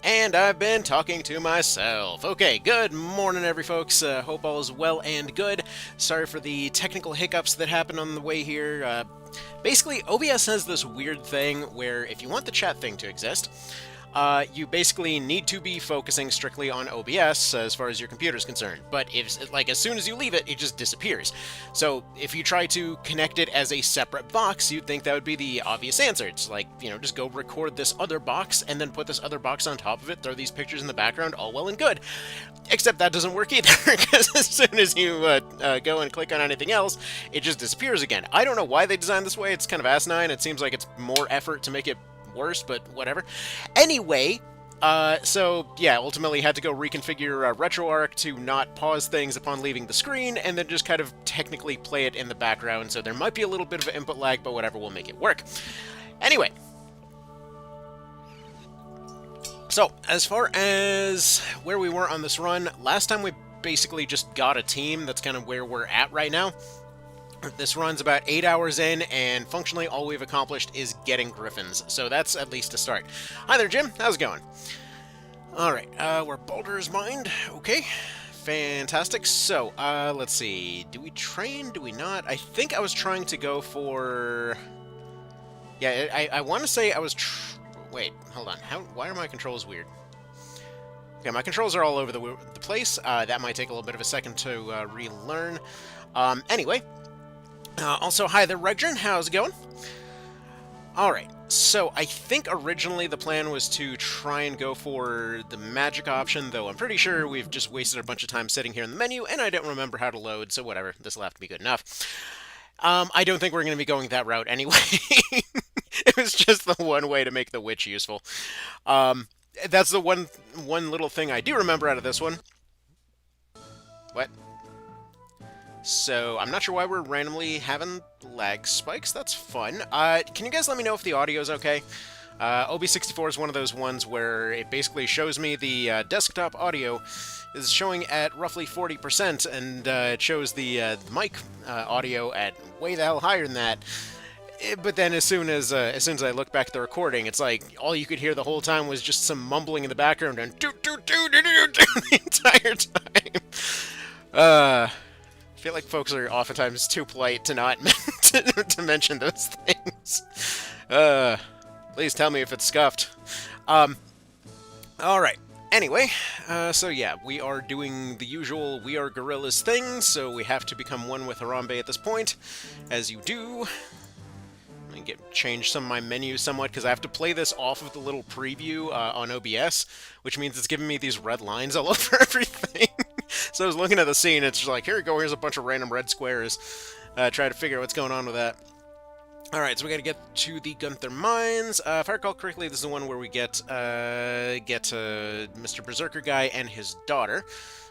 And I've been talking to myself. Okay, good morning, folks. Hope all is well and good. Sorry for the technical hiccups that happened on the way here. Basically, OBS has this weird thing where if you want the chat thing to exist, you basically need to be focusing strictly on OBS as far as your computer is concerned. But if, like, as soon as you leave it, it just disappears. So if you try to connect it as a separate box, you'd think that would be the obvious answer. It's like, you know, just go record this other box and then put this other box on top of it, throw these pictures in the background, all well and good. Except that doesn't work either, because as soon as you go and click on anything else, it just disappears again. I don't know why they designed this way. It's kind of asinine. It seems like it's more effort to make it worse, but whatever. Anyway, so yeah, ultimately had to go reconfigure RetroArch to not pause things upon leaving the screen, and then just kind of technically play it in the background, so there might be a little bit of input lag, but whatever, we'll make it work. Anyway, so as far as where we were on this run, last time we basically just got a team. That's kind of where we're at right now. This run's about 8 hours in, and functionally all we've accomplished is getting Gryphons, so that's at least a start. Hi there, Jim. How's it going? Alright, we're Baldur's Mind. Okay, fantastic. So, let's see. Do we train? Do we not? I think I was trying to go for... Yeah, I want to say I was... Wait, hold on. Why are my controls weird? Okay, my controls are all over the place. That might take a little bit of a second to relearn. Anyway... also, hi there, Regdren. How's it going? Alright, so I think originally the plan was to try and go for the magic option, though I'm pretty sure we've just wasted a bunch of time sitting here in the menu, and I don't remember how to load, so whatever, this will have to be good enough. I don't think we're going to be going that route anyway. It was just the one way to make the witch useful. That's the one little thing I do remember out of this one. What? So, I'm not sure why we're randomly having lag spikes. That's fun. Can you guys let me know if the audio is okay? OB64 is one of those ones where it basically shows me the desktop audio is showing at roughly 40%, and it shows the mic audio at way the hell higher than that. But then as soon as I look back at the recording, it's like all you could hear the whole time was just some mumbling in the background and the entire time. I feel like folks are oftentimes too polite to not to mention those things. Please tell me if it's scuffed. Alright. Anyway, so yeah, we are doing the usual We Are Gorillas thing, so we have to become one with Harambe at this point. As you do... Let me change some of my menus somewhat, because I have to play this off of the little preview on OBS, which means it's giving me these red lines all over everything. So I was looking at the scene, it's just like, here we go, here's a bunch of random red squares. Try to figure out what's going on with that. Alright, so we gotta get to the Gunther Mines. If I recall correctly, this is the one where we get Mr. Berserker guy and his daughter.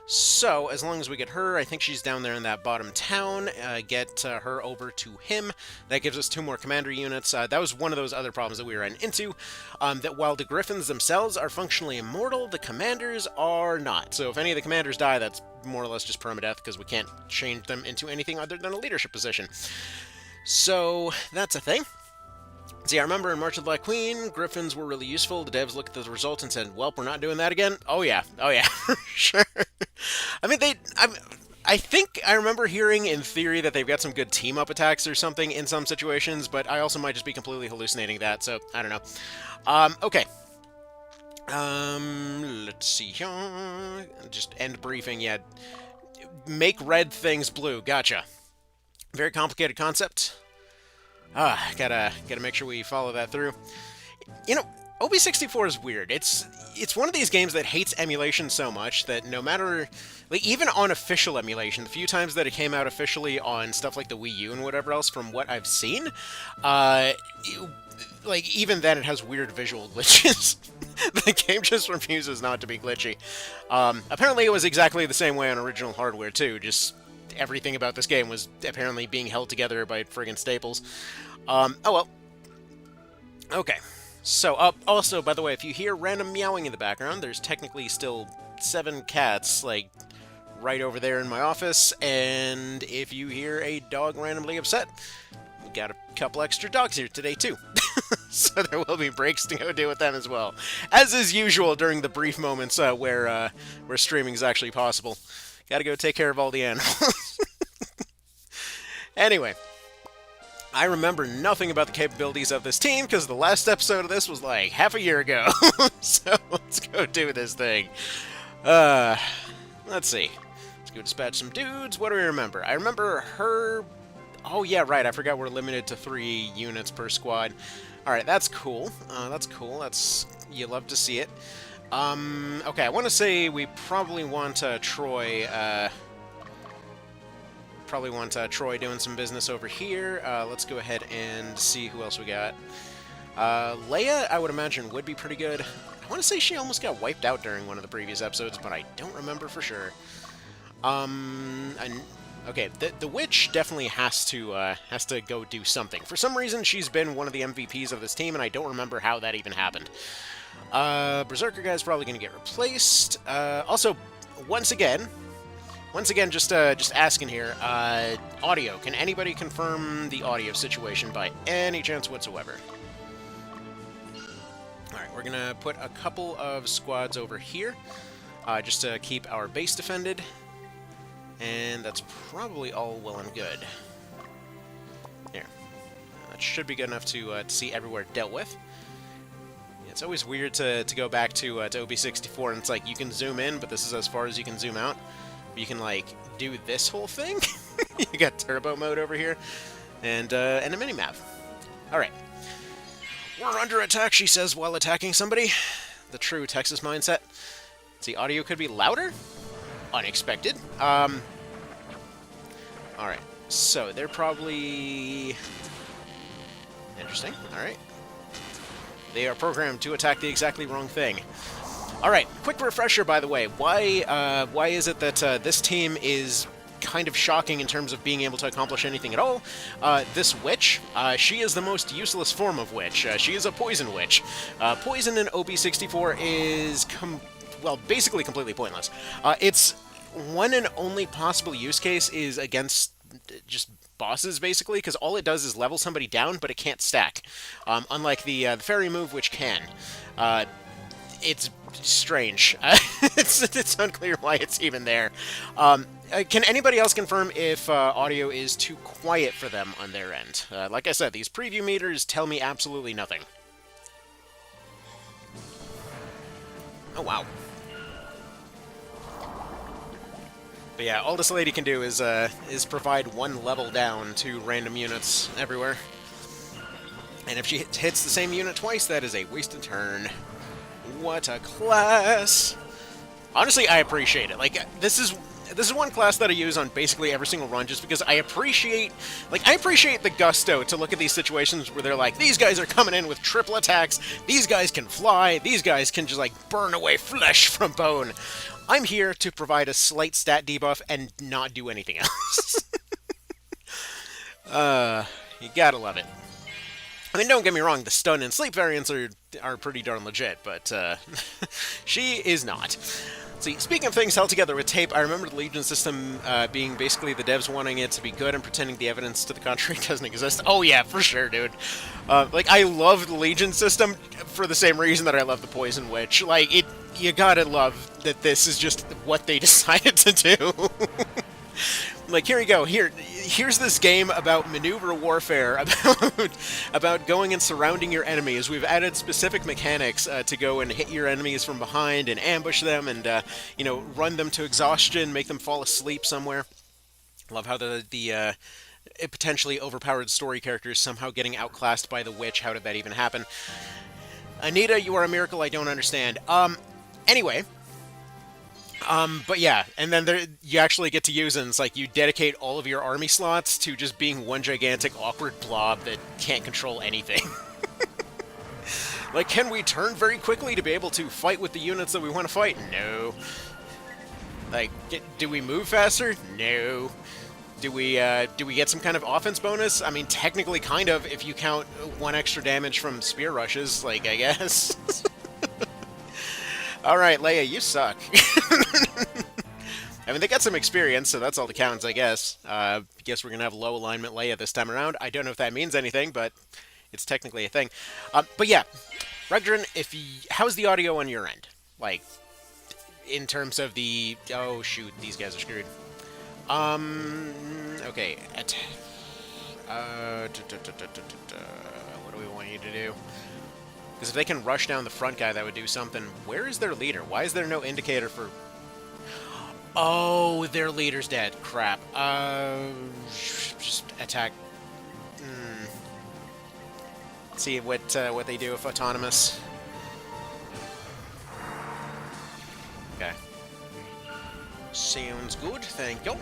So, as long as we get her, I think she's down there in that bottom town, get her over to him. That gives us 2 more commander units. That was one of those other problems that we ran into, that while the Gryphons themselves are functionally immortal, the commanders are not. So if any of the commanders die, that's more or less just permadeath, because we can't change them into anything other than a leadership position. So, that's a thing. See, I remember in March of the Black Queen, Gryphons were really useful. The devs looked at the results and said, well, we're not doing that again? Oh yeah, for sure. I mean, I think I remember hearing in theory that they've got some good team-up attacks or something in some situations, but I also might just be completely hallucinating that, so I don't know. Okay. Let's see here. Just end briefing, yeah. Make red things blue, gotcha. Very complicated concept. Gotta make sure we follow that through. You know, OB64 is weird. It's one of these games that hates emulation so much that no matter... Like, even on official emulation, the few times that it came out officially on stuff like the Wii U and whatever else, from what I've seen, like, even then it has weird visual glitches. The game just refuses not to be glitchy. Apparently it was exactly the same way on original hardware, too, just... Everything about this game was apparently being held together by friggin' staples. Oh well. Okay. So, also, by the way, if you hear random meowing in the background, there's technically still 7 cats, like, right over there in my office, and if you hear a dog randomly upset, we got a couple extra dogs here today, too. so there will be breaks to go do with them as well, as is usual during the brief moments where streaming is actually possible. Gotta go take care of all the animals. Anyway, I remember nothing about the capabilities of this team because the last episode of this was like half a year ago. So let's go do this thing. Let's see. Let's go dispatch some dudes. What do we remember? I remember her... Oh, yeah, right. I forgot we're limited to 3 units per squad. Alright, that's cool. That's cool. That's... You love to see it. Okay, I want to say we probably want Troy... Probably want Troy doing some business over here. Let's go ahead and see who else we got. Leia, I would imagine, would be pretty good. I want to say she almost got wiped out during one of the previous episodes, but I don't remember for sure. Okay, the witch definitely has to go do something. For some reason, she's been one of the MVPs of this team, and I don't remember how that even happened. Berserker guy's probably going to get replaced. Also, once again, just asking here, audio. Can anybody confirm the audio situation by any chance whatsoever? Alright, we're gonna put a couple of squads over here, just to keep our base defended. And that's probably all well and good. There. That should be good enough to see everywhere dealt with. Yeah, it's always weird to go back to OB64, and it's like, you can zoom in, but this is as far as you can zoom out. You can, like, do this whole thing. You got turbo mode over here, and a mini-map. Alright. We're under attack, she says, while attacking somebody. The true Texas mindset. See, audio could be louder? Unexpected. Alright. So, they're probably... Interesting. Alright. They are programmed to attack the exactly wrong thing. Alright, quick refresher, by the way. Why is it that this team is kind of shocking in terms of being able to accomplish anything at all? This witch, she is the most useless form of witch. She is a poison witch. Poison in OB64 is, basically completely pointless. Its one and only possible use case is against just bosses, basically, because all it does is level somebody down, but it can't stack. Unlike the fairy move, which can. It's strange. It's unclear why it's even there. Can anybody else confirm if audio is too quiet for them on their end? Like I said, these preview meters tell me absolutely nothing. Oh, wow. But yeah, all this lady can do is provide one level down to random units everywhere. And if she hits the same unit twice, that is a wasted turn. What a class! Honestly, I appreciate it. Like, this is one class that I use on basically every single run, just because I appreciate the gusto to look at these situations where they're like, these guys are coming in with triple attacks, these guys can fly, these guys can just, like, burn away flesh from bone. I'm here to provide a slight stat debuff and not do anything else. You gotta love it. I mean, don't get me wrong, the stun and sleep variants are pretty darn legit, but she is not. See, speaking of things held together with tape, I remember the Legion system being basically the devs wanting it to be good and pretending the evidence to the contrary doesn't exist. Oh yeah, for sure, dude. Like, I love the Legion system for the same reason that I love the Poison Witch. Like, you gotta love that this is just what they decided to do. Like, here you go. Here's this game about maneuver warfare, about going and surrounding your enemies. We've added specific mechanics to go and hit your enemies from behind and ambush them and, run them to exhaustion, make them fall asleep somewhere. Love how the potentially overpowered story characters somehow getting outclassed by the witch. How did that even happen? Anita, you are a miracle I don't understand. Anyway... but yeah, and then you actually get to use it, and it's like you dedicate all of your army slots to just being one gigantic awkward blob that can't control anything. Like, can we turn very quickly to be able to fight with the units that we want to fight? No. Like, do we move faster? No. Do we get some kind of offense bonus? I mean, technically kind of, if you count 1 extra damage from spear rushes, like, I guess. Alright, Leia, you suck. I mean, they got some experience, so that's all that counts, I guess. Guess we're gonna have low alignment Leia this time around. I don't know if that means anything, but it's technically a thing. But yeah, Regdrin, how's the audio on your end? Like, in terms of the... Oh, shoot, these guys are screwed. Okay. What do we want you to do? Because if they can rush down the front guy, that would do something. Where is their leader? Why is there no indicator for... Oh, their leader's dead. Crap. Just attack. See what they do if autonomous. Okay. Sounds good. Thank you.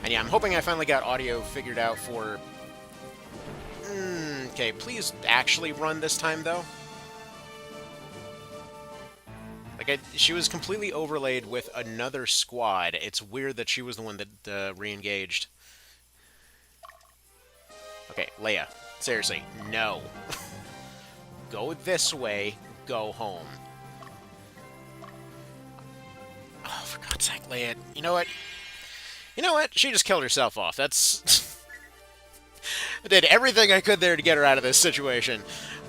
And yeah, I'm hoping I finally got audio figured out for... Okay, please actually run this time, though. Like, she was completely overlaid with another squad. It's weird that she was the one that re-engaged. Okay, Leia. Seriously, no. Go this way, go home. Oh, for God's sake, Leia. You know what? You know what? She just killed herself off. That's... I did everything I could there to get her out of this situation.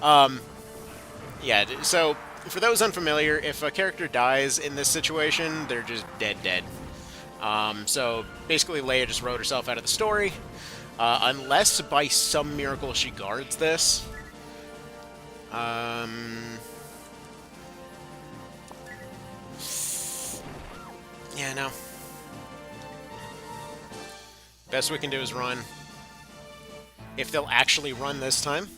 Yeah, so... For those unfamiliar, if a character dies in this situation, they're just dead. So basically Leia just wrote herself out of the story. Unless by some miracle she guards this. Yeah, no. Best we can do is run. If they'll actually run this time.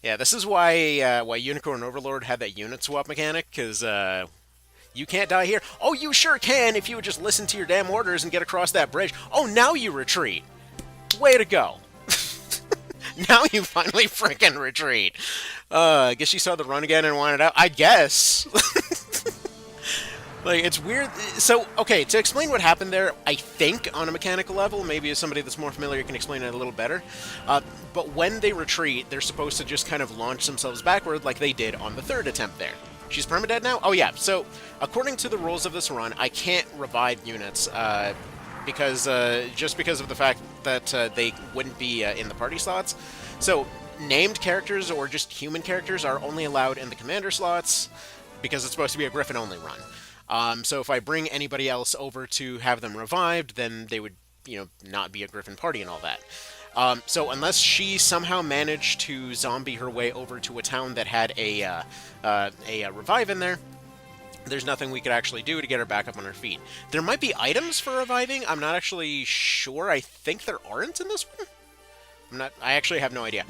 Yeah, this is why Unicorn Overlord had that unit swap mechanic, because you can't die here. Oh, you sure can if you would just listen to your damn orders and get across that bridge. Oh, now you retreat. Way to go. Now you finally frickin' retreat. I guess you saw the run again and wanted out. I guess. Like, it's weird. So, okay, to explain what happened there, I think, on a mechanical level, maybe as somebody that's more familiar can explain it a little better, but when they retreat, they're supposed to just kind of launch themselves backward like they did on the third attempt there. She's permadead now? Oh, yeah. So, according to the rules of this run, I can't revive units, because just because of the fact that they wouldn't be in the party slots. So, named characters or just human characters are only allowed in the commander slots, because it's supposed to be a Gryphon-only run. So if I bring anybody else over to have them revived, then they would, not be a Gryphon party and all that. So unless she somehow managed to zombie her way over to a town that had a revive in there, there's nothing we could actually do to get her back up on her feet. There might be items for reviving. I'm not actually sure. I think there aren't in this one. I actually have no idea.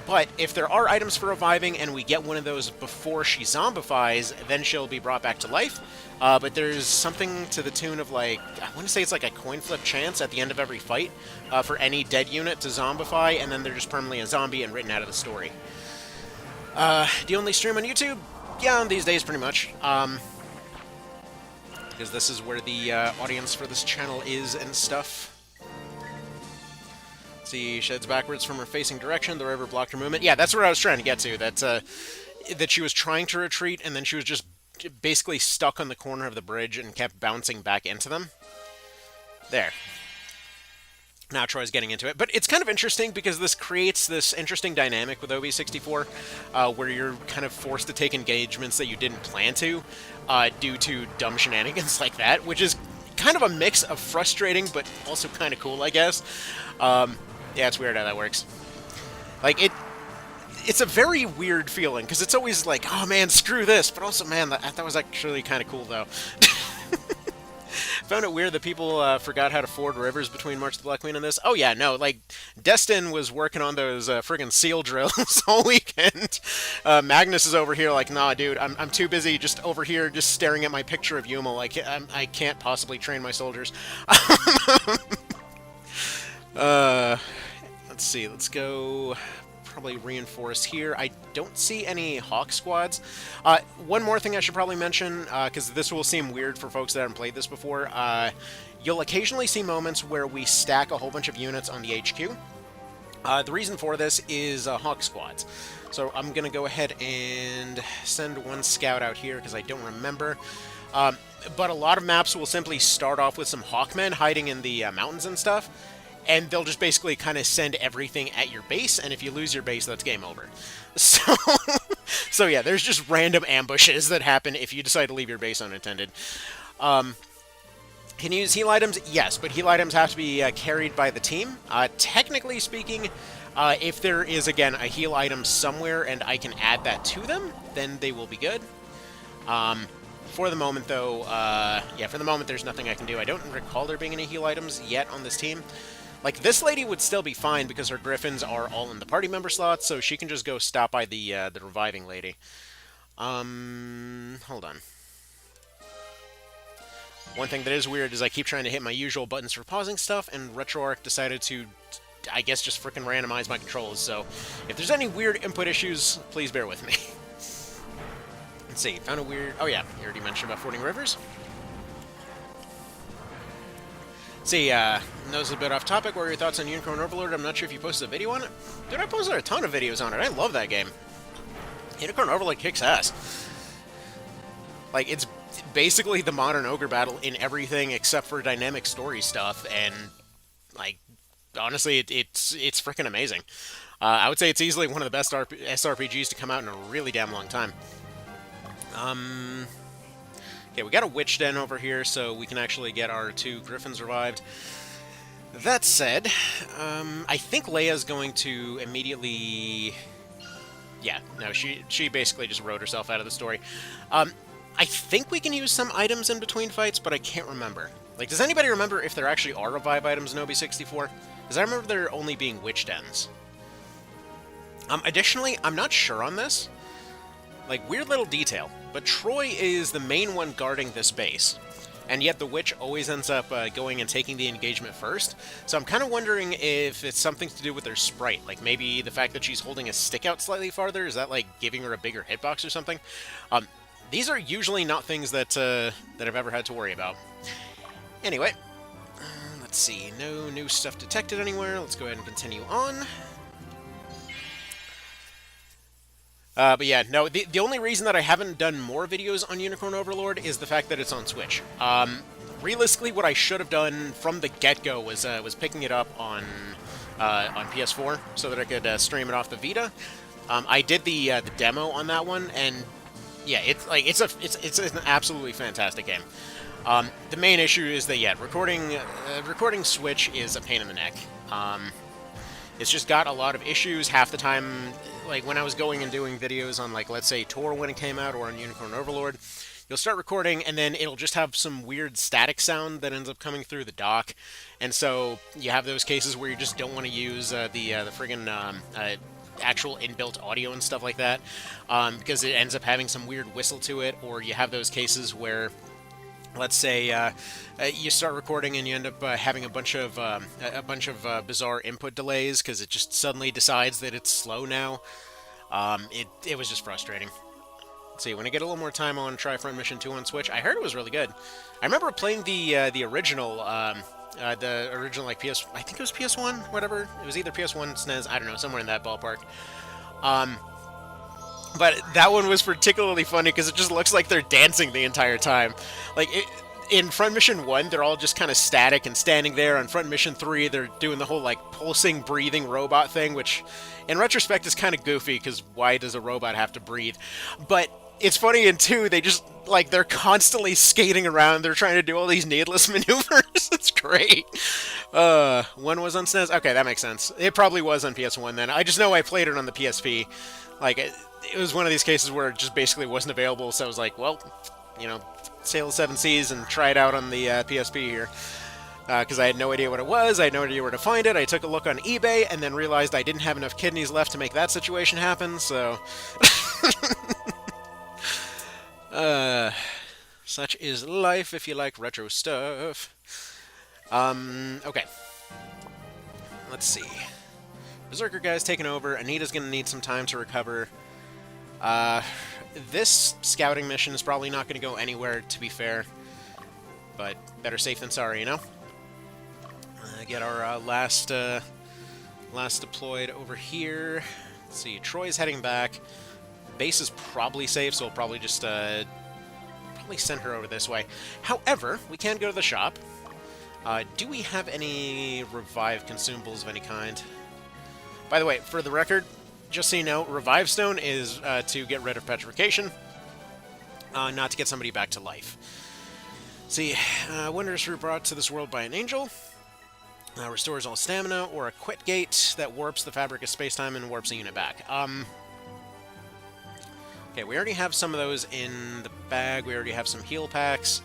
But if there are items for reviving and we get one of those before she zombifies, then she'll be brought back to life. But there's something to the tune of, like, I want to say it's like a coin flip chance at the end of every fight for any dead unit to zombify, and then they're just permanently a zombie and written out of the story. Do you only stream on YouTube? Yeah, these days pretty much. Because this is where the audience for this channel is and stuff. See, she heads backwards from her facing direction. The river blocked her movement. Yeah, that's where I was trying to get to. That she was trying to retreat, and then she was just basically stuck on the corner of the bridge and kept bouncing back into them. There. Now Troy's getting into it. But it's kind of interesting because this creates this interesting dynamic with OB64, where you're kind of forced to take engagements that you didn't plan to, due to dumb shenanigans like that, which is kind of a mix of frustrating but also kind of cool, I guess. Yeah, it's weird how that works. Like, it's a very weird feeling, because it's always like, oh man, screw this, but also, man, that was actually kind of cool, though. Found it weird that people forgot how to ford rivers between March of the Black Queen and this. Oh yeah, no, like, Destin was working on those friggin' seal drills all weekend. Magnus is over here like, nah, dude, I'm too busy just over here just staring at my picture of Yuma. Like, I can't possibly train my soldiers. Let's see, let's go probably reinforce here. I don't see any Hawk squads. One more thing I should probably mention, because this will seem weird for folks that haven't played this before. You'll occasionally see moments where we stack a whole bunch of units on the HQ. The reason for this is Hawk squads. So I'm going to go ahead and send one scout out here, because I don't remember. But a lot of maps will simply start off with some Hawkmen hiding in the mountains and stuff. and they'll just basically kind of send everything at your base, and if you lose your base, that's game over. So, so yeah, there's just random ambushes that happen if you decide to leave your base unattended. Can you use heal items? Yes, but heal items have to be carried by the team. Technically speaking, if there is, again, a heal item somewhere and I can add that to them, then they will be good. For the moment, though, yeah, for the moment, there's nothing I can do. I don't recall there being any heal items yet on this team. Like, this lady would still be fine because her Gryphons are all in the party member slots, so she can just go stop by the reviving lady. Hold on. One thing that is weird is I keep trying to hit my usual buttons for pausing stuff, and RetroArch decided to, I guess, just frickin' randomize my controls, so if there's any weird input issues, please bear with me. Let's see, found a weird... Oh yeah, you already mentioned about fording rivers. Let's see, knows a bit off topic, what are your thoughts on Unicorn Overlord? I'm not sure if you posted a video on it. Dude, I posted a ton of videos on it, I love that game. Unicorn Overlord kicks ass. Like, it's basically the modern Ogre battle in everything except for dynamic story stuff, and, like, honestly, it's freaking amazing. I would say it's easily one of the best SRPGs to come out in a really damn long time. Okay, we got a Witch Den over here, so we can actually get our 2 Gryphons revived. That said, I think Leia's going to immediately... Yeah, no, she basically just wrote herself out of the story. I think we can use some items in between fights, but I can't remember. Like, does anybody remember if there actually are revive items in OB64? Because I remember there only being Witch Dens. Additionally, I'm not sure on this. Like, weird little detail, but Troy is the main one guarding this base. And yet the Witch always ends up going and taking the engagement first. So I'm kind of wondering if it's something to do with her sprite. Like, maybe the fact that she's holding a stick out slightly farther, is that, like, giving her a bigger hitbox or something? These are usually not things that I've ever had to worry about. Anyway, let's see. No new stuff detected anywhere. Let's go ahead and continue on. But yeah, no, the only reason that I haven't done more videos on Unicorn Overlord is the fact that it's on Switch. Realistically, what I should have done from the get-go was picking it up on PS4 so that I could stream it off the Vita. I did the demo on that one, and yeah, it's an absolutely fantastic game. The main issue is that, yeah, recording Switch is a pain in the neck. It's just got a lot of issues. Half the time, like, when I was going and doing videos on, like, let's say Tor when it came out, or on Unicorn Overlord, you'll start recording, and then it'll just have some weird static sound that ends up coming through the dock. And so you have those cases where you just don't want to use the friggin' actual inbuilt audio and stuff like that, because it ends up having some weird whistle to it. Or you have those cases where, let's say, you start recording and you end up having a bunch of bizarre input delays because it just suddenly decides that it's slow now. It was just frustrating. Let's see, when I get a little more time, I want to try Front Mission 2 on Switch. I heard it was really good. I remember playing the original, like, I think it was PS1, whatever. It was either PS1, SNES, I don't know, somewhere in that ballpark. But that one was particularly funny because it just looks like they're dancing the entire time. Like, in Front Mission 1, they're all just kind of static and standing there. On Front Mission 3, they're doing the whole, like, pulsing, breathing robot thing, which, in retrospect, is kind of goofy because why does a robot have to breathe? But it's funny in 2, they just, like, they're constantly skating around. They're trying to do all these needless maneuvers. It's great. One was on SNES? Okay, that makes sense. It probably was on PS1 then. I just know I played it on the PSP. Like, it was one of these cases where it just basically wasn't available, so I was like, well, you know, sail the 7 seas and try it out on the PSP here. Because I had no idea what it was, I had no idea where to find it. I took a look on eBay and then realized I didn't have enough kidneys left to make that situation happen, so... such is life if you like retro stuff. Okay. Let's see. Berserker guy's taking over. Anita's gonna need some time to recover. This scouting mission is probably not gonna go anywhere, to be fair. But better safe than sorry, you know? Get our last deployed over here. Let's see, Troy's heading back. Base is probably safe, so we'll probably just probably send her over this way. However, we can go to the shop. Do we have any revive consumables of any kind? By the way, for the record, just so you know, Revive Stone is to get rid of petrification, not to get somebody back to life. See, wondrous fruit brought to this world by an angel. Restores all stamina, or a quit gate that warps the fabric of space-time and warps a unit back. Okay, we already have some of those in the bag. We already have some heal packs.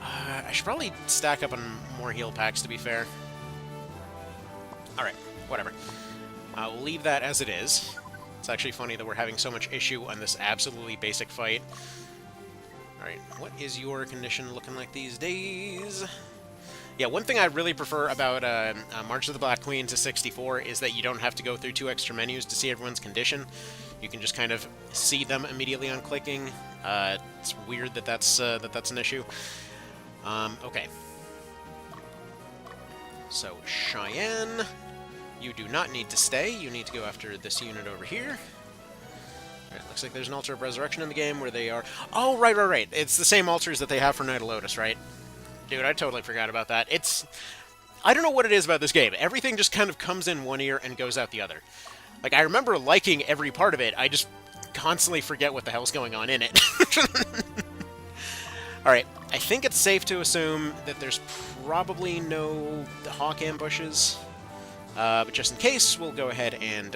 I should probably stack up on more heal packs, to be fair. Alright, whatever. We'll leave that as it is. It's actually funny that we're having so much issue on this absolutely basic fight. Alright, what is your condition looking like these days? Yeah, one thing I really prefer about March of the Black Queen to 64 is that you don't have to go through 2 extra menus to see everyone's condition. You can just kind of see them immediately on clicking. It's weird that that's an issue. Okay. So, Cheyenne, you do not need to stay. You need to go after this unit over here. Alright, looks like there's an Altar of Resurrection in the game where they are... Oh, right. It's the same altars that they have for Night of Lotus, right? Dude, I totally forgot about that. It's... I don't know what it is about this game. Everything just kind of comes in one ear and goes out the other. Like, I remember liking every part of it. I just constantly forget what the hell's going on in it. Alright, I think it's safe to assume that there's probably no hawk ambushes. But just in case, we'll go ahead and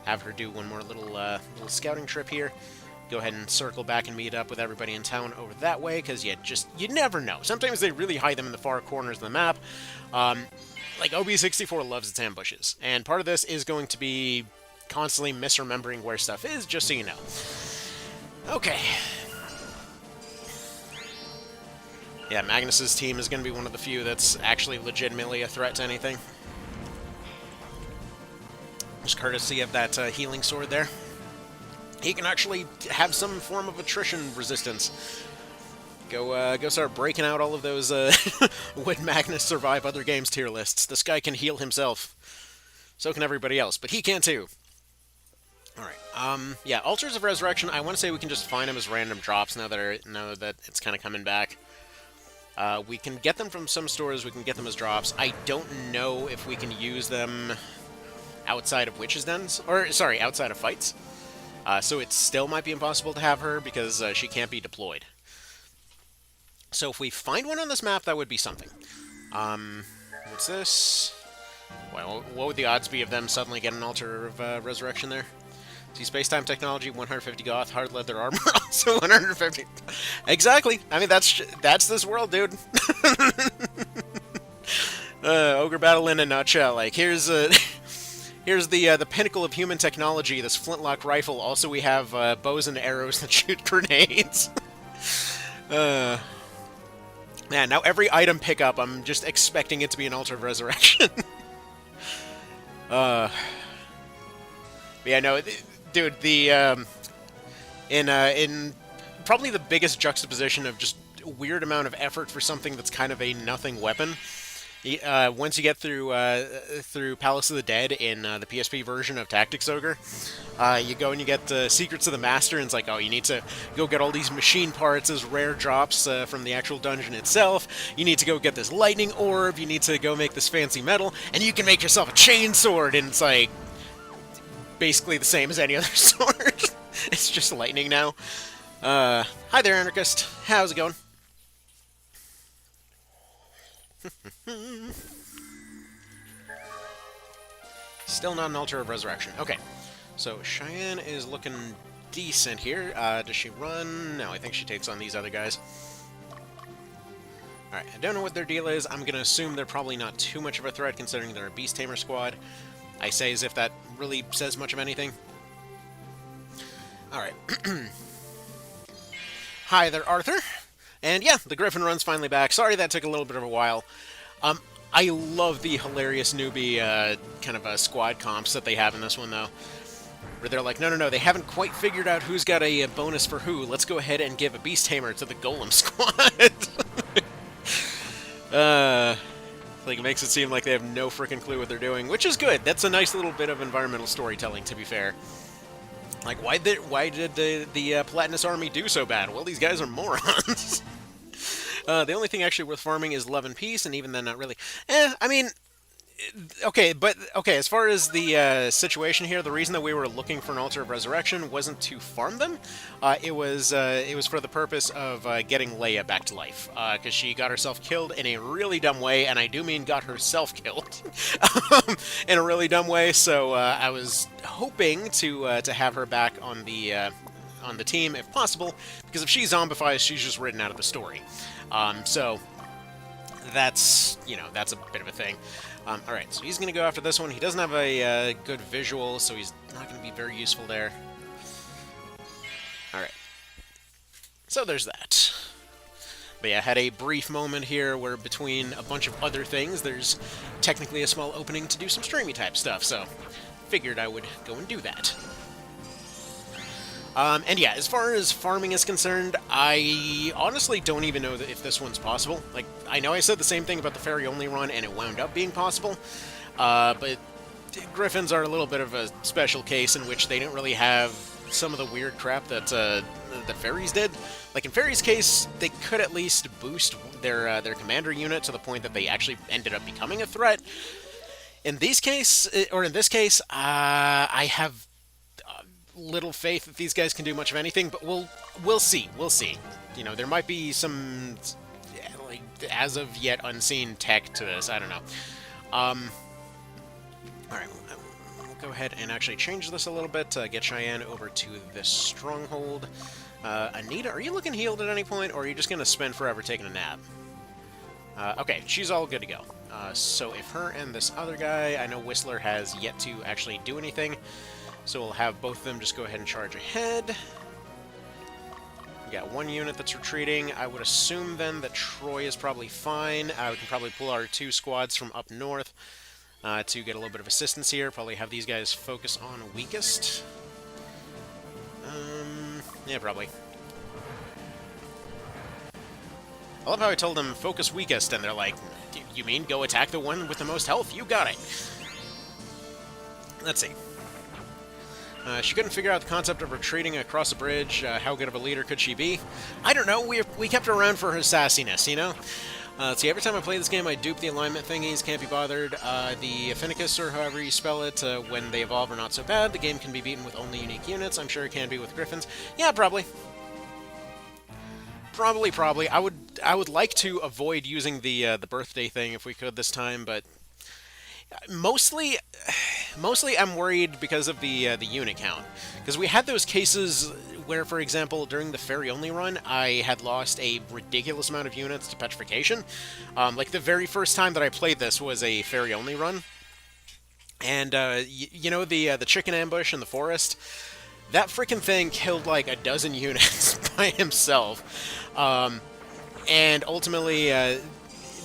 have her do one more little scouting trip here. Go ahead and circle back and meet up with everybody in town over that way, because you never know. Sometimes they really hide them in the far corners of the map. Like, OB64 loves its ambushes, and part of this is going to be constantly misremembering where stuff is, just so you know. Okay. Yeah, Magnus's team is going to be one of the few that's actually legitimately a threat to anything. Just courtesy of that healing sword there. He can actually have some form of attrition resistance. Go start breaking out all of those would Magnus survive other games tier lists. This guy can heal himself. So can everybody else, but he can too. Alright, yeah, Altars of Resurrection, I want to say we can just find them as random drops now that it's kind of coming back. We can get them from some stores, we can get them as drops. I don't know if we can use them outside of Witch's Dens, or, sorry, outside of fights. So it still might be impossible to have her because she can't be deployed. So if we find one on this map, that would be something. What's this? Well, what would the odds be of them suddenly getting an Altar of Resurrection there? See, space-time technology, 150 goth, hard leather armor, also 150. Exactly. I mean, that's this world, dude. Ogre battle in a nutshell. Like, here's the pinnacle of human technology, this flintlock rifle. Also, we have bows and arrows that shoot grenades. Man, now every item pickup, I'm just expecting it to be an Altar of Resurrection. Yeah, no, dude, in probably the biggest juxtaposition of just weird amount of effort for something that's kind of a nothing weapon. Once you get through Palace of the Dead in the PSP version of Tactics Ogre, you go and you get Secrets of the Master, and it's like, oh, you need to go get all these machine parts as rare drops from the actual dungeon itself. You need to go get this lightning orb. You need to go make this fancy metal, and you can make yourself a chain sword, and it's like basically the same as any other sword. It's just lightning now. Hi there, Anarchist. How's it going? Still not an Altar of Resurrection. Okay, so Cheyenne is looking decent here. Does she run? No, I think she takes on these other guys. Alright, I don't know what their deal is. I'm going to assume they're probably not too much of a threat considering they're a Beast Tamer squad. I say as if that really says much of anything. Alright. Hi there, Arthur. And yeah, the Gryphon run's finally back. Sorry that took a little bit of a while. I love the hilarious newbie kind of squad comps that they have in this one, though. Where they're like, no, they haven't quite figured out who's got a bonus for who. Let's go ahead and give a Beast Tamer to the Golem squad. Like, it makes it seem like they have no freaking clue what they're doing, which is good. That's a nice little bit of environmental storytelling, to be fair. Like, why did the Platinus army do so bad? Well, these guys are morons. The only thing actually worth farming is love and peace, and even then, not really. I mean, okay, but okay. As far as the situation here, the reason that we were looking for an altar of resurrection wasn't to farm them. It was for the purpose of getting Leia back to life, because she got herself killed in a really dumb way, and I do mean got herself killed in a really dumb way. So I was hoping to have her back on the team if possible, because if she zombifies, she's just written out of the story. So that's a bit of a thing. Alright, so he's going to go after this one. He doesn't have a good visual, so he's not going to be very useful there. Alright. So there's that. But yeah, I had a brief moment here where between a bunch of other things, there's technically a small opening to do some streamy type stuff, so figured I would go and do that. And yeah, as far as farming is concerned, I honestly don't even know if this one's possible. Like, I know I said the same thing about the ferry-only run, and it wound up being possible, but Gryphons are a little bit of a special case in which they didn't really have some of the weird crap that ferries did. Like, in Ferry's case, they could at least boost their commander unit to the point that they actually ended up becoming a threat. In this case, I have little faith that these guys can do much of anything, but we'll see. We'll see. You know, there might be some like as of yet unseen tech to this. I don't know. All right, we'll go ahead and actually change this a little bit to get Cheyenne over to this stronghold. Anita, are you looking healed at any point, or are you just gonna spend forever taking a nap? Okay, she's all good to go. So if her and this other guy, I know Whistler has yet to actually do anything. So we'll have both of them just go ahead and charge ahead. We got one unit that's retreating. I would assume then that Troy is probably fine. We can probably pull our two squads from up north to get a little bit of assistance here. Probably have these guys focus on weakest. Yeah, probably. I love how I told them focus weakest, and they're like, you mean go attack the one with the most health? You got it. Let's see. She couldn't figure out the concept of retreating across a bridge. How good of a leader could she be? I don't know. We kept her around for her sassiness, you know? See, every time I play this game, I dupe the alignment thingies. Can't be bothered. The Affinicus, or however you spell it, when they evolve are not so bad. The game can be beaten with only unique units. I'm sure it can be with Gryphons. Yeah, probably. Probably. I would like to avoid using the birthday thing if we could this time, but mostly I'm worried because of the unit count. Because we had those cases where, for example, during the ferry-only run, I had lost a ridiculous amount of units to petrification. Like, the very first time that I played this was a ferry-only run. And, you know, the chicken ambush in the forest? That freaking thing killed, like, a dozen units by himself. And ultimately,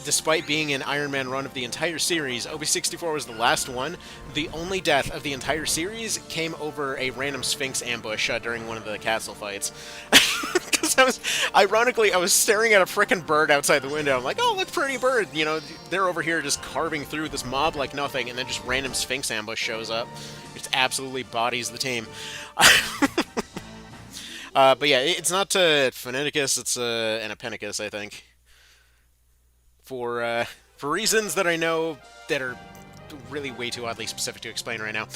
despite being an Iron Man run of the entire series, OB64 was the last one. The only death of the entire series came over a random Sphinx ambush during one of the castle fights. Because ironically, I was staring at a frickin' bird outside the window. I'm like, oh, look, pretty bird. You know, they're over here just carving through this mob like nothing, and then just random Sphinx ambush shows up. Just absolutely bodies the team. But yeah, it's not Phoneticus, it's an Appenicus, I think. For reasons that I know that are really way too oddly specific to explain right now.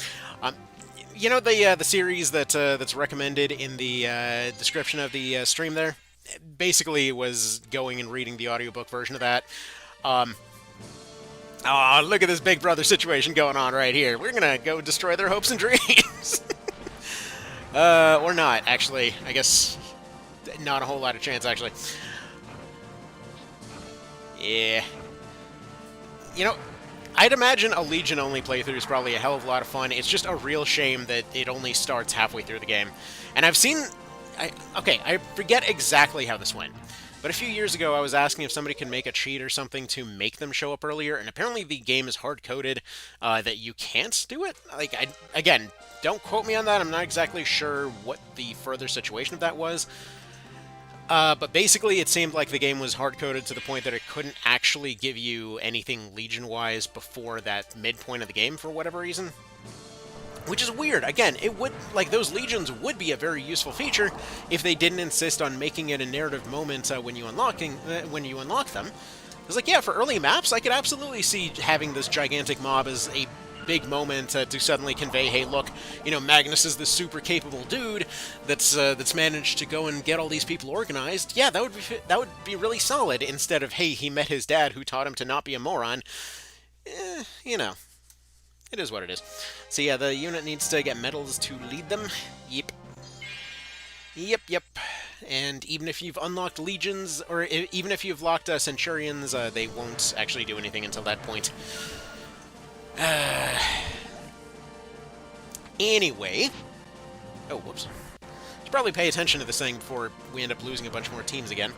You know the series that's recommended in the description of the stream there? Basically was going and reading the audiobook version of that. Oh, look at this Big Brother situation going on right here. We're gonna go destroy their hopes and dreams. Or not, actually. I guess not a whole lot of chance, actually. Yeah. You know, I'd imagine a Legion-only playthrough is probably a hell of a lot of fun. It's just a real shame that it only starts halfway through the game. And I've seen... I forget exactly how this went. But a few years ago, I was asking if somebody could make a cheat or something to make them show up earlier, and apparently the game is hard-coded that you can't do it. Like, again, don't quote me on that. I'm not exactly sure what the further situation of that was. But basically, it seemed like the game was hard-coded to the point that it couldn't actually give you anything Legion-wise before that midpoint of the game for whatever reason. Which is weird. Again, it would, like, those legions would be a very useful feature if they didn't insist on making it a narrative moment when you unlock them. It's like, yeah, for early maps, I could absolutely see having this gigantic mob as a big moment to suddenly convey, hey, look, you know, Magnus is this super capable dude that's managed to go and get all these people organized. Yeah, that would be really solid. Instead of, hey, he met his dad who taught him to not be a moron. You know. It is what it is. So yeah, the unit needs to get medals to lead them. Yep. Yep. And even if you've unlocked legions, or even if you've locked centurions, they won't actually do anything until that point. Anyway. Oh, whoops. Should probably pay attention to this thing before we end up losing a bunch more teams again.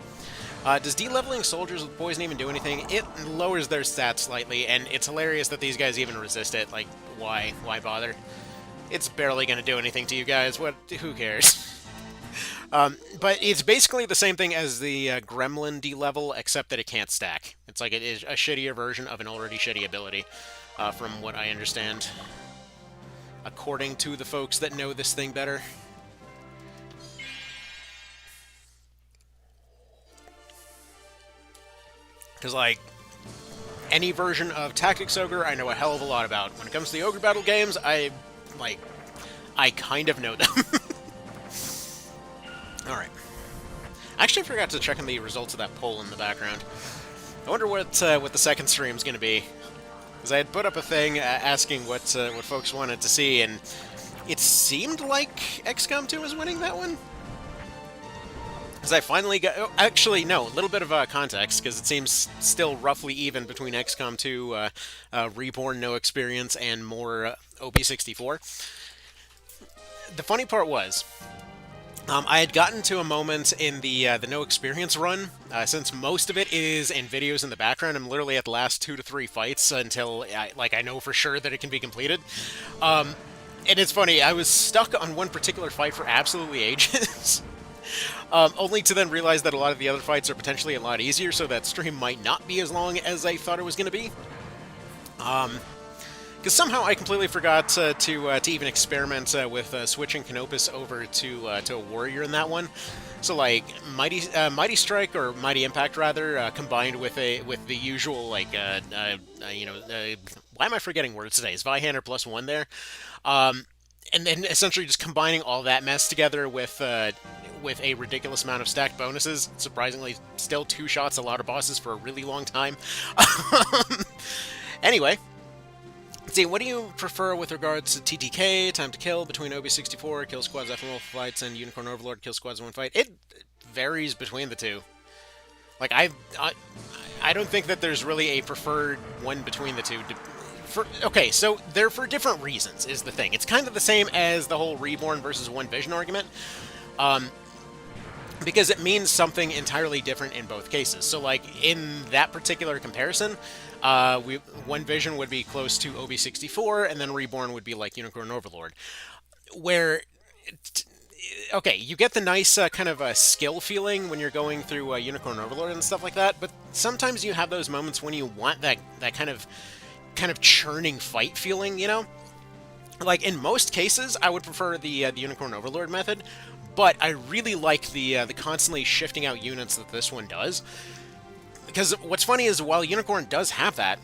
Does de-leveling soldiers with poison even do anything? It lowers their stats slightly, and it's hilarious that these guys even resist it. Like, why? Why bother? It's barely going to do anything to you guys. What? Who cares? But it's basically the same thing as the Gremlin de-level, except that it can't stack. It's like it is a shittier version of an already shitty ability, from what I understand. According to the folks that know this thing better. Because, like, any version of Tactics Ogre, I know a hell of a lot about. When it comes to the Ogre battle games, I kind of know them. Alright. I actually forgot to check on the results of that poll in the background. I wonder what the second stream's going to be. Because I had put up a thing asking what folks wanted to see, and it seemed like XCOM 2 was winning that one. Because I finally got... Oh, actually, no, a little bit of context, because it seems still roughly even between XCOM 2, Reborn, No Experience, and more OP64. The funny part was, I had gotten to a moment in the No Experience run, since most of it is in videos in the background. I'm literally at the last 2 to 3 fights until I know for sure that it can be completed. And it's funny, I was stuck on one particular fight for absolutely ages. Only to then realize that a lot of the other fights are potentially a lot easier, so that stream might not be as long as I thought it was going to be. Because somehow I completely forgot to even experiment with switching Canopus over to a warrior in that one. So like Mighty Strike, or Mighty Impact rather, combined with the usual like why am I forgetting words today? Is Vihander +1 there? And then essentially just combining all that mess together with a ridiculous amount of stacked bonuses. Surprisingly, still 2 shots a lot of bosses for a really long time. Anyway, let's see, what do you prefer with regards to TTK, time to kill, between OB64, kill squads after multiple fights, and Unicorn Overlord, kill squads in one fight? It varies between the two. Like, I don't think that there's really a preferred one between the two. Okay, so they're for different reasons, is the thing. It's kind of the same as the whole Reborn versus One Vision argument. Because it means something entirely different in both cases. So, like, in that particular comparison, One Vision would be close to OB64, and then Reborn would be like Unicorn Overlord. Where, okay, you get the nice kind of skill feeling when you're going through Unicorn Overlord and stuff like that, but sometimes you have those moments when you want that kind of churning fight feeling, you know? Like, in most cases, I would prefer the Unicorn Overlord method, but I really like the constantly shifting out units that this one does. Because what's funny is, while Unicorn does have that,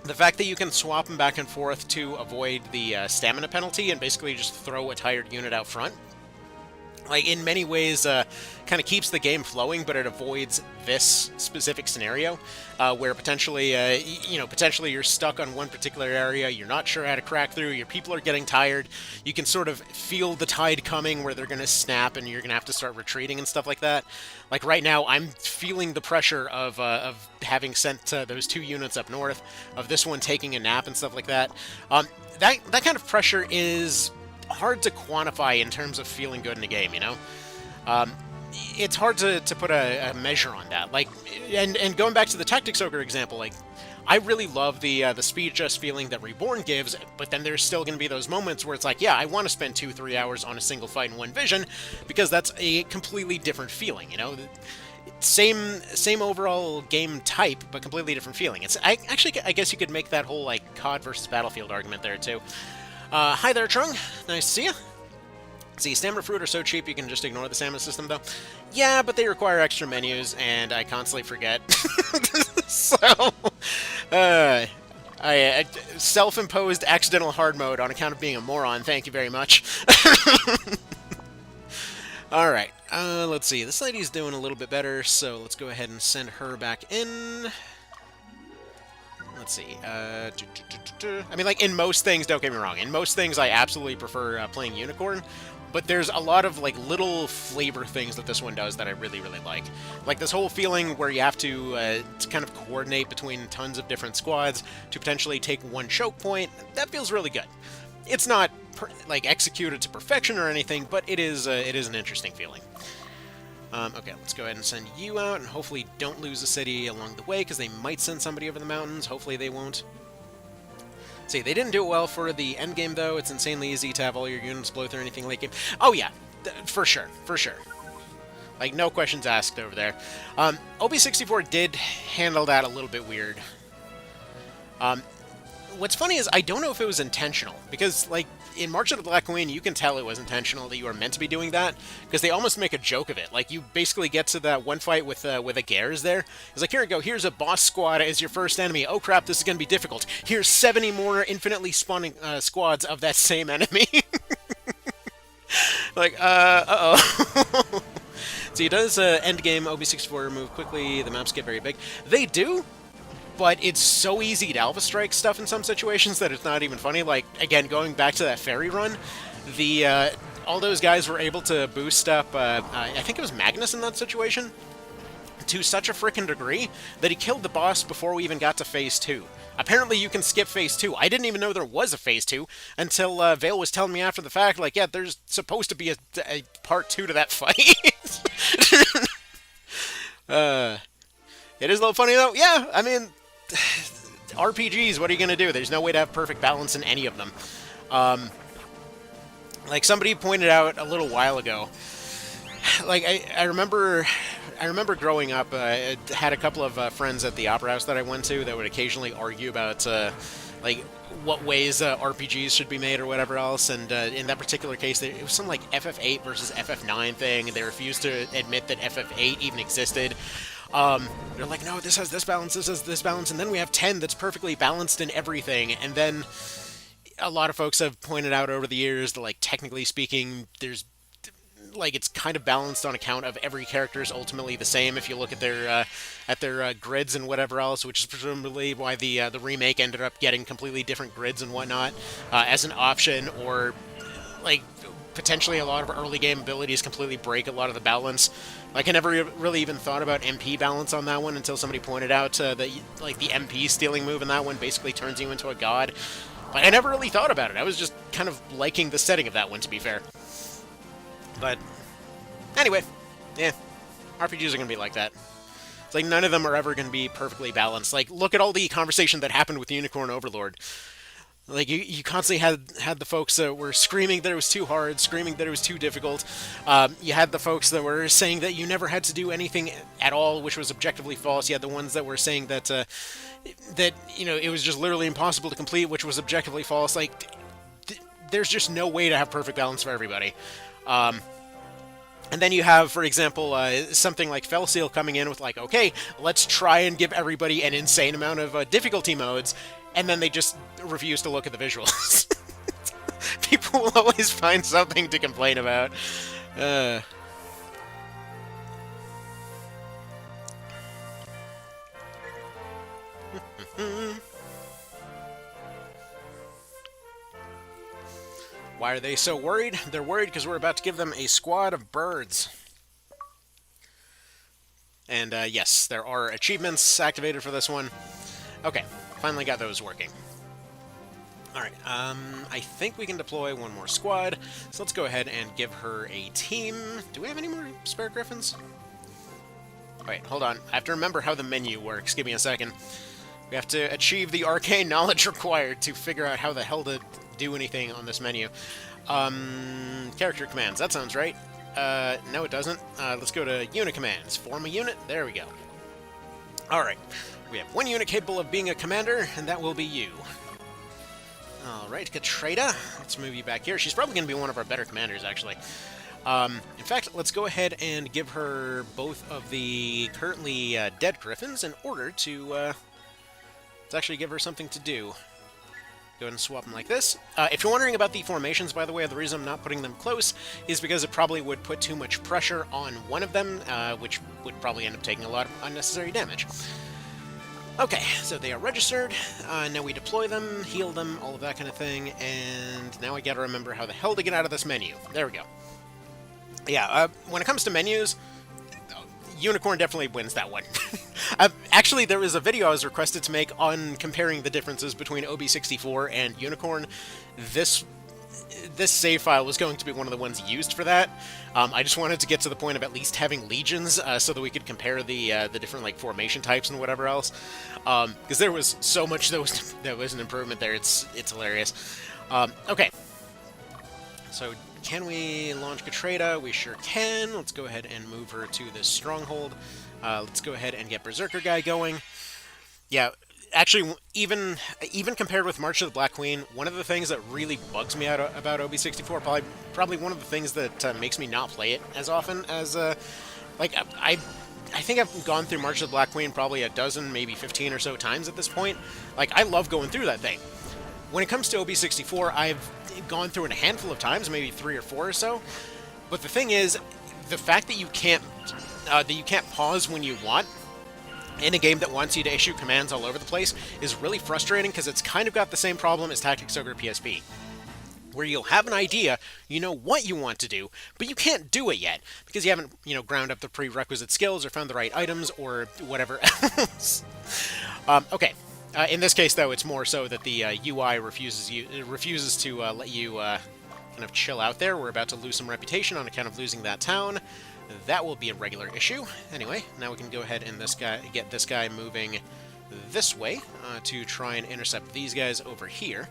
the fact that you can swap them back and forth to avoid the stamina penalty and basically just throw a tired unit out front, like, in many ways, kind of keeps the game flowing, but it avoids this specific scenario, where potentially you're stuck on one particular area, you're not sure how to crack through, your people are getting tired, you can sort of feel the tide coming where they're going to snap and you're going to have to start retreating and stuff like that. Like, right now, I'm feeling the pressure of having sent those 2 units up north, of this one taking a nap and stuff like that. That kind of pressure is hard to quantify in terms of feeling good in a game, you know? It's hard to put a measure on that. Like, and going back to the Tactics Ogre example, like, I really love the speed just feeling that Reborn gives, but then there's still going to be those moments where it's like, yeah, I want to spend 2-3 hours on a single fight in One Vision, because that's a completely different feeling, you know? Same overall game type, but completely different feeling. I guess you could make that whole, like, COD versus Battlefield argument there, too. Hi there, Trung. Nice to see you. See, stamina fruit are so cheap you can just ignore the stamina system, though. Yeah, but they require extra menus, and I constantly forget. So, I self-imposed accidental hard mode on account of being a moron. Thank you very much. Alright, let's see. This lady's doing a little bit better, so let's go ahead and send her back in. Let's see. I mean, like, in most things, don't get me wrong, in most things I absolutely prefer playing Unicorn, but there's a lot of, like, little flavor things that this one does that I really, really like. Like, this whole feeling where you have to kind of coordinate between tons of different squads to potentially take one choke point, that feels really good. It's not, like, executed to perfection or anything, but it is an interesting feeling. Okay, let's go ahead and send you out, and hopefully don't lose a city along the way, because they might send somebody over the mountains. Hopefully they won't. See, they didn't do it well for the endgame, though. It's insanely easy to have all your units blow through anything late game. Oh, yeah, for sure, for sure. Like, no questions asked over there. OB64 did handle that a little bit weird. What's funny is I don't know if it was intentional, because, like, in March of the Black Queen, you can tell it was intentional that you were meant to be doing that, because they almost make a joke of it. Like, you basically get to that one fight with a Gares there. It's like, here you go, here's a boss squad as your first enemy. Oh crap, this is going to be difficult. Here's 70 more infinitely spawning squads of that same enemy. Like, uh-oh. See, does endgame OB64 move quickly? The maps get very big. They do, but it's so easy to alpha strike stuff in some situations that it's not even funny. Like, again, going back to that ferry run, all those guys were able to boost up, I think it was Magnus in that situation, to such a frickin' degree that he killed the boss before we even got to Phase 2. Apparently you can skip Phase 2. I didn't even know there was a Phase 2 until Vale was telling me after the fact, like, yeah, there's supposed to be a Part 2 to that fight. It is a little funny, though. Yeah, I mean, RPGs, what are you going to do? There's no way to have perfect balance in any of them. Like somebody pointed out a little while ago, like I remember growing up, I had a couple of friends at the opera house that I went to that would occasionally argue about like what ways RPGs should be made or whatever else, and in that particular case it was some like FF8 versus FF9 thing, and they refused to admit that FF8 even existed. They're like, no, this has this balance, this has this balance, and then we have 10 that's perfectly balanced in everything. And then a lot of folks have pointed out over the years that, like, technically speaking, there's, like, it's kind of balanced on account of every character is ultimately the same if you look at their grids and whatever else, which is presumably why the remake ended up getting completely different grids and whatnot as an option, or, like, potentially a lot of early game abilities completely break a lot of the balance. Like, I never really even thought about MP balance on that one until somebody pointed out that, like, the MP stealing move in that one basically turns you into a god. Like, I never really thought about it. I was just kind of liking the setting of that one, to be fair. But, anyway, yeah, RPGs are going to be like that. It's like, none of them are ever going to be perfectly balanced. Like, look at all the conversation that happened with Unicorn Overlord. Like, you constantly had the folks that were screaming that it was too hard, screaming that it was too difficult. You had the folks that were saying that you never had to do anything at all, which was objectively false. You had the ones that were saying that, you know, it was just literally impossible to complete, which was objectively false. Like, there's just no way to have perfect balance for everybody. And then you have, for example, something like Felseal coming in with, like, okay, let's try and give everybody an insane amount of difficulty modes, and then they just refuse to look at the visuals. People will always find something to complain about. Why are they so worried? They're worried because we're about to give them a squad of birds. And yes, there are achievements activated for this one. Okay, finally got those working. Alright, I think we can deploy one more squad, so let's go ahead and give her a team. Do we have any more spare Gryphons? Wait, hold on. I have to remember how the menu works. Give me a second. We have to achieve the arcane knowledge required to figure out how the hell to do anything on this menu. Character commands. That sounds right. No, it doesn't. Let's go to unit commands. Form a unit. There we go. Alright. We have one unit capable of being a commander, and that will be you. Alright, Katrina, let's move you back here. She's probably going to be one of our better commanders, actually. In fact, let's go ahead and give her both of the currently dead Gryphons in order to let's actually give her something to do. Go ahead and swap them like this. If you're wondering about the formations, by the way, the reason I'm not putting them close is because it probably would put too much pressure on one of them, which would probably end up taking a lot of unnecessary damage. Okay, so they are registered. Now we deploy them, heal them, all of that kind of thing, and now I gotta remember how the hell to get out of this menu. There we go. Yeah, when it comes to menus, Unicorn definitely wins that one. Actually, there was a video I was requested to make on comparing the differences between OB64 and Unicorn. This save file was going to be one of the ones used for that. I just wanted to get to the point of at least having legions so that we could compare the different like formation types and whatever else. Because there was so much that was an improvement there. It's hilarious. Okay. So can we launch Katrina? We sure can. Let's go ahead and move her to this stronghold. Let's go ahead and get Berserker guy going. Yeah, actually, even compared with March of the Black Queen, one of the things that really bugs me out about OB64, probably one of the things that makes me not play it as often as like I think I've gone through March of the Black Queen probably a dozen, maybe 15 or so times at this point. Like, I love going through that thing. When it comes to OB64, I've gone through it a handful of times, maybe 3 or 4 or so. But the thing is, the fact that you can't pause when you want in a game that wants you to issue commands all over the place is really frustrating, because it's kind of got the same problem as Tactics Ogre PSP, where you'll have an idea, you know what you want to do, but you can't do it yet because you haven't, ground up the prerequisite skills or found the right items or whatever else. Okay. In this case, though, it's more so that the UI refuses to let you kind of chill out there. We're about to lose some reputation on account of losing that town. That will be a regular issue. Anyway, now we can go ahead and get this guy moving this way to try and intercept these guys over here.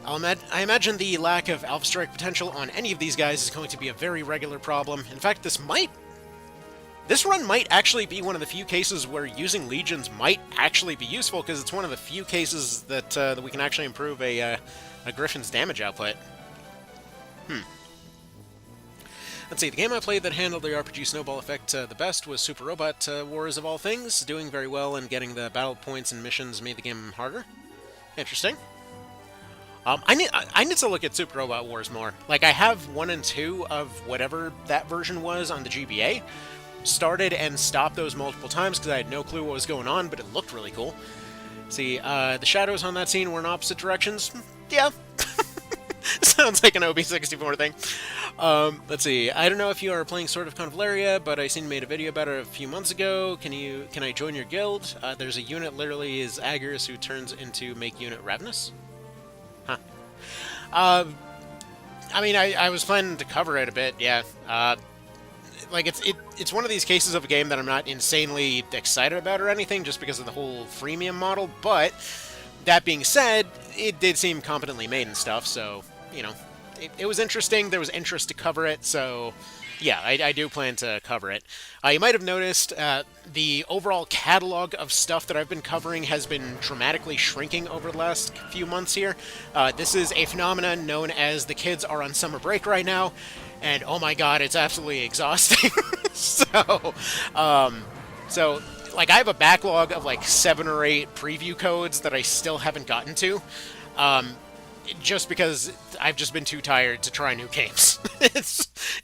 I imagine the lack of Alpha Strike potential on any of these guys is going to be a very regular problem. In fact, this run might actually be one of the few cases where using legions might actually be useful, because it's one of the few cases that we can actually improve a Gryphon's damage output. Let's see, the game I played that handled the RPG snowball effect the best was Super Robot Wars of all things. Doing very well and getting the battle points and missions made the game harder. Interesting. I need to look at Super Robot Wars more. Like, I have 1 and 2 of whatever that version was on the GBA. Started and stopped those multiple times because I had no clue what was going on, but it looked really cool. See, the shadows on that scene were in opposite directions. Yeah. Sounds like an OB64 thing. Let's see. I don't know if you are playing Sword of Convalaria, but I seen you made a video about it a few months ago. Can I join your guild? There's a unit literally is Agris who turns into make unit Ravenous. Huh. I mean, I was planning to cover it a bit, yeah. Like, it's one of these cases of a game that I'm not insanely excited about or anything, just because of the whole freemium model, but that being said, it did seem competently made and stuff, so, it was interesting. There was interest to cover it, so yeah, I do plan to cover it. You might have noticed the overall catalog of stuff that I've been covering has been dramatically shrinking over the last few months here. This is a phenomenon known as the kids are on summer break right now, and oh my god, it's absolutely exhausting. So, like, I have a backlog of like 7 or 8 preview codes that I still haven't gotten to. Just because I've just been too tired to try new games.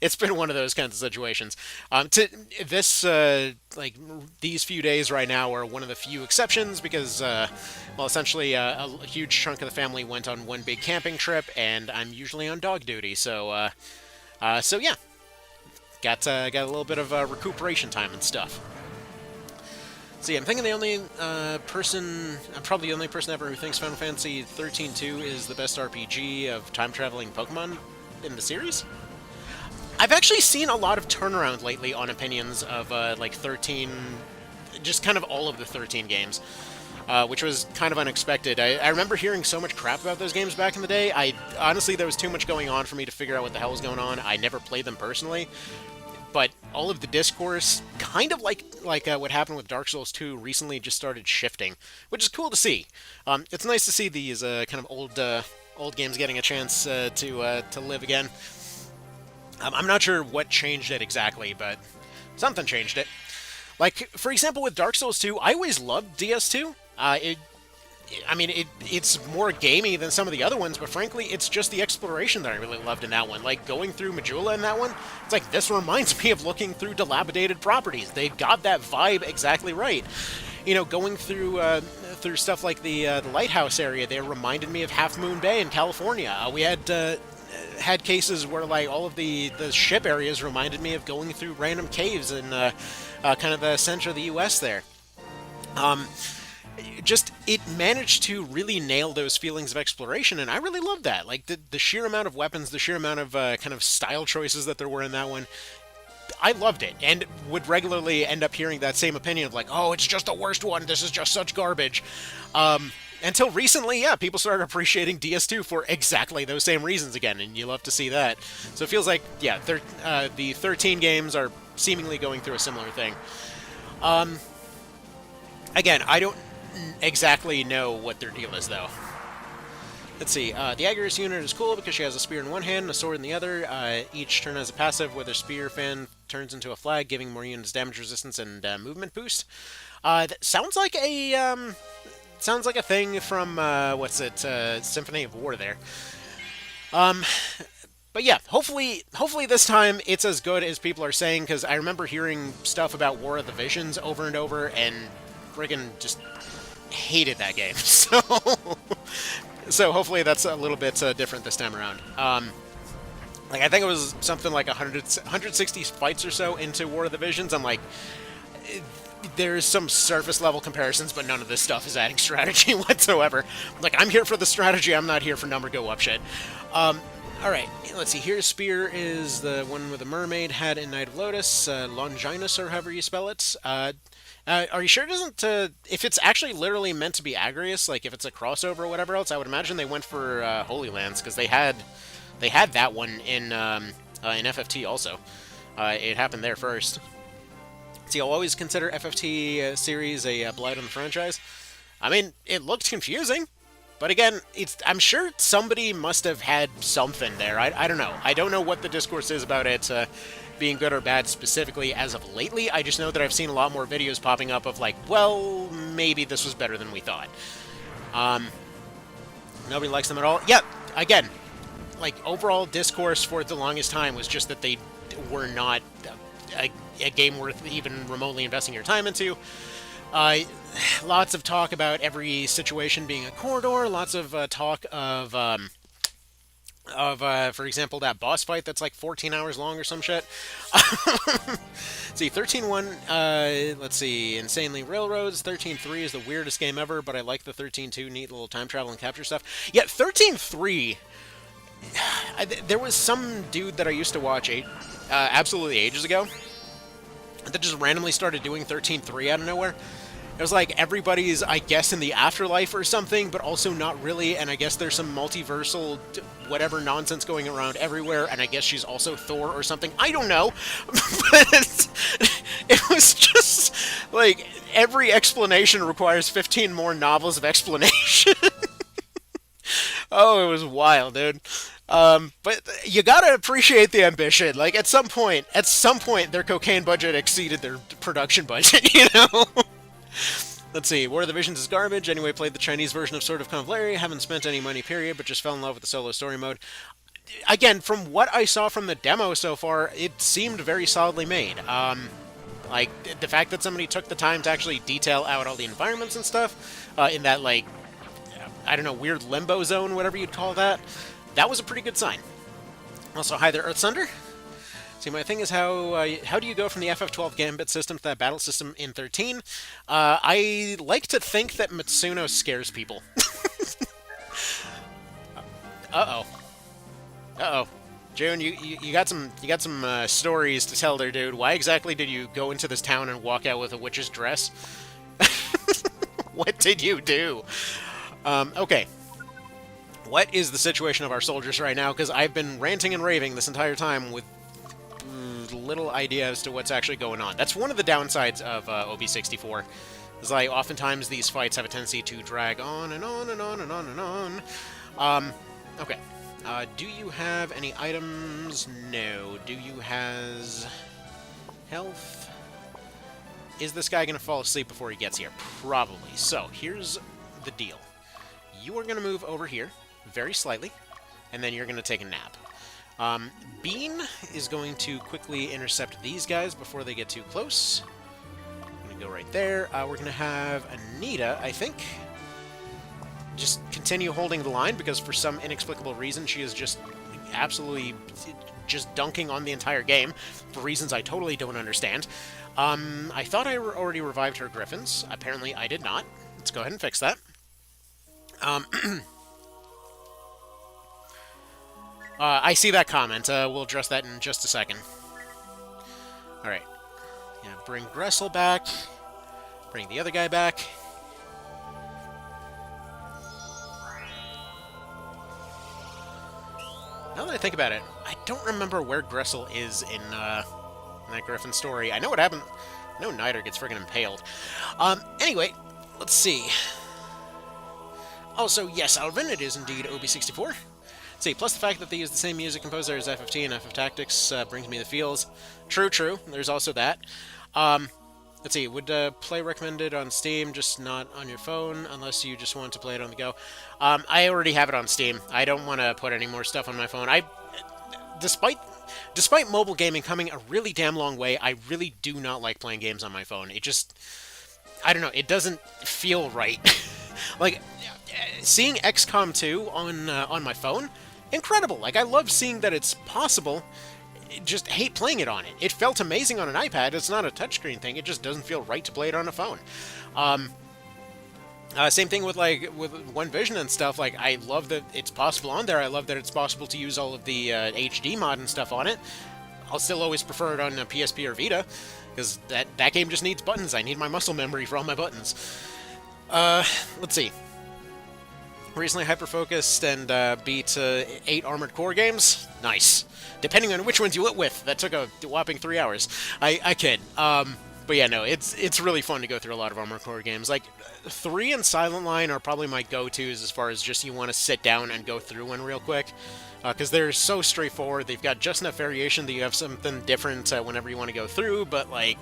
It's been one of those kinds of situations. Like, these few days right now are one of the few exceptions because, well, essentially a huge chunk of the family went on one big camping trip, and I'm usually on dog duty, so yeah, got a little bit of recuperation time and stuff. See, I'm thinking I'm probably the only person ever who thinks Final Fantasy 13-2 is the best RPG of time-traveling Pokemon in the series. I've actually seen a lot of turnaround lately on opinions of, like, 13, just kind of all of the 13 games, which was kind of unexpected. I remember hearing so much crap about those games back in the day. Honestly, there was too much going on for me to figure out what the hell was going on. I never played them personally. But all of the discourse kind of like what happened with Dark Souls 2 recently just started shifting, which is cool to see. It's nice to see these kind of old games getting a chance to live again. I'm not sure what changed it exactly, but something changed it. Like, for example, with Dark Souls 2, I always loved DS2. It's more gamey than some of the other ones, but frankly, it's just the exploration that I really loved in that one. Like, going through Majula in that one, it's like, this reminds me of looking through dilapidated properties. They got that vibe exactly right. You know, going through stuff like the lighthouse area, they reminded me of Half Moon Bay in California. We had cases where, like, all of the ship areas reminded me of going through random caves in kind of the center of the U.S. there. Just, it managed to really nail those feelings of exploration, and I really loved that. Like, the sheer amount of weapons, the sheer amount of kind of style choices that there were in that one, I loved it, and would regularly end up hearing that same opinion of like, oh, it's just the worst one, this is just such garbage. Until recently, yeah, people started appreciating DS2 for exactly those same reasons again, and you love to see that. So it feels like, yeah, the 13 games are seemingly going through a similar thing. Again, I don't exactly know what their deal is, though. Let's see. The Agrius unit is cool because she has a spear in one hand and a sword in the other. Each turn has a passive where their spear fan turns into a flag, giving more units damage resistance and movement boost. That sounds like a thing from Symphony of War there. But yeah, hopefully this time it's as good as people are saying, because I remember hearing stuff about War of the Visions over and over, and friggin' just hated that game. So hopefully that's a little bit different this time around. Like, I think it was something like 160 fights or so into War of the Visions. I'm like, there's some surface level comparisons, but none of this stuff is adding strategy whatsoever. Like, I'm here for the strategy, I'm not here for number go up shit. Alright, let's see, here Spear is the one with the mermaid head in Knight of Lotus, Longinus, or however you spell it. Are you sure it isn't, if it's actually literally meant to be Agrius, like if it's a crossover or whatever else, I would imagine they went for Holy Lands, because they had that one in FFT also. It happened there first. See, I'll always consider FFT series a blight on the franchise. I mean, it looked confusing, but again, I'm sure somebody must have had something there. I don't know. I don't know what the discourse is about it being good or bad specifically as of lately. I just know that I've seen a lot more videos popping up of like, well, maybe this was better than we thought. Nobody likes them at all. Yeah, again, like, overall discourse for the longest time was just that they were not a game worth even remotely investing your time into. Lots of talk about every situation being a corridor. Lots of talk of, for example, that boss fight that's like 14 hours long or some shit. See, 13.1, let's see, Insanely Railroads. 13.3 is the weirdest game ever, but I like the 13.2 neat little time travel and capture stuff. Yeah, 13.3, there was some dude that I used to watch absolutely ages ago that just randomly started doing 13.3 out of nowhere. It was like everybody's, I guess, in the afterlife or something, but also not really, and I guess there's some multiversal whatever nonsense going around everywhere, and I guess she's also Thor or something. I don't know. But it was just, like, every explanation requires 15 more novels of explanation. Oh, it was wild, dude. But you gotta appreciate the ambition. Like, at some point, their cocaine budget exceeded their production budget, you know? Let's see, War of the Visions is garbage. Anyway, played the Chinese version of Sword of Convalary. Haven't spent any money, period, but just fell in love with the solo story mode. Again, from what I saw from the demo so far, it seemed very solidly made. Like, the fact that somebody took the time to actually detail out all the environments and stuff, in that, like, I don't know, weird limbo zone, whatever you'd call that, that was a pretty good sign. Also, hi there, Earthsunder. See, my thing is how do you go from the FF12 Gambit system to that battle system in 13? I like to think that Matsuno scares people. Uh-oh. Uh-oh. June, you got some stories to tell there, dude. Why exactly did you go into this town and walk out with a witch's dress? What did you do? Okay. What is the situation of our soldiers right now? Because I've been ranting and raving this entire time with with little idea as to what's actually going on. That's one of the downsides of OB64. Is like oftentimes these fights have a tendency to drag on and on and on and on and on. Okay. Do you have any items? No. Do you has health? Is this guy going to fall asleep before he gets here? Probably. So, here's the deal. You are going to move over here, very slightly, and then you're going to take a nap. Bean is going to quickly intercept these guys before they get too close. I'm going to go right there. We're going to have Anita, I think. Just continue holding the line, because for some inexplicable reason, she is just absolutely just dunking on the entire game, for reasons I totally don't understand. I thought I already revived her Gryphons. Apparently, I did not. Let's go ahead and fix that. I see that comment. We'll address that in just a second. Alright. Yeah, bring Gressel back. Bring the other guy back. Now that I think about it, I don't remember where Gressel is in that Gryphon story. I know what happened. I know Niter gets friggin' impaled. Anyway, let's see. Also, yes, Alvin, it is indeed OB64. Let's see, plus the fact that they use the same music composer as FFT and FF Tactics brings me the feels. True, true. There's also that. Let's see, would play recommended on Steam, just not on your phone, unless you just want to play it on the go? I already have it on Steam. I don't want to put any more stuff on my phone. Despite mobile gaming coming a really damn long way, I really do not like playing games on my phone. It just, I don't know, it doesn't feel right. Like, seeing XCOM 2 on my phone, incredible. Like, I love seeing that it's possible. Just hate playing it on it. It felt amazing on an iPad. It's not a touchscreen thing. It just doesn't feel right to play it on a phone. Same thing with One Vision and stuff. Like, I love that it's possible on there. I love that it's possible to use all of the HD mod and stuff on it. I'll still always prefer it on a PSP or Vita, because that game just needs buttons. I need my muscle memory for all my buttons. Let's see. Recently hyper-focused and beat 8 Armored Core games. Nice. Depending on which ones you went with, that took a whopping 3 hours. I kid. But yeah, no, it's really fun to go through a lot of Armored Core games. Like, 3 and Silent Line are probably my go-tos as far as just you want to sit down and go through one real quick. Because they're so straightforward. They've got just enough variation that you have something different whenever you want to go through, but, like,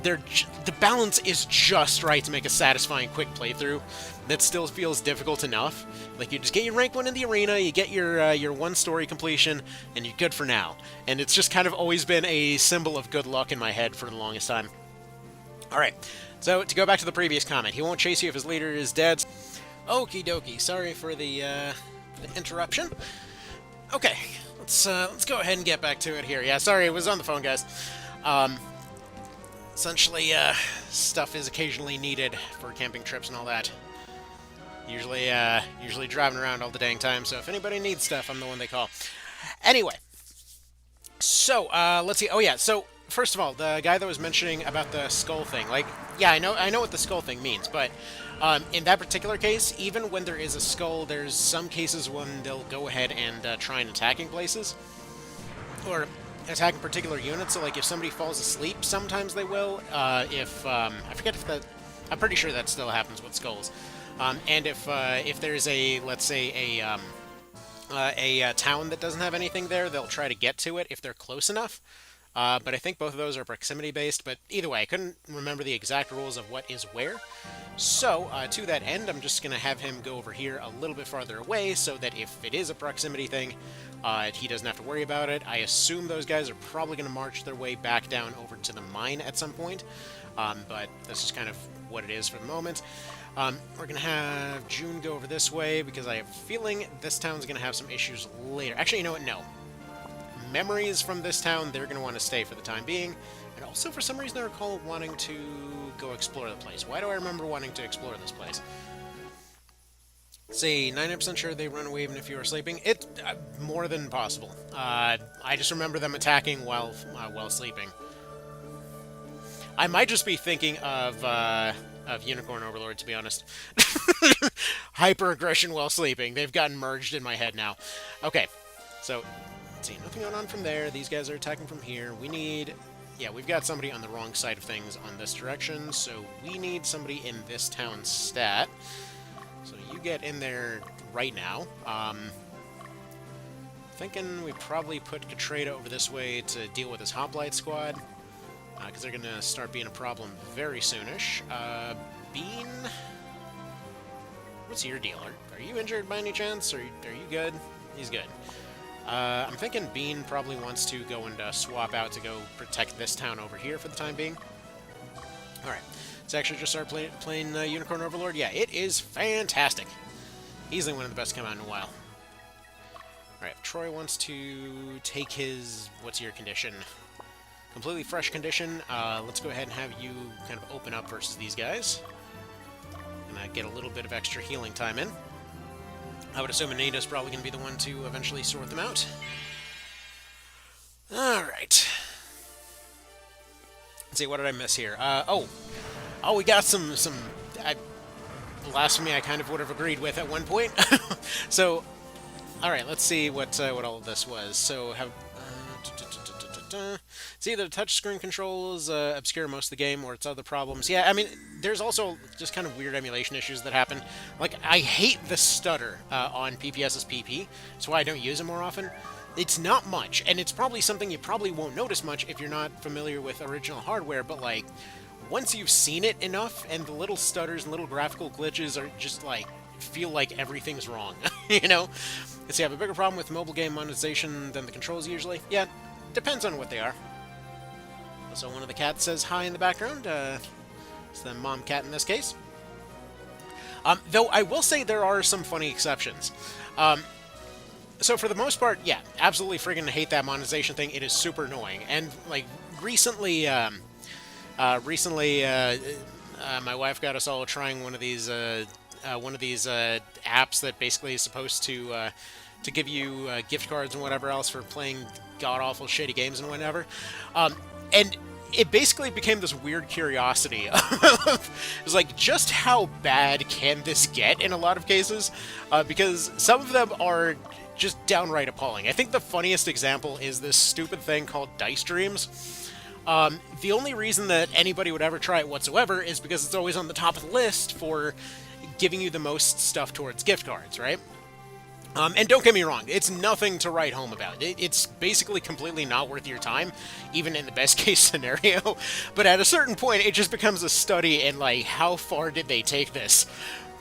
the balance is just right to make a satisfying quick playthrough that still feels difficult enough. Like, you just get your rank 1 in the arena, you get your 1 story completion, and you're good for now. And it's just kind of always been a symbol of good luck in my head for the longest time. Alright, so to go back to the previous comment, he won't chase you if his leader is dead. Okie dokie, sorry for the interruption. Okay, let's go ahead and get back to it here. Yeah, sorry, it was on the phone, guys. Essentially, stuff is occasionally needed for camping trips and all that. Usually driving around all the dang time, so if anybody needs stuff, I'm the one they call. Anyway, so, let's see. Oh, yeah, so, first of all, the guy that was mentioning about the skull thing, like, yeah, I know what the skull thing means, but in that particular case, even when there is a skull, there's some cases when they'll go ahead and try and attacking places, or attacking particular units. So, like, if somebody falls asleep, sometimes they will. I forget if that, I'm pretty sure that still happens with skulls. And if there's let's say a town that doesn't have anything there, they'll try to get to it if they're close enough. But I think both of those are proximity-based, but either way, I couldn't remember the exact rules of what is where. So, to that end, I'm just going to have him go over here a little bit farther away, so that if it is a proximity thing, he doesn't have to worry about it. I assume those guys are probably going to march their way back down over to the mine at some point, but that's just kind of what it is for the moment. We're going to have June go over this way, because I have a feeling this town's going to have some issues later. Actually, you know what? No. Memories from this town, they're going to want to stay for the time being. And also, for some reason, I recall wanting to go explore the place. Why do I remember wanting to explore this place? Let's see, 99% sure they run away even if you are sleeping. It's more than possible. I just remember them attacking while sleeping. I might just be thinking of Unicorn Overlord, to be honest. Hyper-aggression while sleeping. They've gotten merged in my head now. Okay, so Let's see, nothing going on from there. These guys are attacking from here. We need... Yeah, we've got somebody on the wrong side of things on this direction, so we need somebody in this town stat. So you get in there right now. Thinking we probably put Katrata over this way to deal with this Hoplite squad, because they're going to start being a problem very soonish. Bean? What's your deal? Are you injured by any chance? Are you good? He's good. I'm thinking Bean probably wants to go and swap out to go protect this town over here for the time being. Alright, let's actually just start playing Unicorn Overlord. Yeah, it is fantastic. Easily one of the best come out in a while. Alright, Troy wants to take his... What's your condition? Completely fresh condition. Let's go ahead and have you kind of open up versus these guys. And get a little bit of extra healing time in. I would assume Anita's probably going to be the one to eventually sort them out. Alright. Let's see, what did I miss here? Oh, we got some blasphemy I kind of would have agreed with at one point. So, alright, let's see what all of this was. So, have... It's either touchscreen controls obscure most of the game, or it's other problems. Yeah, I mean, there's also just kind of weird emulation issues that happen. Like, I hate the stutter on PPS's PP. That's why I don't use it more often. It's not much, and it's probably something you probably won't notice much if you're not familiar with original hardware, but, like, once you've seen it enough, and the little stutters and little graphical glitches are just, like, feel like everything's wrong, you know? Because you have a bigger problem with mobile game monetization than the controls usually. Yeah. Depends on what they are. Also, one of the cats says hi in the background. It's the mom cat in this case. Though I will say there are some funny exceptions. So for the most part, yeah, absolutely friggin' hate that monetization thing. It is super annoying. And like recently, my wife got us all trying one of these apps that basically is supposed to give you gift cards and whatever else for playing god-awful shitty games and whatever. And it basically became this weird curiosity. It was like, just how bad can this get in a lot of cases? Because some of them are just downright appalling. I think the funniest example is this stupid thing called Dice Dreams. The only reason that anybody would ever try it whatsoever is because it's always on the top of the list for giving you the most stuff towards gift cards, right? And don't get me wrong, it's nothing to write home about. It's basically completely not worth your time, even in the best case scenario. But at a certain point, it just becomes a study in, like, how far did they take this?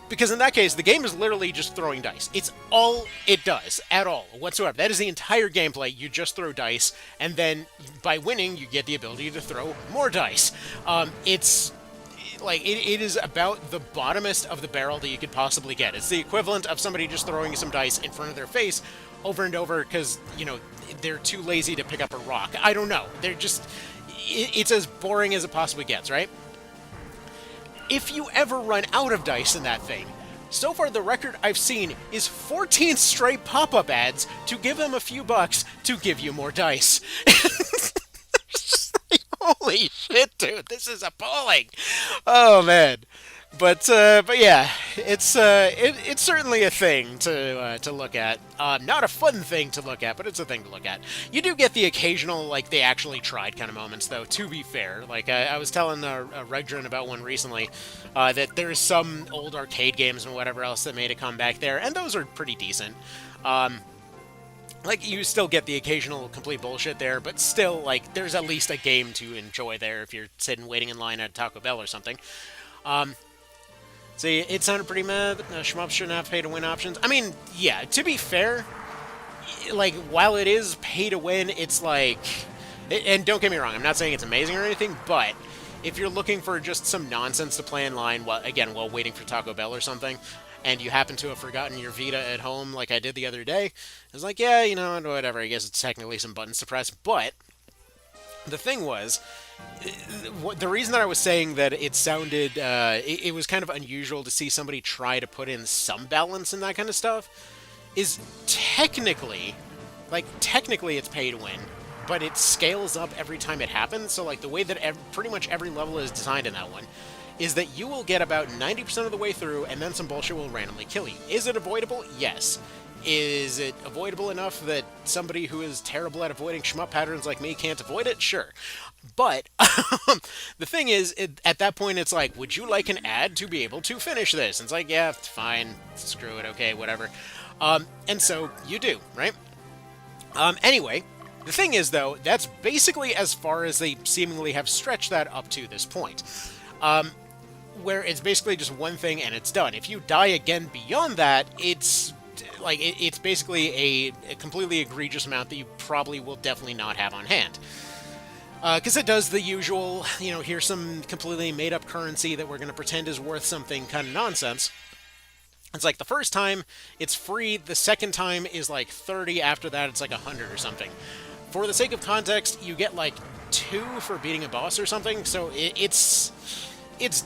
Because in that case, the game is literally just throwing dice. It's all it does, at all, whatsoever. That is the entire gameplay. You just throw dice, and then by winning, you get the ability to throw more dice. It's... like, it is about the bottomest of the barrel that you could possibly get. It's the equivalent of somebody just throwing some dice in front of their face over and over because, you know, they're too lazy to pick up a rock. I don't know. They're just... it's as boring as it possibly gets, right? If you ever run out of dice in that thing, so far the record I've seen is 14 straight pop-up ads to give them a few bucks to give you more dice. Holy shit, dude! This is appalling. Oh man, but yeah, it's certainly a thing to look at. Not a fun thing to look at, but it's a thing to look at. You do get the occasional, like, they actually tried kind of moments, though. To be fair, like I was telling Regdrin about one recently, that there's some old arcade games and whatever else that made a comeback there, and those are pretty decent. Like, you still get the occasional complete bullshit there, but still, like, there's at least a game to enjoy there if you're sitting waiting in line at Taco Bell or something. See, it sounded pretty mad. Shmups shouldn't have pay-to-win options. I mean, yeah, to be fair, like, while it is pay-to-win, it's like... and don't get me wrong, I'm not saying it's amazing or anything, but if you're looking for just some nonsense to play in line, while waiting for Taco Bell or something, and you happen to have forgotten your Vita at home like I did the other day, I was like, yeah, you know, whatever, I guess it's technically some buttons to press, but the thing was, the reason that I was saying that it sounded, it was kind of unusual to see somebody try to put in some balance and that kind of stuff, is technically it's pay to win, but it scales up every time it happens, so like the way that pretty much every level is designed in that one, is that you will get about 90% of the way through, and then some bullshit will randomly kill you. Is it avoidable? Yes. Is it avoidable enough that somebody who is terrible at avoiding shmup patterns like me can't avoid it? Sure. But the thing is, at that point, it's like, would you like an ad to be able to finish this? And it's like, yeah, fine, screw it, okay, whatever. And so you do, right? Anyway, the thing is, though, that's basically as far as they seemingly have stretched that up to this point. Where it's basically just one thing and it's done. If you die again beyond that, it's like it's basically a completely egregious amount that you probably will definitely not have on hand. Because it does the usual, here's some completely made-up currency that we're going to pretend is worth something kind of nonsense. It's like the first time, it's free. The second time is like 30. After that, it's like 100 or something. For the sake of context, you get like 2 for beating a boss or something, so it's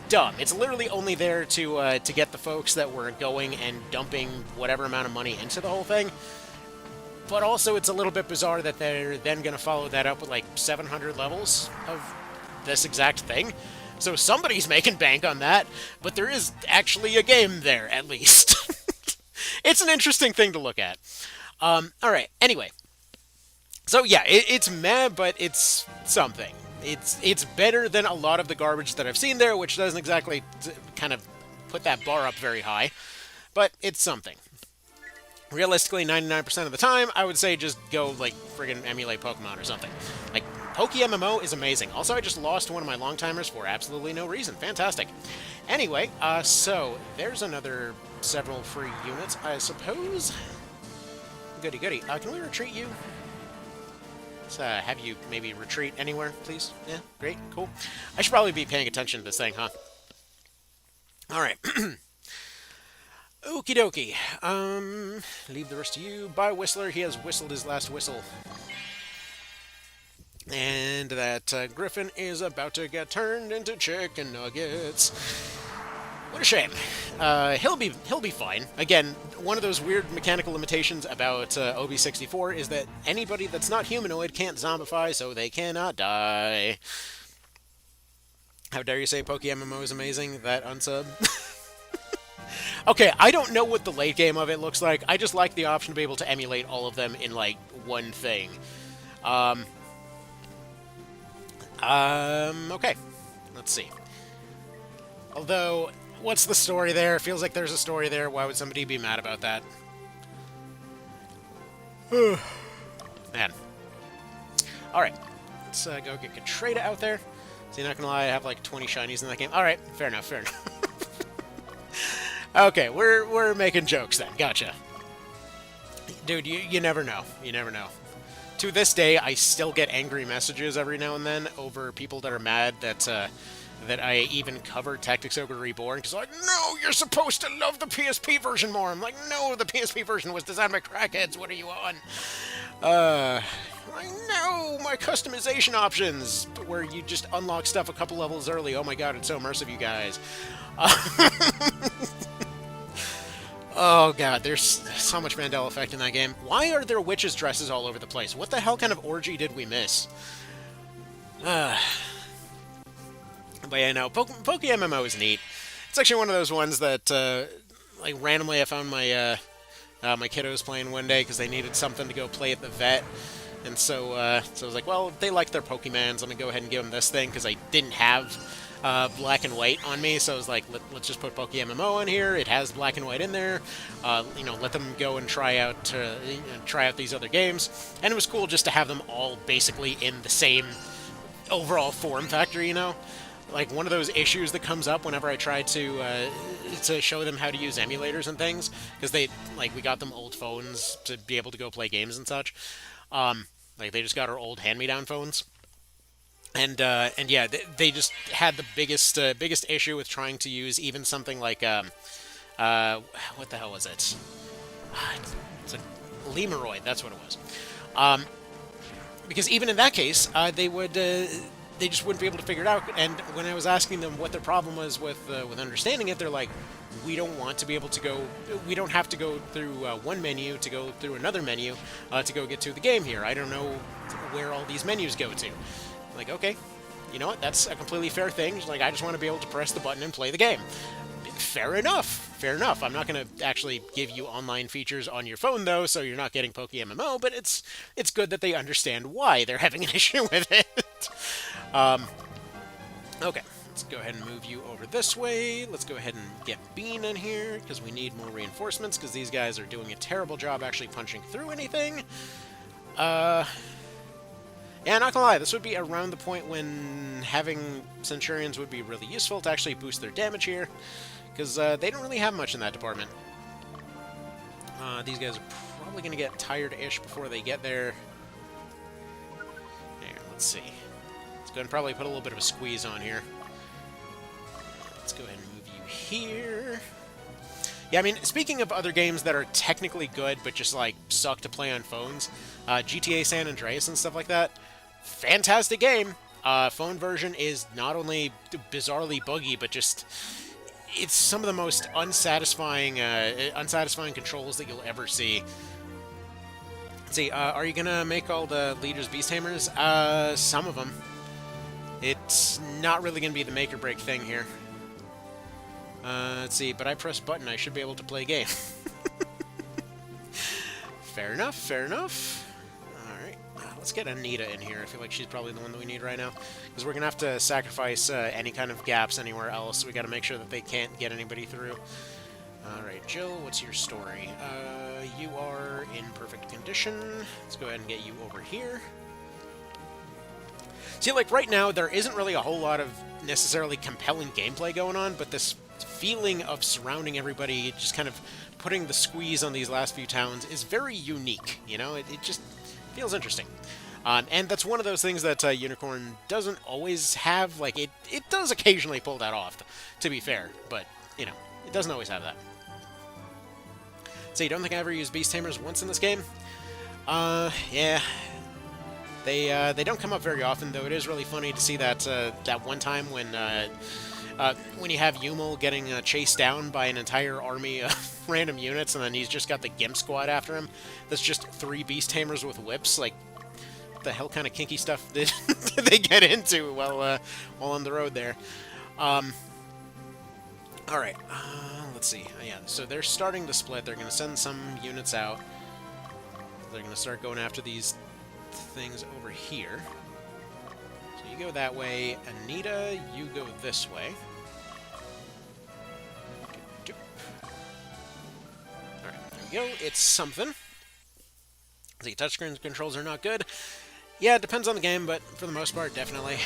dumb. It's literally only there to get the folks that were going and dumping whatever amount of money into the whole thing. But also, it's a little bit bizarre that they're then going to follow that up with like 700 levels of this exact thing. So somebody's making bank on that, but there is actually a game there, at least. It's an interesting thing to look at. Alright, anyway. So yeah, it's meh, but it's something. It's better than a lot of the garbage that I've seen there, which doesn't exactly kind of put that bar up very high. But it's something. Realistically, 99% of the time, I would say just go, like, friggin' emulate Pokemon or something. Like, PokeMMO is amazing. Also, I just lost one of my long-timers for absolutely no reason. Fantastic. Anyway, so, there's another several free units, I suppose. Goody goody. Can we retreat you? Let's have you maybe retreat anywhere, please. Yeah, great, cool. I should probably be paying attention to this thing, huh? Alright. Okie dokie. Leave the rest to you. Bye, Whistler. He has whistled his last whistle. And that Gryphon is about to get turned into chicken nuggets. What a shame. He'll be fine. Again, one of those weird mechanical limitations about OB64 is that anybody that's not humanoid can't zombify, so they cannot die. How dare you say PokeMMO is amazing? That unsub. Okay, I don't know what the late game of it looks like. I just like the option to be able to emulate all of them in, like, one thing. Okay. Let's see. Although, what's the story there? Feels like there's a story there. Why would somebody be mad about that? Man. Alright. Let's go get Katrata out there. See, not gonna lie, I have like 20 shinies in that game. Alright, fair enough, fair enough. Okay, we're making jokes then. Gotcha. Dude, you never know. You never know. To this day, I still get angry messages every now and then over people that are mad that that I even cover Tactics Ogre Reborn, because like, no, you're supposed to love the PSP version more. I'm like, no, the PSP version was designed by crackheads. What are you on? I know my customization options, where you just unlock stuff a couple levels early. Oh my god, it's so immersive, you guys. Oh god, there's so much Mandela effect in that game. Why are there witches' dresses all over the place? What the hell kind of orgy did we miss? But yeah, no, PokeMMO is neat. It's actually one of those ones that, like, randomly I found my, my kiddos playing one day because they needed something to go play at the vet. And so, so I was like, well, they like their Pokemans, let me go ahead and give them this thing, because I didn't have black and white on me, so I was like, let's just put PokeMMO on here. It has black and white in there. You know, let them go and try out these other games. And it was cool just to have them all basically in the same overall form factor, you know? Like, one of those issues that comes up whenever I try to show them how to use emulators and things, because we got them old phones to be able to go play games and such. Like, they just got our old hand-me-down phones. And yeah, they just had the biggest issue with trying to use even something like, what the hell was it? It's a Lemeroid, that's what it was. Because even in that case, they just wouldn't be able to figure it out. And when I was asking them what their problem was with understanding it, they're like, we don't want to be able to go, we don't have to go through one menu to go through another menu to go get to the game here. I don't know where all these menus go to. Like, okay, you know what, that's a completely fair thing. Like, I just want to be able to press the button and play the game. Fair enough. fair enough. I'm not going to actually give you online features on your phone, though, so you're not getting Poke MMO, but it's good that they understand why they're having an issue with it. Okay, let's go ahead and move you over this way. Let's go ahead and get Bean in here, because we need more reinforcements, because these guys are doing a terrible job actually punching through anything. Yeah, not gonna lie, this would be around the point when having Centurions would be really useful to actually boost their damage here, because they don't really have much in that department. These guys are probably gonna get tired-ish before they get there. Here, let's see. Let's go ahead and probably put a little bit of a squeeze on here. Let's go ahead and move you here. Yeah, I mean, speaking of other games that are technically good, but just, like, suck to play on phones, GTA San Andreas and stuff like that, fantastic game. Phone version is not only bizarrely buggy, but just, it's some of the most unsatisfying controls that you'll ever see. Let's see, are you gonna make all the leaders beast tamers? Some of them. It's not really gonna be the make or break thing here. Let's see, but I press button, I should be able to play game. Fair enough, fair enough. Alright, let's get Anita in here. I feel like she's probably the one that we need right now. Because we're going to have to sacrifice any kind of gaps anywhere else. So we got to make sure that they can't get anybody through. Alright, Jill, what's your story? You are in perfect condition. Let's go ahead and get you over here. See, like, right now, there isn't really a whole lot of necessarily compelling gameplay going on, but this feeling of surrounding everybody, just kind of putting the squeeze on these last few towns is very unique, you know? It just feels interesting. And that's one of those things that Unicorn doesn't always have. Like, it does occasionally pull that off, to be fair, but, you know, it doesn't always have that. So you don't think I ever used Beast Tamers once in this game? Yeah. They don't come up very often, though. It is really funny to see that that one time when you have Yumel getting chased down by an entire army of random units, and then he's just got the Gimp Squad after him. That's just 3 Beast Tamers with whips. Like, what the hell kind of kinky stuff did they get into while on the road there? Alright, let's see. Yeah, so they're starting to split. They're going to send some units out. They're going to start going after these things over here. So you go that way. Anita, you go this way. Alright, there we go. It's something. The touchscreen controls are not good. Yeah, it depends on the game, but for the most part, definitely.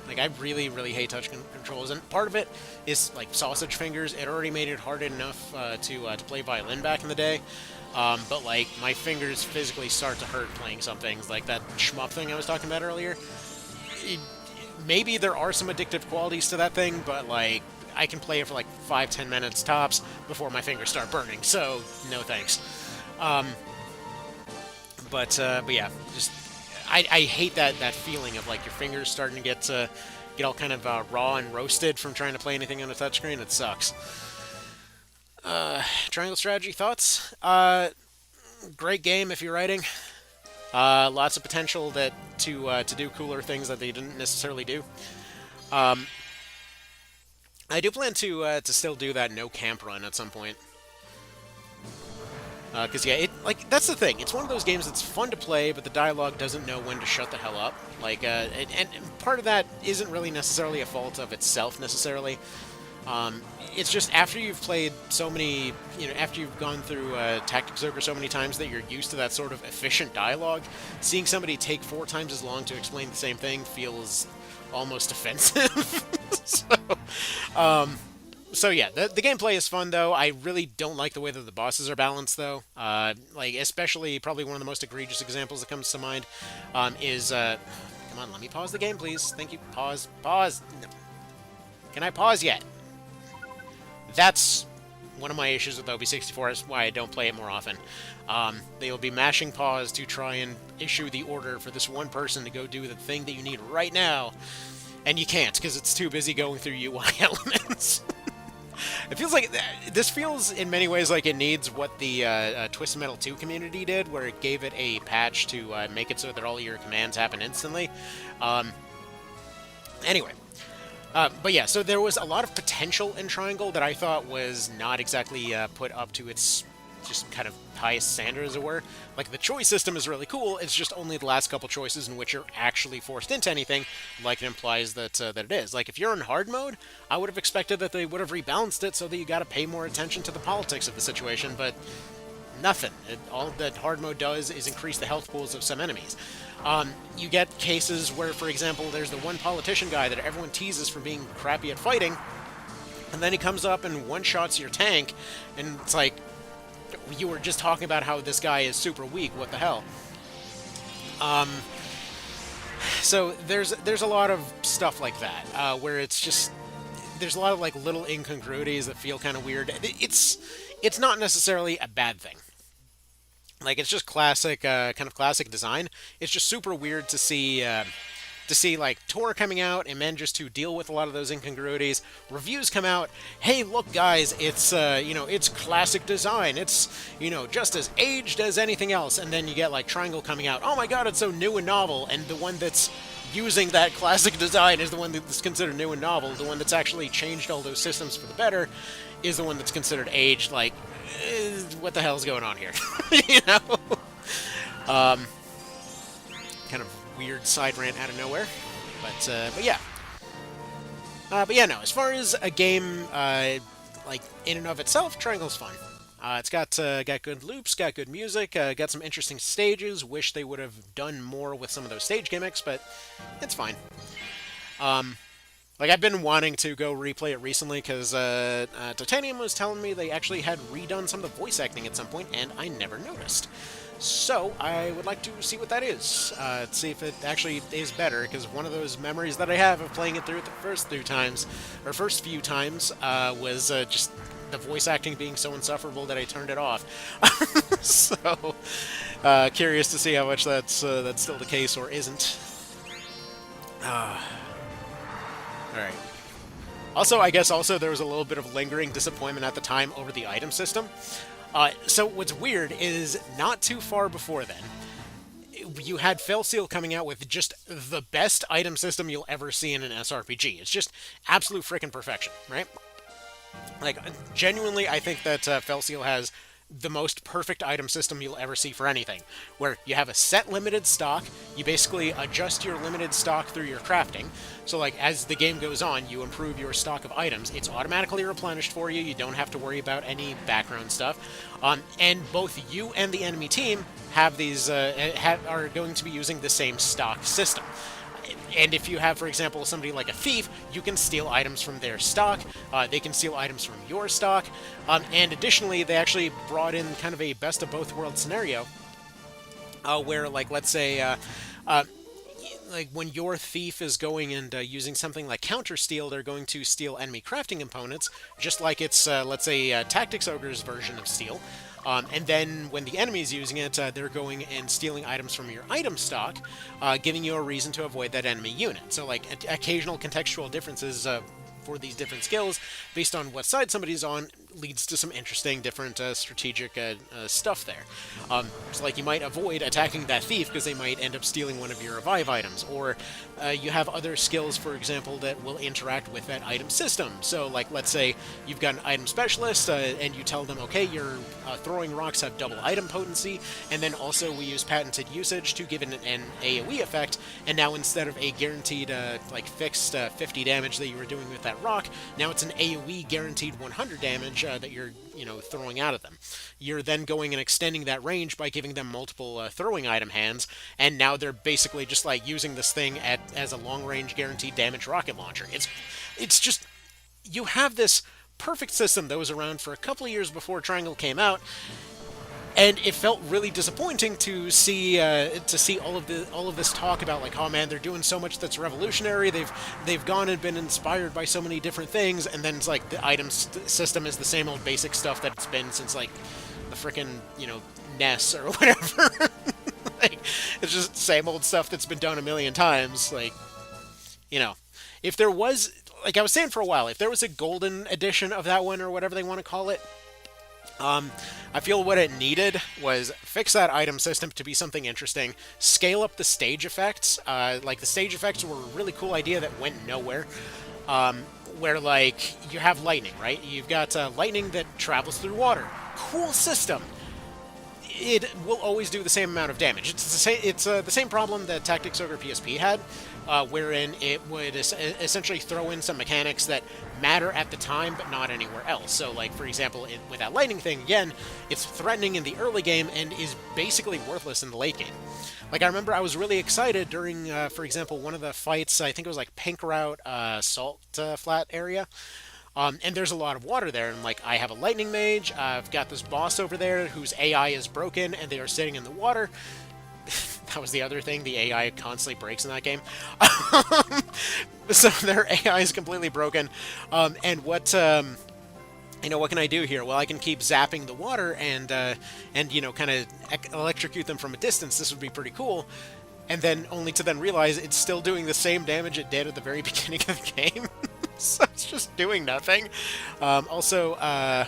Like, I really, really hate touch controls, and part of it is, like, sausage fingers. It already made it hard enough to play violin back in the day, but, like, my fingers physically start to hurt playing some things, like that shmup thing I was talking about earlier. Maybe there are some addictive qualities to that thing, but, like, I can play it for, like, 5-10 minutes tops before my fingers start burning, so no thanks. But yeah, just... I hate that feeling of, like, your fingers starting to get all kind of raw and roasted from trying to play anything on a touchscreen. It sucks. Triangle Strategy thoughts? Great game if you're writing. Lots of potential to do cooler things that they didn't necessarily do. I do plan to still do that no camp run at some point. Because, yeah, that's the thing. It's one of those games that's fun to play, but the dialogue doesn't know when to shut the hell up. Like, and part of that isn't really necessarily a fault of itself, necessarily. It's just after you've played so many, after you've gone through Tactics Ogre so many times that you're used to that sort of efficient dialogue, seeing somebody take 4 times as long to explain the same thing feels almost offensive. So yeah, the gameplay is fun, though. I really don't like the way that the bosses are balanced, though. Like, especially, probably one of the most egregious examples that comes to mind is... come on, let me pause the game, please. Thank you. Pause. Pause. No. Can I pause yet? That's one of my issues with OB64, is why I don't play it more often. They will be mashing pause to try and issue the order for this one person to go do the thing that you need right now. And you can't, because it's too busy going through UI elements. It feels like... This feels, in many ways, like it needs what the Twisted Metal 2 community did, where it gave it a patch to make it so that all your commands happen instantly. Anyway. But yeah, so there was a lot of potential in Triangle that I thought was not exactly put up to its just kind of highest standard, as it were. Like, the choice system is really cool, it's just only the last couple choices in which you're actually forced into anything, like it implies that, that it is. Like, if you're in hard mode, I would have expected that they would have rebalanced it so that you gotta pay more attention to the politics of the situation, but nothing. All that hard mode does is increase the health pools of some enemies. You get cases where, for example, there's the one politician guy that everyone teases for being crappy at fighting, and then he comes up and one-shots your tank, and it's like, you were just talking about how this guy is super weak, what the hell? So there's a lot of stuff like that, where it's just, there's a lot of like little incongruities that feel kind of weird. It's not necessarily a bad thing. Like, it's just classic, kind of classic design. It's just super weird to see like Tor coming out and then just to deal with a lot of those incongruities. Reviews come out, hey, look guys, it's it's classic design. It's just as aged as anything else. And then you get like Triangle coming out, oh my god, it's so new and novel. And the one that's using that classic design is the one that's considered new and novel. The one that's actually changed all those systems for the better is the one that's considered aged. Like, what the hell's going on here? Kind of weird side rant out of nowhere, but yeah. But yeah, no. As far as a game, like in and of itself, Triangle's fun. It's got good loops, got good music, got some interesting stages. Wish they would have done more with some of those stage gimmicks, but it's fine. Like, I've been wanting to go replay it recently because Titanium was telling me they actually had redone some of the voice acting at some point, and I never noticed. So I would like to see what that is, see if it actually is better, because one of those memories that I have of playing it through the first few times, was just the voice acting being so insufferable that I turned it off. So, curious to see how much that's still the case or isn't. Alright. Also, I guess there was a little bit of lingering disappointment at the time over the item system. So what's weird is, not too far before then, you had Felseal coming out with just the best item system you'll ever see in an SRPG. It's just absolute frickin' perfection, right? Like, genuinely, I think that Felseal has the most perfect item system you'll ever see for anything, where you have a set limited stock, you basically adjust your limited stock through your crafting, so like as the game goes on, you improve your stock of items, it's automatically replenished for you, you don't have to worry about any background stuff, and both you and the enemy team have these, are going to be using the same stock system. And if you have, for example, somebody like a thief, you can steal items from their stock, they can steal items from your stock, and additionally, they actually brought in kind of a best of both worlds scenario, where, like, let's say, like, when your thief is going and using something like counter steal, they're going to steal enemy crafting components, just like it's, let's say, Tactics Ogre's version of steal. And then when the enemy's using it, they're going and stealing items from your item stock, giving you a reason to avoid that enemy unit. So, like, occasional contextual differences for these different skills, based on what side somebody's on, leads to some interesting different strategic stuff there. So, like, you might avoid attacking that thief because they might end up stealing one of your revive items, or you have other skills, for example, that will interact with that item system. So, like, let's say you've got an item specialist, and you tell them, okay, your throwing rocks have double item potency, and then also we use patented usage to give it an AoE effect, and now instead of a guaranteed, like, fixed 50 damage that you were doing with that rock, now it's an AoE guaranteed 100 damage that you're, throwing out of them. You're then going and extending that range by giving them multiple throwing item hands, and now they're basically just, like, using this thing as a long-range guaranteed damage rocket launcher. It's just, you have this perfect system that was around for a couple of years before Triangle came out, and it felt really disappointing to see all of this talk about, like, oh man, they're doing so much that's revolutionary. They've gone and been inspired by so many different things, and then it's like the item system is the same old basic stuff that it's been since, like, the frickin' NES or whatever. Like, it's just the same old stuff that's been done a million times. Like, if there was, like I was saying for a while, if there was a golden edition of that one or whatever they want to call it, I feel what it needed was fix that item system to be something interesting, scale up the stage effects. Like, the stage effects were a really cool idea that went nowhere. where, like, you have lightning, right? You've got lightning that travels through water. Cool system. It will always do the same amount of damage. It's the same problem that Tactics Ogre PSP had, wherein it would essentially throw in some mechanics that matter at the time, but not anywhere else. So, like, for example, with that lightning thing, again, it's threatening in the early game and is basically worthless in the late game. Like, I remember I was really excited during, for example, one of the fights, I think it was like Pink Route Salt Flat area. And there's a lot of water there, and like I have a lightning mage, I've got this boss over there whose AI is broken, and they are sitting in the water. That was the other thing, the AI constantly breaks in that game. So their AI is completely broken, and what what can I do here? Well, I can keep zapping the water and kind of electrocute them from a distance. This would be pretty cool. And then only to then realize it's still doing the same damage it did at the very beginning of the game. So it's just doing nothing. Yeah,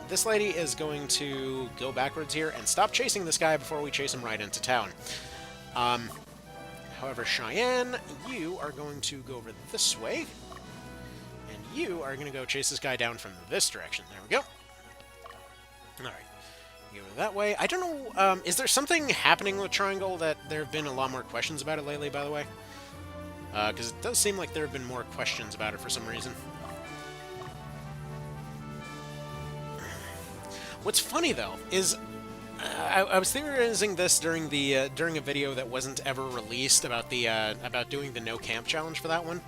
this lady is going to go backwards here and stop chasing this guy before we chase him right into town. However, Cheyenne, you are going to go over this way. And you are going to go chase this guy down from this direction. There we go. Alright. Go that way. I don't know, is there something happening with Triangle that there have been a lot more questions about it lately, by the way? Because it does seem like there have been more questions about it for some reason. What's funny, though, is I was theorizing this during a video that wasn't ever released about about doing the no camp challenge for that one.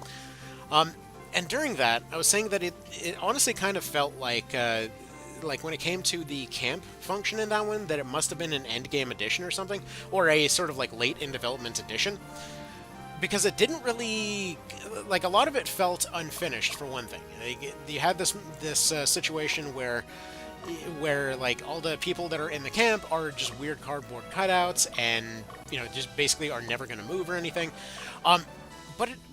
And during that, I was saying that it honestly kind of felt like when it came to the camp function in that one, that it must have been an Endgame edition or something, or a sort of like late in development edition. Because it didn't really, like, a lot of it felt unfinished, for one thing. You had this situation where like all the people that are in the camp are just weird cardboard cutouts, and just basically are never going to move or anything.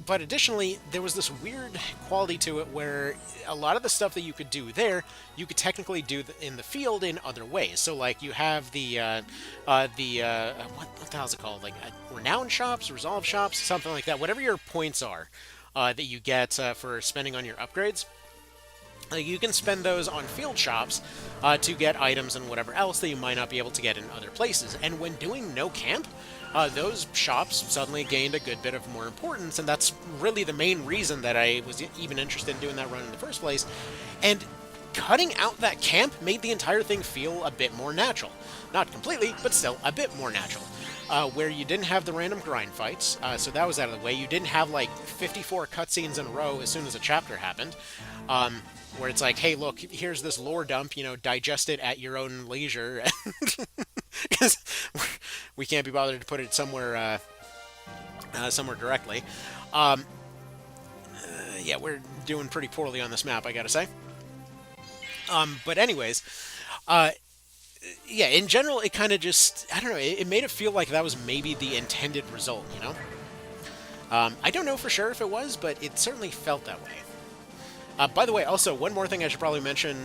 But additionally, there was this weird quality to it where a lot of the stuff that you could do there, you could technically do in the field in other ways. So, like, you have the what the hell's it called? Like, renown shops, resolve shops, something like that. Whatever your points are that you get for spending on your upgrades. You can spend those on field shops to get items and whatever else that you might not be able to get in other places. And when doing no camp, those shops suddenly gained a good bit of more importance, and that's really the main reason that I was even interested in doing that run in the first place. And cutting out that camp made the entire thing feel a bit more natural. Not completely, but still a bit more natural. Where you didn't have the random grind fights, so that was out of the way. You didn't have like 54 cutscenes in a row as soon as a chapter happened. Where it's like, hey, look, here's this lore dump, digest it at your own leisure. Because we can't be bothered to put it somewhere directly. Yeah, we're doing pretty poorly on this map, I gotta say. But anyways, yeah, in general, it kind of just, I don't know, it made it feel like that was maybe the intended result, I don't know for sure if it was, but it certainly felt that way. By the way, also, one more thing I should probably mention,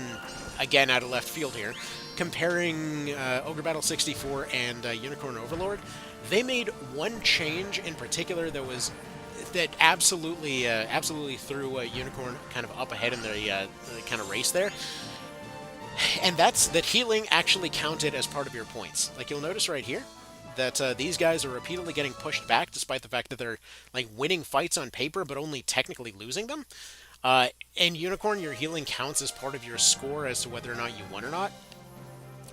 again, out of left field here. Comparing Ogre Battle 64 and Unicorn Overlord, they made one change in particular that absolutely threw Unicorn kind of up ahead in the kind of race there. And that's that healing actually counted as part of your points. Like, you'll notice right here that these guys are repeatedly getting pushed back, despite the fact that they're like winning fights on paper, but only technically losing them. In Unicorn, your healing counts as part of your score as to whether or not you won or not.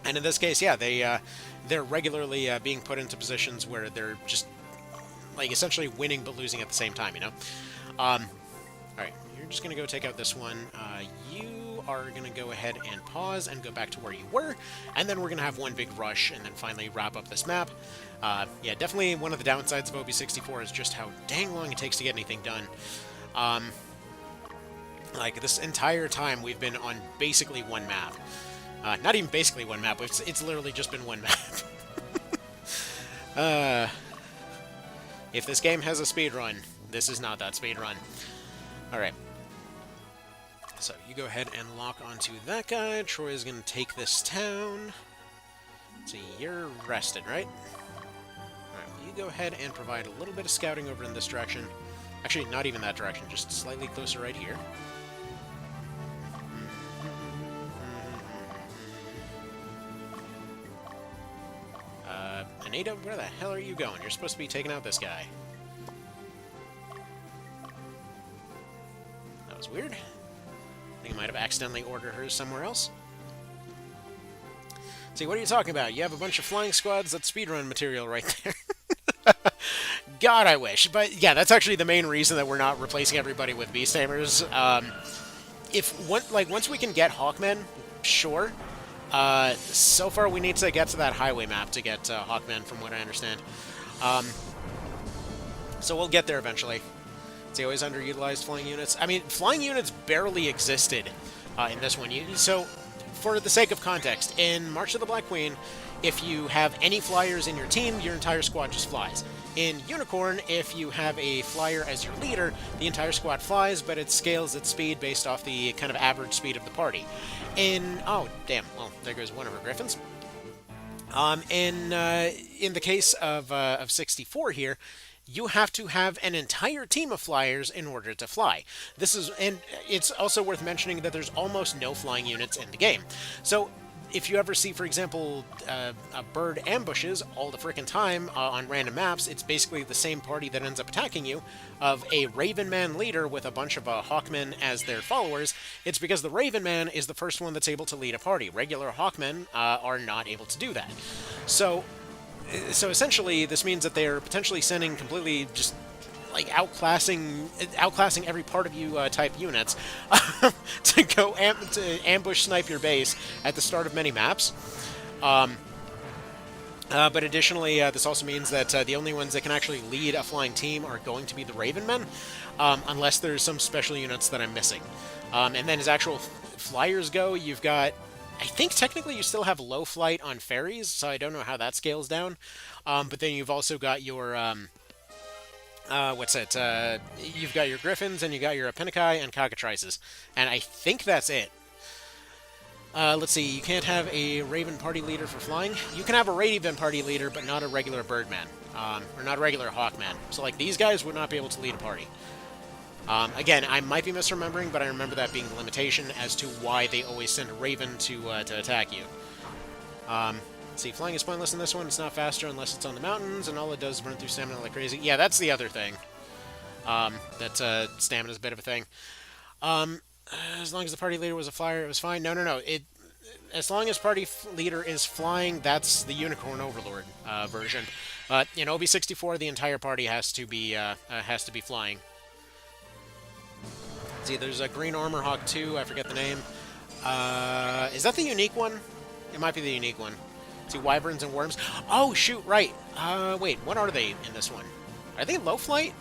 And in this case, yeah, they're regularly being put into positions where they're just like essentially winning but losing at the same time, All right, you're just gonna go take out this one. You are gonna go ahead and pause and go back to where you were, and then we're gonna have one big rush and then finally wrap up this map. Yeah, definitely one of the downsides of OB64 is just how dang long it takes to get anything done. Like, this entire time we've been on basically one map. Not even basically one map, it's literally just been one map. If this game has a speedrun, this is not that speedrun. Alright. So, you go ahead and lock onto that guy. Troy is going to take this town. So, you're rested, right? Alright, well, you go ahead and provide a little bit of scouting over in this direction. Actually, not even that direction, just slightly closer right here. Anita, where the hell are you going? You're supposed to be taking out this guy. That was weird. I think I might have accidentally ordered her somewhere else. See, what are you talking about? You have a bunch of flying squads. That's speedrun material right there. God, I wish. But yeah, that's actually the main reason that we're not replacing everybody with beast tamers. Once we can get Hawkmen, sure. So far, we need to get to that highway map to get Hawkmen, from what I understand. So we'll get there eventually. It's always underutilized flying units. I mean, flying units barely existed in this one. So, for the sake of context, in March of the Black Queen, if you have any flyers in your team, your entire squad just flies. In Unicorn, if you have a flyer as your leader, the entire squad flies, but it scales its speed based off the kind of average speed of the party. Oh, damn, well, there goes one of our Gryphons. In the case of 64 here, you have to have an entire team of flyers in order to fly. And it's also worth mentioning that there's almost no flying units in the game. So if you ever see, for example, a bird ambushes all the frickin' time on random maps, it's basically the same party that ends up attacking you, of a Raven Man leader with a bunch of Hawkmen as their followers. It's because the Raven Man is the first one that's able to lead a party. Regular Hawkmen are not able to do that. So essentially, this means that they're potentially sending completely just like outclassing every part of you type units to go to ambush snipe your base at the start of many maps. But additionally, this also means that the only ones that can actually lead a flying team are going to be the Raven Men, unless there's some special units that I'm missing. And then as actual flyers go, you've got, I think technically you still have low flight on ferries, so I don't know how that scales down. But then you've also got your, you've got your Gryphons, and you got your Apinikai and Cockatrices. And I think that's it. Let's see, you can't have a Raven party leader for flying. You can have a Raven party leader, but not a regular Birdman. Or not a regular Hawkman. So, like, these guys would not be able to lead a party. Again, I might be misremembering, but I remember that being the limitation as to why they always send a Raven to attack you. Let's see, flying is pointless in this one. It's not faster unless it's on the mountains, and all it does is burn through stamina like crazy. Yeah, that's the other thing. Stamina's a bit of a thing. As long as the party leader was a flyer, it was fine. No. As long as party leader is flying, that's the Unicorn Overlord version. But in OB64, the entire party has to be flying. See, there's a Green Armor Hawk 2. I forget the name. Is that the unique one? It might be the unique one. See, Wyverns and Worms. Oh, shoot, right. Wait, what are they in this one? Are they low flight?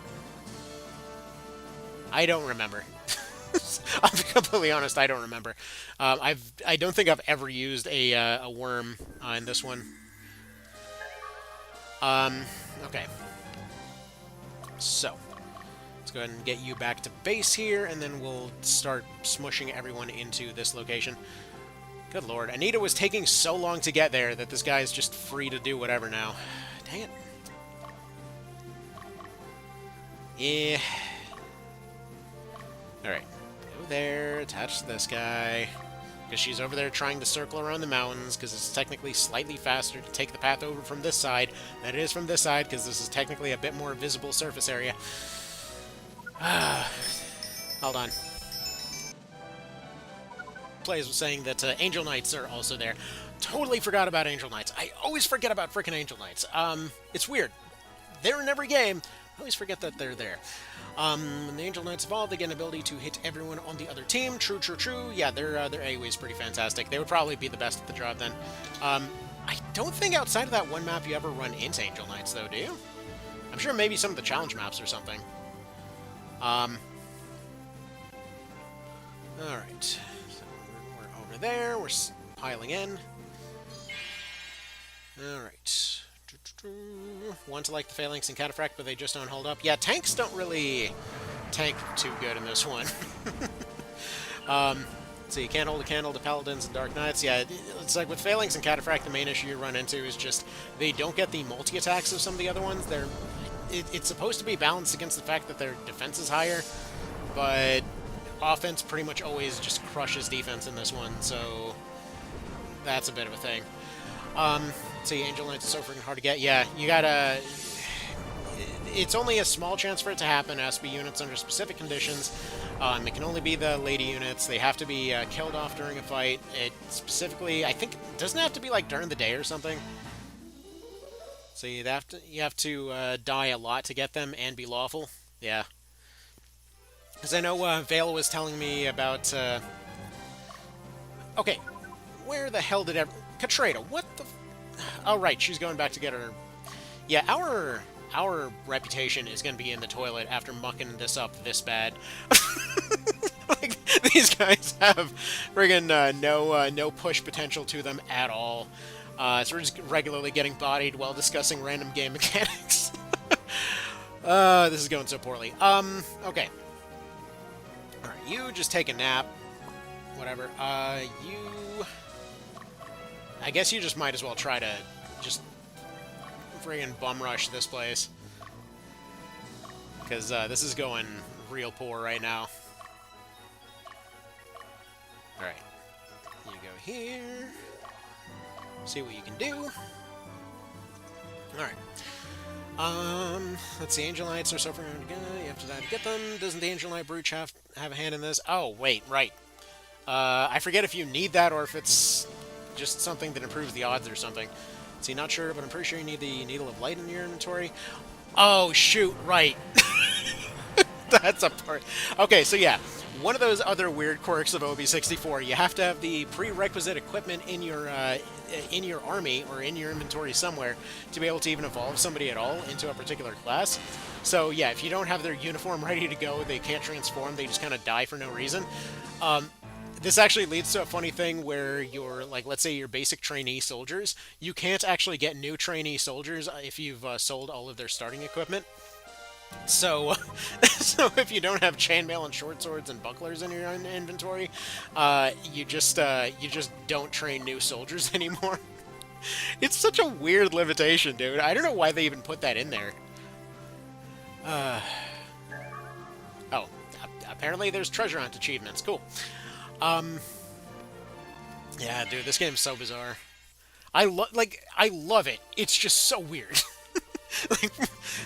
I don't remember. I'll be completely honest, I don't remember. I don't think I've ever used a worm in this one. Okay. So, let's go ahead and get you back to base here, and then we'll start smushing everyone into this location. Good lord, Anita was taking so long to get there that this guy is just free to do whatever now. Dang it. Yeah. Alright. Go there, attach to this guy. Because she's over there trying to circle around the mountains, because it's technically slightly faster to take the path over from this side than it is from this side, because this is technically a bit more visible surface area. Hold on. Plays was saying that Angel Knights are also there. Totally forgot about Angel Knights. I always forget about frickin' Angel Knights. It's weird. They're in every game. I always forget that they're there. When the Angel Knights evolve, they get an ability to hit everyone on the other team. True. Yeah, their AoE is pretty fantastic. They would probably be the best at the job then. I don't think outside of that one map you ever run into Angel Knights, though, do you? I'm sure maybe some of the challenge maps or something. Alright. So we're over there. We're piling in. Alright. Want to like the Phalanx and Cataphract, but they just don't hold up. Yeah, tanks don't really tank too good in this one. So you can't hold a candle to Paladins and Dark Knights. Yeah, it's like with Phalanx and Cataphract, the main issue you run into is just they don't get the multi-attacks of some of the other ones. it's supposed to be balanced against the fact that their defense is higher, but offense pretty much always just crushes defense in this one, so that's a bit of a thing. See, Angel Knights is so freaking hard to get. Yeah, you gotta... It's only a small chance for it to happen. It has to be units under specific conditions. It can only be the lady units. They have to be killed off during a fight. It specifically, I think, doesn't have to be like during the day or something. So you have to die a lot to get them and be lawful. Yeah. Because I know Vale was telling me about... Okay, where the hell did Katrina, what the... Oh, right, she's going back to get her... Yeah, our reputation is going to be in the toilet after mucking this up this bad. Like, these guys have friggin' no push potential to them at all. So we're just regularly getting bodied while discussing random game mechanics. This is going so poorly. Okay. Alright, you just take a nap. Whatever. You... I guess you just might as well try to just friggin' bum rush this place. Because this is going real poor right now. Alright. You go here. See what you can do. Alright. Let's see, Angel Knights are suffering. You have to die to get them. Doesn't the Angel Knight Brooch have a hand in this? Oh, wait, right. I forget if you need that or if it's just something that improves the odds or something. See, not sure, but I'm pretty sure you need the Needle of Light in your inventory. Oh, shoot, right. That's a part. Okay, so yeah, one of those other weird quirks of OB64, you have to have the prerequisite equipment in your army or in your inventory somewhere to be able to even evolve somebody at all into a particular class. So yeah, if you don't have their uniform ready to go, they can't transform, they just kind of die for no reason. This actually leads to a funny thing where your, like, let's say your basic trainee soldiers, you can't actually get new trainee soldiers if you've sold all of their starting equipment. So, so if you don't have chainmail and short swords and bucklers in your inventory, you just don't train new soldiers anymore. It's such a weird limitation, dude. I don't know why they even put that in there. Oh, apparently there's treasure hunt achievements. Cool. Yeah, dude, this game's so bizarre. I love it. It's just so weird.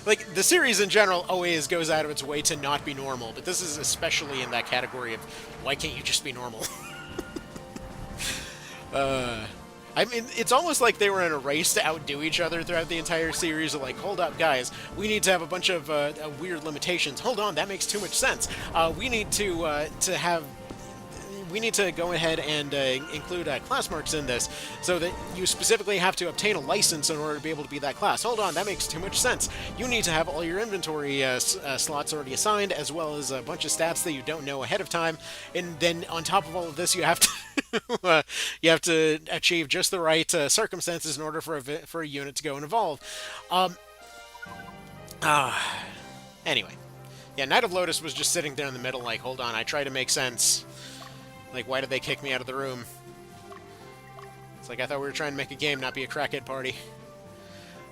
like, the series in general always goes out of its way to not be normal, but this is especially in that category of, why can't you just be normal? I mean, it's almost like they were in a race to outdo each other throughout the entire series of like, hold up, guys, we need to have a bunch of weird limitations. Hold on, that makes too much sense. We need to go ahead and include class marks in this, so that you specifically have to obtain a license in order to be able to be that class. Hold on, that makes too much sense. You need to have all your inventory slots already assigned, as well as a bunch of stats that you don't know ahead of time. And then on top of all of this, you have to you have to achieve just the right circumstances in order for a unit to go and evolve. Anyway, yeah, Knight of Lotus was just sitting there in the middle, like, hold on, I try to make sense. Like, why did they kick me out of the room? It's like, I thought we were trying to make a game, not be a crackhead party.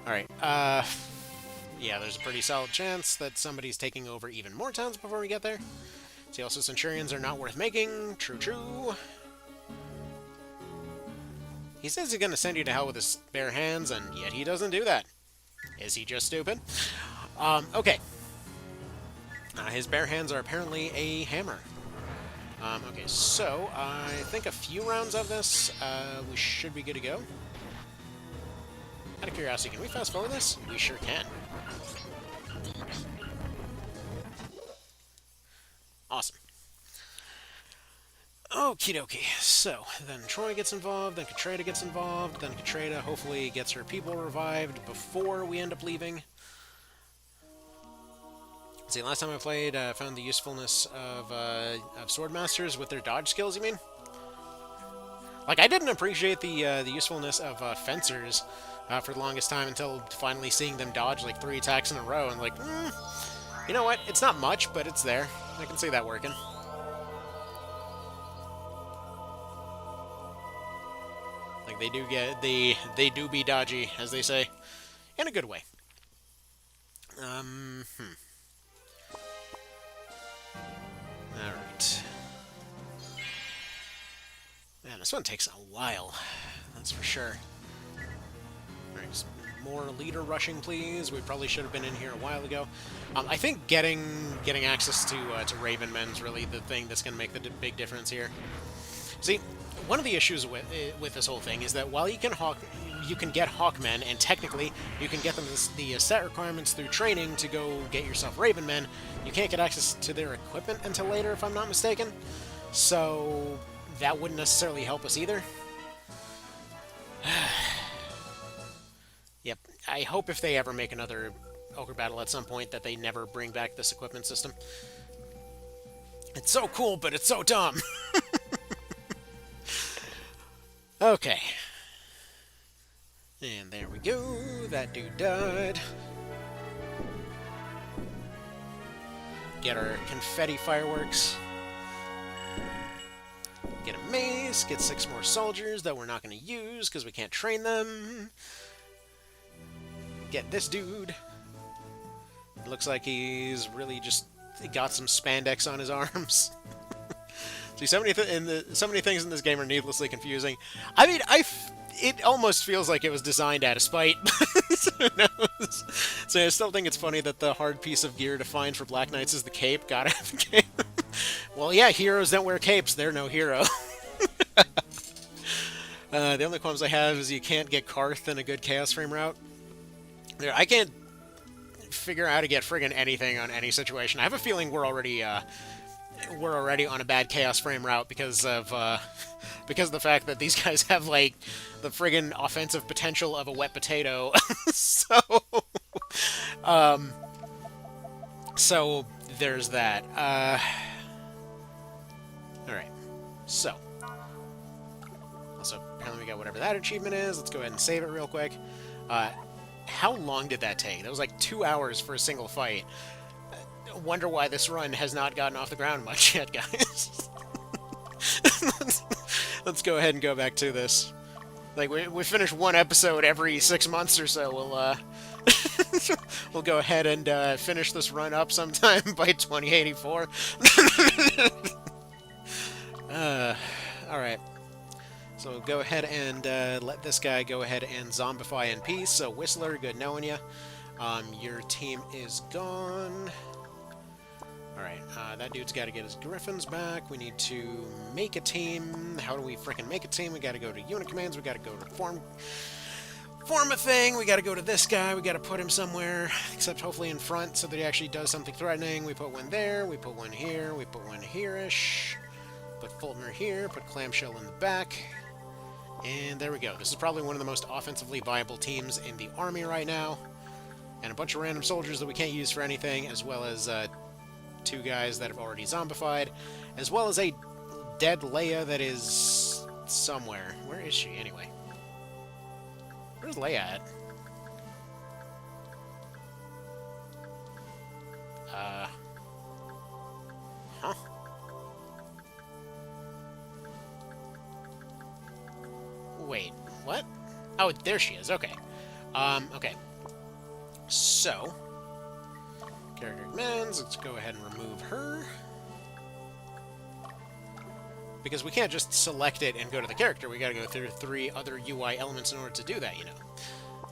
Alright, yeah, there's a pretty solid chance that somebody's taking over even more towns before we get there. See, also, Centurions are not worth making. True, true. He says he's gonna send you to hell with his bare hands, and yet he doesn't do that. Is he just stupid? Okay. His bare hands are apparently a hammer. Okay, so I think a few rounds of this, we should be good to go. Out of curiosity, can we fast forward this? We sure can. Awesome. Okie dokie. So, then Troy gets involved, then Katrina gets involved, then Katrina hopefully gets her people revived before we end up leaving. See, last time I played, I found the usefulness of Swordmasters with their dodge skills, you mean? Like, I didn't appreciate the usefulness of Fencers for the longest time until finally seeing them dodge like 3 attacks in a row, and like, you know what? It's not much, but it's there. I can see that working. Like, they do be dodgy, as they say, in a good way. Um, Alright. Man, this one takes a while. That's for sure. Alright, more leader rushing, please. We probably should have been in here a while ago. I think getting access to Raven Men's really the thing that's going to make the big difference here. See, one of the issues with this whole thing is that while you can get Hawkmen, and technically you can get them the set requirements through training to go get yourself Raven Men, you can't get access to their equipment until later, if I'm not mistaken. So that wouldn't necessarily help us either. Yep, I hope if they ever make another Ogre battle at some point that they never bring back this equipment system. It's so cool, but it's so dumb. Okay. And there we go. That dude died. Get our confetti fireworks. Get a mace. Get 6 more soldiers that we're not going to use because we can't train them. Get this dude. It looks like he's really just got some spandex on his arms. See, so many things in this game are needlessly confusing. I mean, it almost feels like it was designed out of spite. Who knows? So I still think it's funny that the hard piece of gear to find for Black Knights is the cape. Gotta have the cape. Well, yeah, heroes don't wear capes. They're no hero. The only qualms I have is you can't get Karth in a good Chaos Frame route. I can't figure out how to get friggin' anything on any situation. I have a feeling we're already on a bad Chaos Frame route because of the fact that these guys have like the friggin' offensive potential of a wet potato. So there's that. All right. So also apparently we got whatever that achievement is. Let's go ahead and save it real quick. How long did that take? That was like 2 hours for a single fight. Wonder why this run has not gotten off the ground much yet, guys. Let's go ahead and go back to this. Like, we finish one episode every 6 months or so. We'll go ahead and finish this run up sometime by 2084. Alright. So we'll go ahead and let this guy go ahead and zombify in peace. So Whistler, good knowing you. Your team is gone. Alright, that dude's got to get his Gryphons back. We need to make a team. How do we frickin' make a team? We got to go to unit commands. We got to go to form a thing. We got to go to this guy. We got to put him somewhere, except hopefully in front so that he actually does something threatening. We put one there. We put one here. We put one here-ish. Put Fultner here. Put Clamshell in the back. And there we go. This is probably one of the most offensively viable teams in the army right now. And a bunch of random soldiers that we can't use for anything, as well as 2 guys that have already zombified, as well as a dead Leia that is somewhere. Where is she, anyway? Where's Leia at? Huh? Wait, what? Oh, there she is, okay. Okay. So, character commands, let's go ahead and remove her. Because we can't just select it and go to the character, we gotta go through 3 other UI elements in order to do that, you know.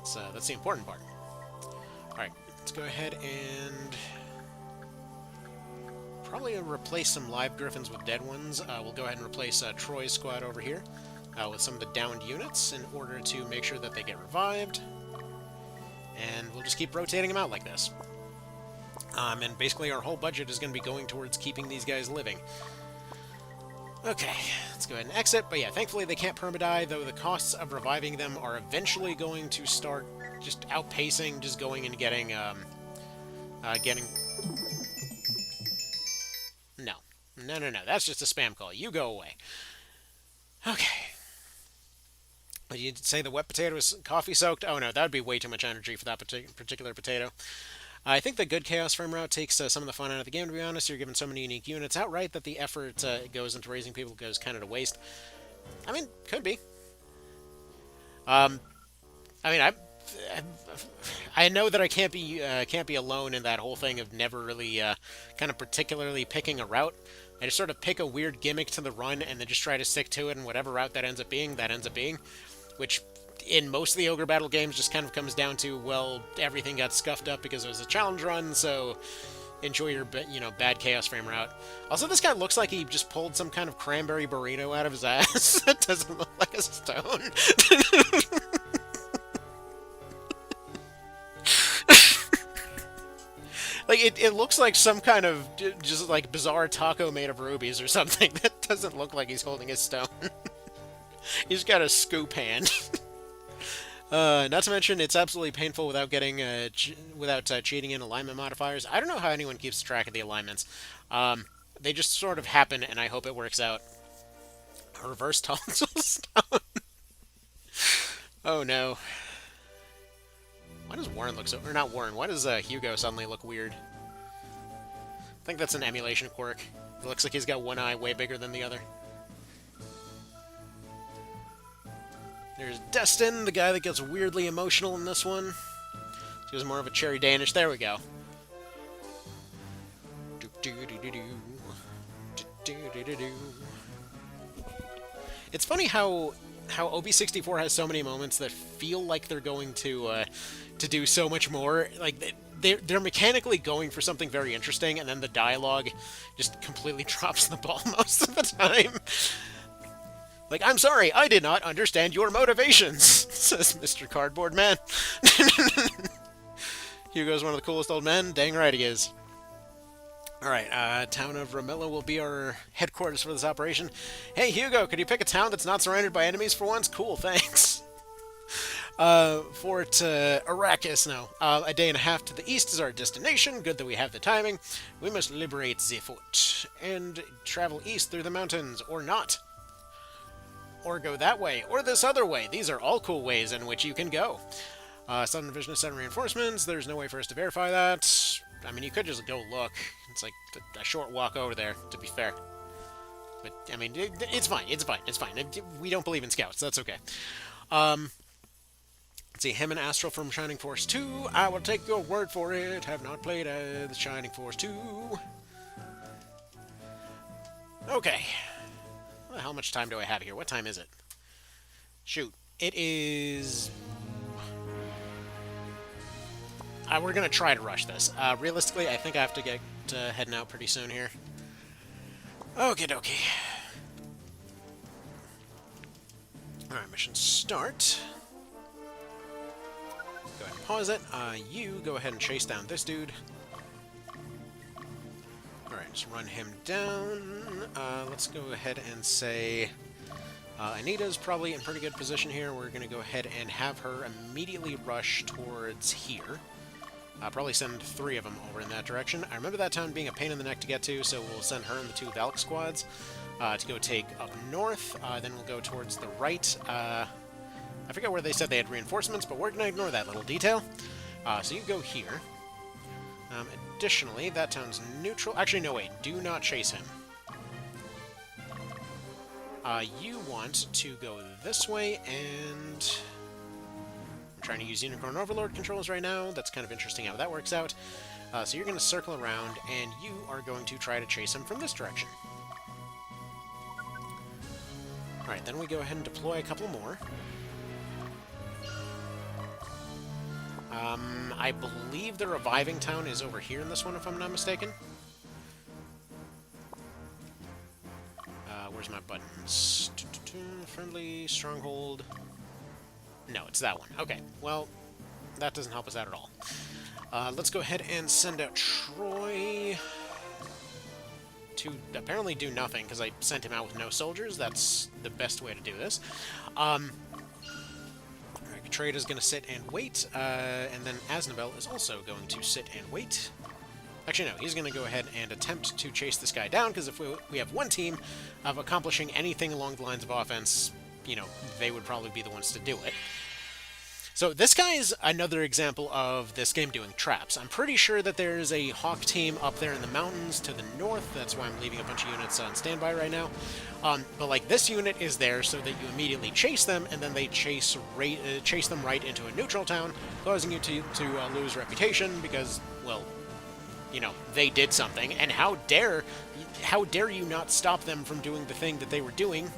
So, that's the important part. Alright, let's go ahead and probably replace some live Gryphons with dead ones. We'll go ahead and replace Troy's squad over here with some of the downed units in order to make sure that they get revived. And we'll just keep rotating them out like this. And basically our whole budget is going to be going towards keeping these guys living. Okay, let's go ahead and exit. But yeah, thankfully they can't permadie, though the costs of reviving them are eventually going to start just outpacing just going and getting... No. No, that's just a spam call. You go away. Okay. You'd say the wet potato is coffee-soaked? Oh no, that would be way too much energy for that particular potato. I think the good Chaos Frame route takes some of the fun out of the game, to be honest. You're given so many unique units outright that the effort goes into raising people goes kind of to waste. I mean, could be. I mean, I'm I know that I can't be alone in that whole thing of never really kind of particularly picking a route. I just sort of pick a weird gimmick to the run and then just try to stick to it, and whatever route that ends up being, which in most of the Ogre Battle games just kind of comes down to, well, everything got scuffed up because it was a challenge run, so enjoy your, bad Chaos Frame route. Also, this guy looks like he just pulled some kind of cranberry burrito out of his ass. It doesn't look like a stone. Like, it looks like some kind of just, like, bizarre taco made of rubies or something. That doesn't look like he's holding a stone. He's got a scoop hand. Not to mention, it's absolutely painful without getting cheating in alignment modifiers. I don't know how anyone keeps track of the alignments. They just sort of happen, and I hope it works out. A reverse tonsil stone. Oh no. Why does Warren look so... Or not Warren, why does Hugo suddenly look weird? I think that's an emulation quirk. It looks like he's got one eye way bigger than the other. There's Destin, the guy that gets weirdly emotional in this one. He was more of a cherry Danish. There we go. It's funny how OB64 has so many moments that feel like they're going to do so much more. Like they're mechanically going for something very interesting, and then the dialogue just completely drops the ball most of the time. Like, I'm sorry, I did not understand your motivations, says Mr. Cardboard Man. Hugo's one of the coolest old men. Dang right he is. Alright, town of Ramilla will be our headquarters for this operation. Hey, Hugo, could you pick a town that's not surrounded by enemies for once? Cool, thanks. Fort Arrakis now. A day and a half to the east is our destination. Good that we have the timing. We must liberate the fort and travel east through the mountains, or not. Or go that way, or this other way. These are all cool ways in which you can go. Southern Division of 7 reinforcements. There's no way for us to verify that. I mean, you could just go look. It's like a short walk over there, to be fair. But, I mean, it's fine. It's fine. It's fine. We don't believe in scouts. That's okay. Let's see. Him and Astral from Shining Force 2. I will take your word for it. Have not played the Shining Force 2. Okay. Well, how much time do I have here? What time is it? Shoot. It is... we're going to try to rush this. Realistically, I think I have to get heading out pretty soon here. Okie dokie. Alright, mission start. Go ahead and pause it. You go ahead and chase down this dude. Alright, just run him down. Let's go ahead and say... Anita's probably in pretty good position here. We're going to go ahead and have her immediately rush towards here. Probably send 3 of them over in that direction. I remember that town being a pain in the neck to get to, so we'll send her and the 2 Valk squads to go take up north. Then we'll go towards the right. I forget where they said they had reinforcements, but we're going to ignore that little detail. So you go here. Additionally, that town's neutral. Actually, no, wait. Do not chase him. You want to go this way, and... I'm trying to use Unicorn Overlord controls right now. That's kind of interesting how that works out. So you're going to circle around, and you are going to try to chase him from this direction. Alright, then we go ahead and deploy a couple more. I believe the reviving town is over here in this one, if I'm not mistaken. Where's my buttons? Friendly, stronghold... No, it's that one. Okay, well, that doesn't help us out at all. Let's go ahead and send out Troy to apparently do nothing, because I sent him out with no soldiers. That's the best way to do this. Trade is going to sit and wait, and then Aznabel is also going to sit and wait. Actually, no, he's going to go ahead and attempt to chase this guy down, because if we have one team of accomplishing anything along the lines of offense, you know, they would probably be the ones to do it. So this guy is another example of this game doing traps. I'm pretty sure that there's a Hawk team up there in the mountains to the north. That's why I'm leaving a bunch of units on standby right now. But like this unit is there so that you immediately chase them, and then they chase them right into a neutral town, causing you to lose reputation because, well, you know, they did something. And how dare you not stop them from doing the thing that they were doing?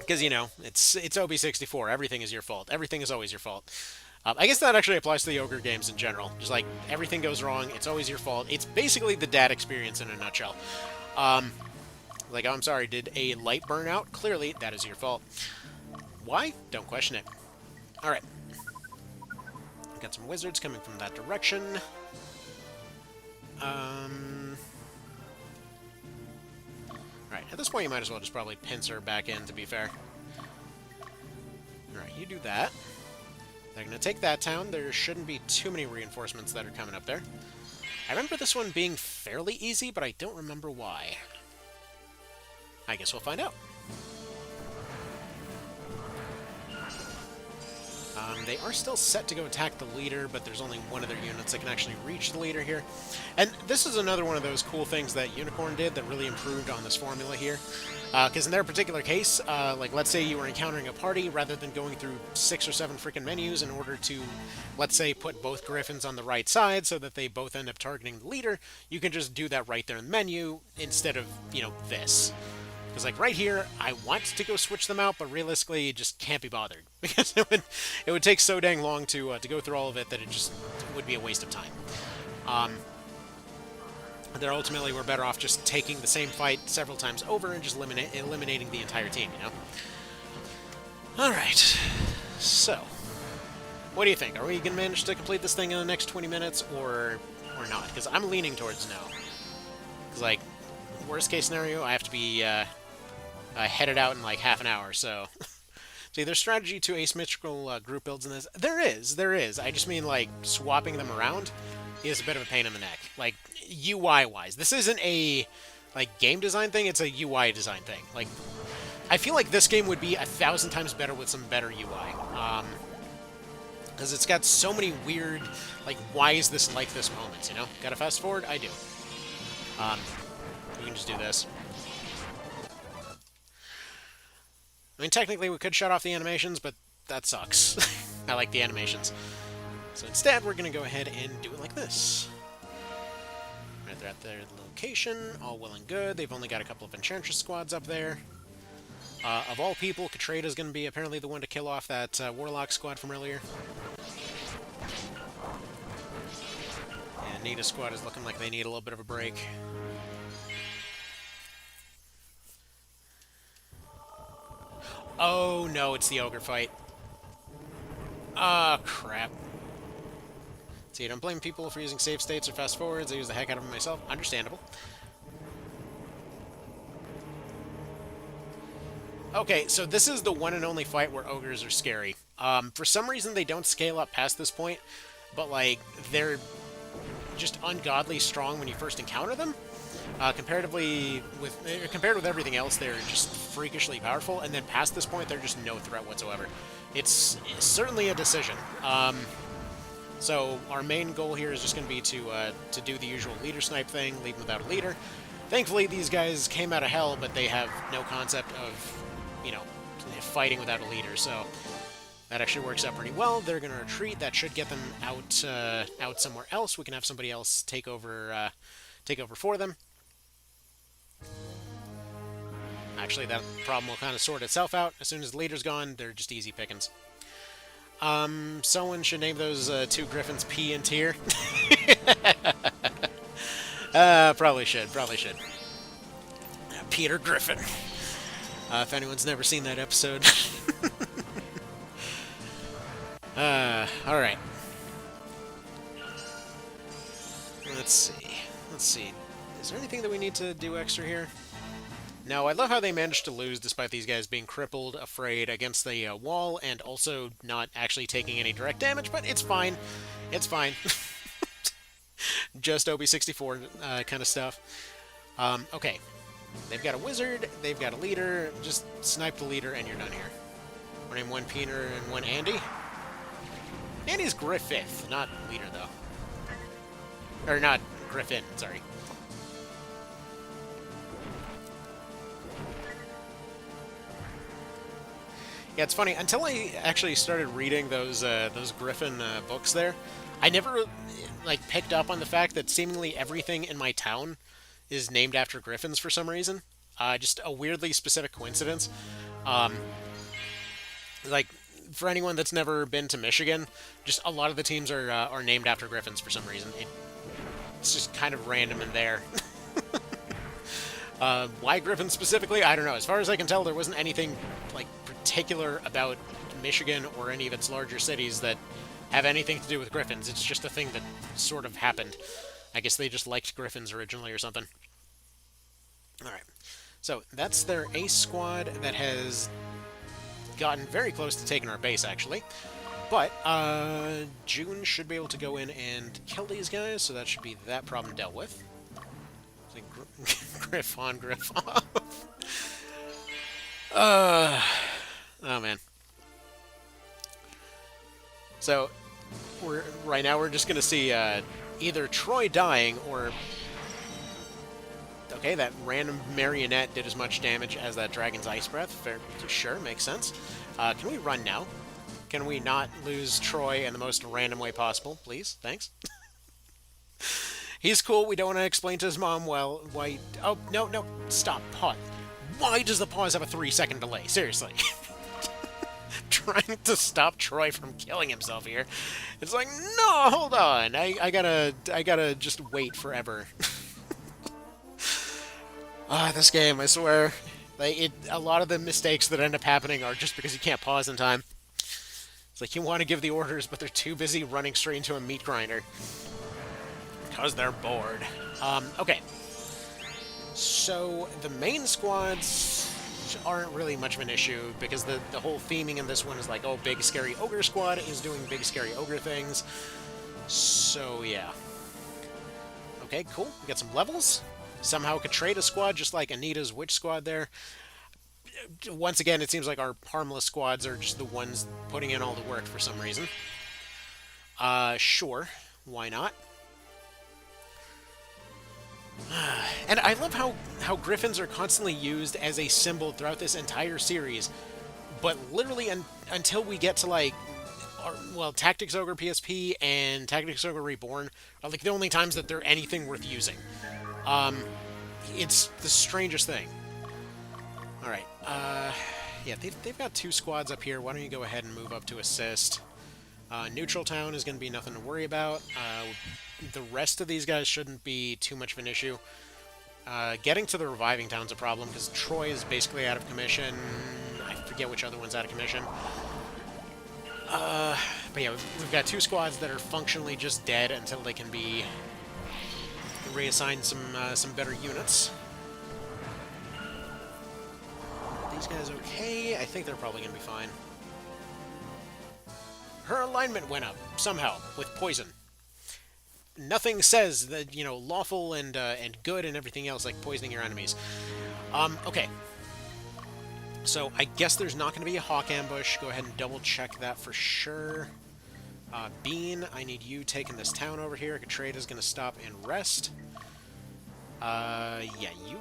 Because, you know, it's OB64. Everything is your fault. Everything is always your fault. I guess that actually applies to the Ogre games in general. Just like, everything goes wrong, it's always your fault. It's basically the dad experience in a nutshell. Like, oh, I'm sorry, did a light burn out? Clearly, that is your fault. Why? Don't question it. Alright. Got some wizards coming from that direction. Alright, at this point you might as well just probably pincer back in, to be fair. Alright, you do that. They're going to take that town. There shouldn't be too many reinforcements that are coming up there. I remember this one being fairly easy, but I don't remember why. I guess we'll find out. They are still set to go attack the leader, but there's only one of their units that can actually reach the leader here. And this is another one of those cool things that Unicorn did that really improved on this formula here. Because in their particular case, like, let's say you were encountering a party, rather than going through 6 or 7 freaking menus in order to, let's say, put both Gryphons on the right side so that they both end up targeting the leader, you can just do that right there in the menu instead of, you know, this. Because, like, right here, I want to go switch them out, but realistically, it just can't be bothered. Because it would take so dang long to go through all of it that it would be a waste of time. That ultimately we're better off just taking the same fight several times over and just eliminating the entire team, you know? Alright. So, what do you think? Are we going to manage to complete this thing in the next 20 minutes, or not? Because I'm leaning towards no. Because, like, worst case scenario, I have to be headed out in like half an hour, so... See, there's strategy to asymmetrical group builds in this. There is. I just mean, like, swapping them around is a bit of a pain in the neck. Like, UI-wise. This isn't a, like, game design thing, it's a UI design thing. Like, I feel like this game would be 1,000 times better with some better UI. Because it's got so many weird, like, why is this like this moments, you know? Gotta fast forward? I do. We can just do this. I mean, technically we could shut off the animations, but that sucks. I like the animations. So instead, we're going to go ahead and do it like this. Right, they're at their location, all well and good. They've only got a couple of Enchantress squads up there. Of all people, Katrada's going to be apparently the one to kill off that Warlock squad from earlier. And Nita's squad is looking like they need a little bit of a break. Oh no, it's the Ogre fight. Ah, crap. See, I don't blame people for using save states or fast forwards. I use the heck out of them myself. Understandable. Okay, so this is the one and only fight where ogres are scary. For some reason, they don't scale up past this point, but, like, they're just ungodly strong when you first encounter them. Compared with everything else, they're just freakishly powerful, and then past this point, they're just no threat whatsoever. It's certainly a decision. So our main goal here is just going to be to do the usual leader snipe thing, leave them without a leader. Thankfully, these guys came out of hell, but they have no concept of, you know, fighting without a leader, so that actually works out pretty well. They're going to retreat. That should get them out somewhere else. We can have somebody else take over for them. Actually, that problem will kind of sort itself out. As soon as the leader's gone, they're just easy pickings. Someone should name those 2 Gryphons P and Tier. Probably should. Peter Gryphon. If anyone's never seen that episode. Alright. Let's see. Is there anything that we need to do extra here? No, I love how they managed to lose despite these guys being crippled, afraid, against the wall, and also not actually taking any direct damage, but it's fine. It's fine. Just OB64 kind of stuff. Okay. They've got a wizard, they've got a leader, just snipe the leader and you're done here. We're named one Peter and one Andy. Andy's Griffith, not leader, though. Or not Gryphon, sorry. Yeah, it's funny. Until I actually started reading those Gryphon books there, I never like picked up on the fact that seemingly everything in my town is named after Gryphons for some reason. Just a weirdly specific coincidence. Um, like for anyone that's never been to Michigan, just a lot of the teams are named after Gryphons for some reason. It's just kind of random in there. Why Gryphon specifically? I don't know. As far as I can tell, there wasn't anything like particular about Michigan or any of its larger cities that have anything to do with Gryphons. It's just a thing that sort of happened. I guess they just liked Gryphons originally or something. Alright. So, that's their ace squad that has gotten very close to taking our base, actually. But, June should be able to go in and kill these guys, so that should be that problem dealt with. Gryphon, Gryphon. Oh man. So, right now we're just gonna see either Troy dying or. Okay, that random marionette did as much damage as that dragon's ice breath. Fair, sure, makes sense. Can we run now? Can we not lose Troy in the most random way possible, please? Thanks. He's cool. We don't want to explain to his mom, well, why... Oh, no, no. Stop. Pause. Why does the pause have a 3-second delay? Seriously. Trying to stop Troy from killing himself here. It's like, no, hold on. I gotta just wait forever. This game, I swear. A lot of the mistakes that end up happening are just because you can't pause in time. It's like you want to give the orders, but they're too busy running straight into a meat grinder. Because they're bored. Okay. So, the main squads aren't really much of an issue, because the whole theming in this one is like, oh, big scary ogre squad is doing big scary ogre things. So, yeah. Okay, cool. We got some levels. Somehow could trade a squad, just like Anita's witch squad there. Once again, it seems like our harmless squads are just the ones putting in all the work for some reason. Sure. Why not? And I love how Gryphons are constantly used as a symbol throughout this entire series, but literally until we get to, like, Tactics Ogre PSP and Tactics Ogre Reborn are, like, the only times that they're anything worth using. It's the strangest thing. Alright, yeah, they've got 2 squads up here. Why don't you go ahead and move up to assist? Neutral Town is going to be nothing to worry about. The rest of these guys shouldn't be too much of an issue. Getting to the reviving town's a problem, because Troy is basically out of commission. I forget which other one's out of commission. But yeah, we've got 2 squads that are functionally just dead until they can be reassigned some better units. Are these guys okay? I think they're probably going to be fine. Her alignment went up, somehow, with poison. Nothing says that, you know, lawful and good and everything else like poisoning your enemies. Okay. So, I guess there's not going to be a hawk ambush. Go ahead and double-check that for sure. Bean, I need you taking this town over here. Katrade is going to stop and rest. Yeah, you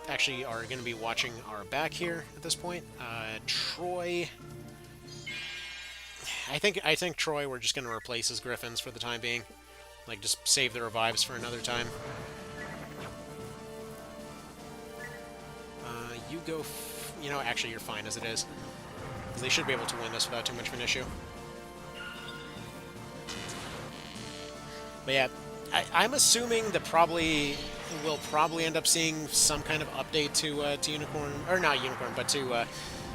actually are going to be watching our back here at this point. Troy... I think Troy, we're just going to replace his Gryphons for the time being. Like, just save the revives for another time. You go... you know, actually, you're fine as it is. Because they should be able to win this without too much of an issue. But yeah, I'm assuming that we'll probably end up seeing some kind of update to Unicorn... or not Unicorn, but to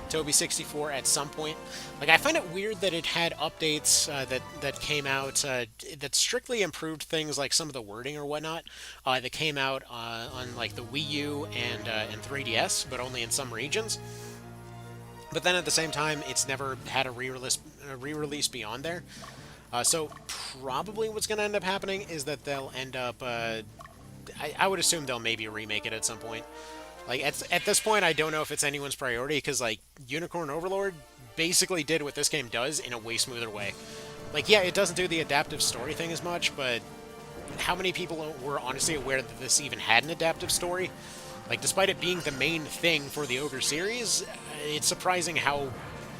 Toby 64 at some point. Like, I find it weird that it had updates that came out that strictly improved things like some of the wording or whatnot that came out on like the Wii U and 3DS, but only in some regions. But then at the same time, it's never had a re-release beyond there. So probably what's going to end up happening is that they'll end up... I would assume they'll maybe remake it at some point. Like, at this point, I don't know if it's anyone's priority, because, like, Unicorn Overlord basically did what this game does in a way smoother way. Like, yeah, it doesn't do the adaptive story thing as much, but how many people were honestly aware that this even had an adaptive story? Like, despite it being the main thing for the Ogre series, it's surprising how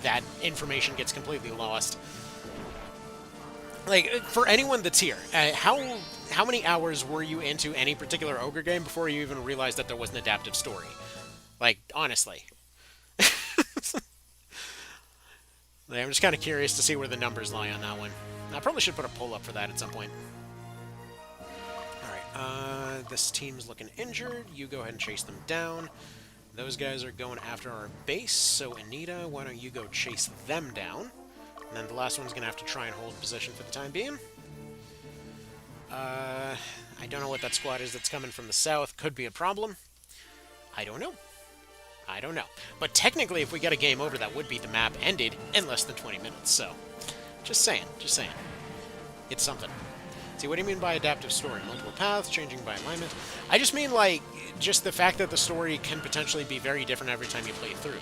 that information gets completely lost. Like, for anyone that's here, how many hours were you into any particular Ogre game before you even realized that there was an adaptive story? Like, honestly. Like, I'm just kind of curious to see where the numbers lie on that one. I probably should put a poll up for that at some point. Alright, this team's looking injured. You go ahead and chase them down. Those guys are going after our base, so Anita, why don't you go chase them down? And then the last one's going to have to try and hold position for the time being. I don't know what that squad is that's coming from the south. Could be a problem. I don't know. I don't know. But technically, if we get a game over, that would be the map ended in less than 20 minutes, so... Just saying, just saying. It's something. See, what do you mean by adaptive story? Multiple paths, changing by alignment? I just mean, like, just the fact that the story can potentially be very different every time you play it through.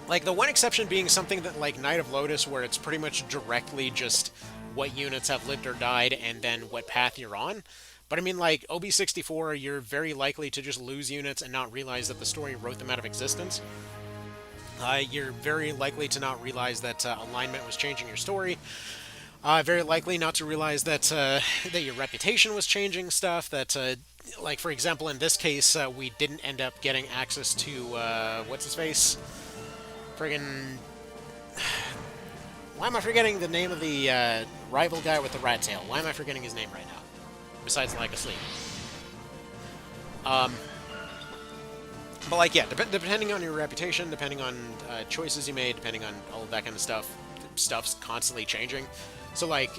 Like, the one exception being something that, like, Night of Lotus, where it's pretty much directly just what units have lived or died and then what path you're on. But I mean, like, OB64, you're very likely to just lose units and not realize that the story wrote them out of existence. You're very likely to not realize that alignment was changing your story. Very likely not to realize that that your reputation was changing stuff. That, like, for example, in this case, we didn't end up getting access to, what's his face? Friggin'... Why am I forgetting the name of the rival guy with the rat tail? Why am I forgetting his name right now? Besides like asleep. But like, yeah, depending on your reputation, depending on choices you made, depending on all of that kind of stuff, stuff's constantly changing. So like,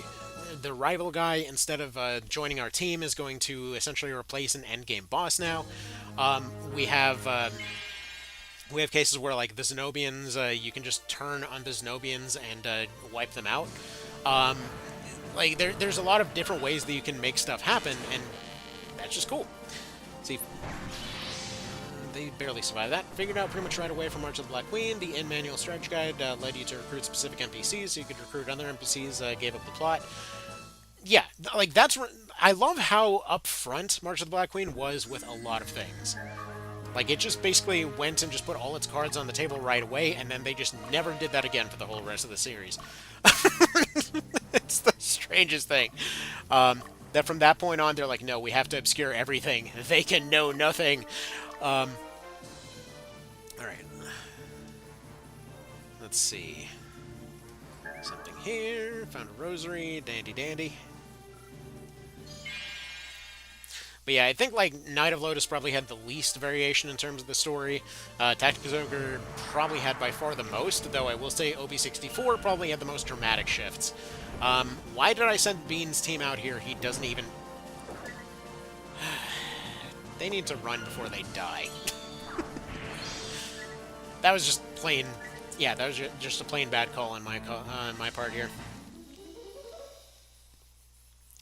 the rival guy, instead of joining our team, is going to essentially replace an endgame boss now. We have cases where, like, the Zenobians, you can just turn on the Zenobians and wipe them out. Like, there's a lot of different ways that you can make stuff happen, and that's just cool. See, they barely survived that. Figured out pretty much right away from March of the Black Queen. The in-manual strategy guide led you to recruit specific NPCs, so you could recruit other NPCs, gave up the plot. Yeah, like, that's... I love how upfront March of the Black Queen was with a lot of things. Like, it just basically went and just put all its cards on the table right away, and then they just never did that again for the whole rest of the series. It's the strangest thing. That from that point on, they're like, no, we have to obscure everything. They can know nothing. Alright. Let's see. Something here. Found a rosary. Dandy dandy. But yeah, I think, like, Night of Lotus probably had the least variation in terms of the story. Tactics Ogre probably had by far the most, though I will say OB64 probably had the most dramatic shifts. Why did I send Bean's team out here? He doesn't even... They need to run before they die. That was just plain... Yeah, that was just a plain bad call on my part here.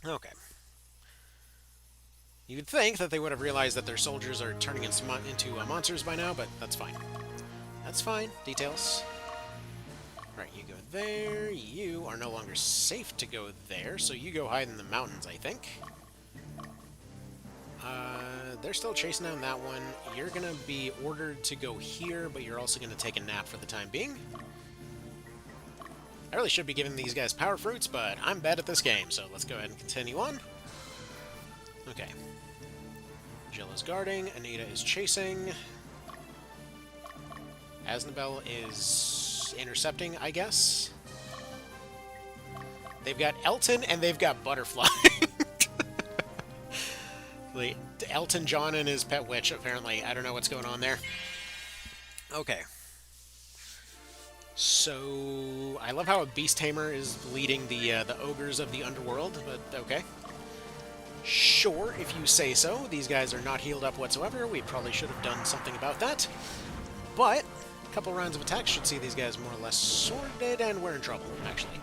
Okay. You'd think that they would have realized that their soldiers are turning into monsters by now, but that's fine. That's fine. Details. Right, you go there. You are no longer safe to go there, so you go hide in the mountains, I think. They're still chasing down that one. You're going to be ordered to go here, but you're also going to take a nap for the time being. I really should be giving these guys power fruits, but I'm bad at this game, so let's go ahead and continue on. Okay. Jill is guarding, Anita is chasing. Aznabel is intercepting, I guess. They've got Elton and they've got Butterfly. Elton John and his pet witch, apparently. I don't know what's going on there. Okay. So, I love how a beast tamer is leading the ogres of the underworld, but okay. Sure, if you say so. These guys are not healed up whatsoever. We probably should have done something about that. But a couple rounds of attacks should see these guys more or less sorted, and we're in trouble, actually.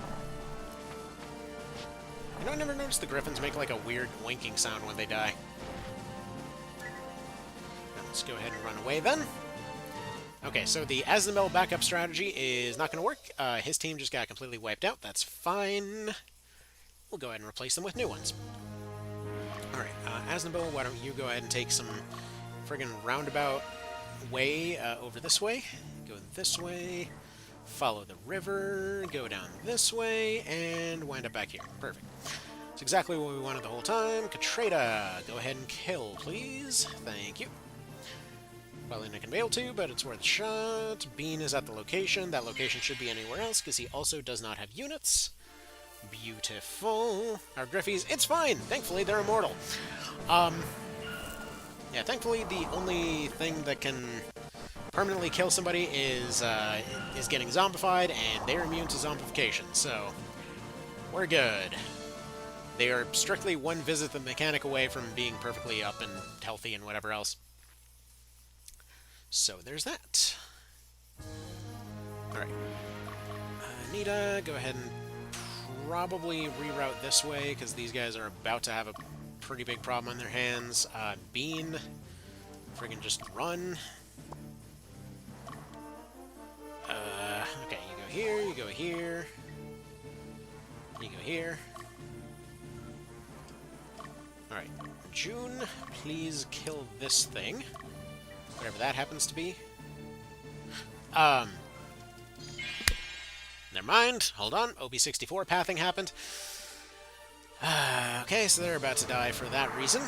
You know, I never noticed the Gryphons make like a weird winking sound when they die. Now, let's go ahead and run away then. Okay, so the Aznabel backup strategy is not going to work. His team just got completely wiped out. That's fine. We'll go ahead and replace them with new ones. Alright, Aznabel, why don't you go ahead and take some friggin' roundabout way over this way. Go this way, follow the river, go down this way, and wind up back here. Perfect. That's exactly what we wanted the whole time. Katrata, go ahead and kill, please. Thank you. Probably not going to be able to, but it's worth a shot. Bean is at the location. That location should be anywhere else, because he also does not have units. Beautiful. Our Griffies, it's fine! Thankfully, they're immortal. Yeah, thankfully, the only thing that can permanently kill somebody is getting zombified, and they're immune to zombification, so we're good. They are strictly one visit the mechanic away from being perfectly up and healthy and whatever else. So there's that. Alright. Anita, go ahead and probably reroute this way, because these guys are about to have a pretty big problem on their hands. Bean, friggin' just run. Okay, you go here, you go here. You go here. Alright, June, please kill this thing. Whatever that happens to be. Never mind. Hold on. OB64 pathing happened. Okay, so they're about to die for that reason.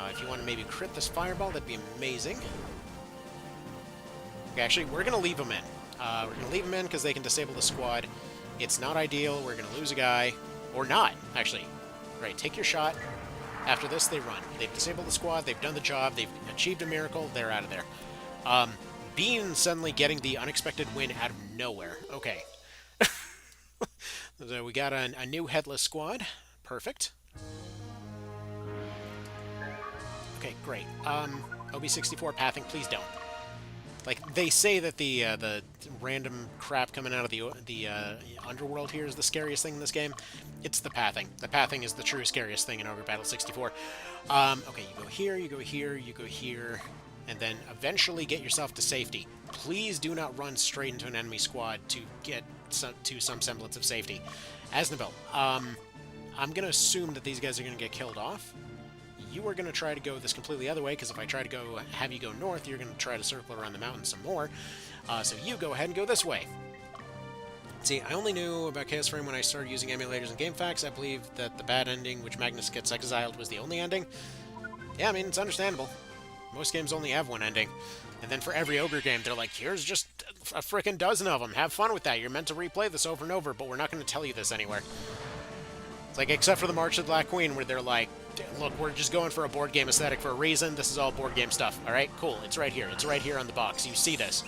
If you want to maybe crit this fireball, that'd be amazing. Okay, actually, we're going to leave them in. We're going to leave them in because they can disable the squad. It's not ideal. We're going to lose a guy. Or not, actually. Right, take your shot. After this, they run. They've disabled the squad, they've done the job, they've achieved a miracle, they're out of there. Bean suddenly getting the unexpected win out of nowhere. Okay. So we got a new headless squad. Perfect. Okay, great. OB64 pathing, please don't. Like, they say that the random crap coming out of the underworld here is the scariest thing in this game. It's the pathing. The pathing is the true scariest thing in Ogre Battle 64. Okay, you go here, you go here, you go here, and then eventually get yourself to safety. Please do not run straight into an enemy squad to get to some semblance of safety. Aznabel, I'm going to assume that these guys are going to get killed off. You are going to try to go this completely other way, because if I try to go have you go north, you're going to try to circle around the mountain some more. So you go ahead and go this way. See, I only knew about Chaos Frame when I started using emulators and GameFAQs. I believe that the bad ending, which Magnus gets exiled, was the only ending. Yeah, I mean, it's understandable. Most games only have one ending. And then for every Ogre game, they're like, here's just a frickin' dozen of them. Have fun with that. You're meant to replay this over and over, but we're not going to tell you this anywhere. It's like, except for the March of the Black Queen, where they're like, look, we're just going for a board game aesthetic for a reason. This is all board game stuff. Alright, cool. It's right here. It's right here on the box. You see this.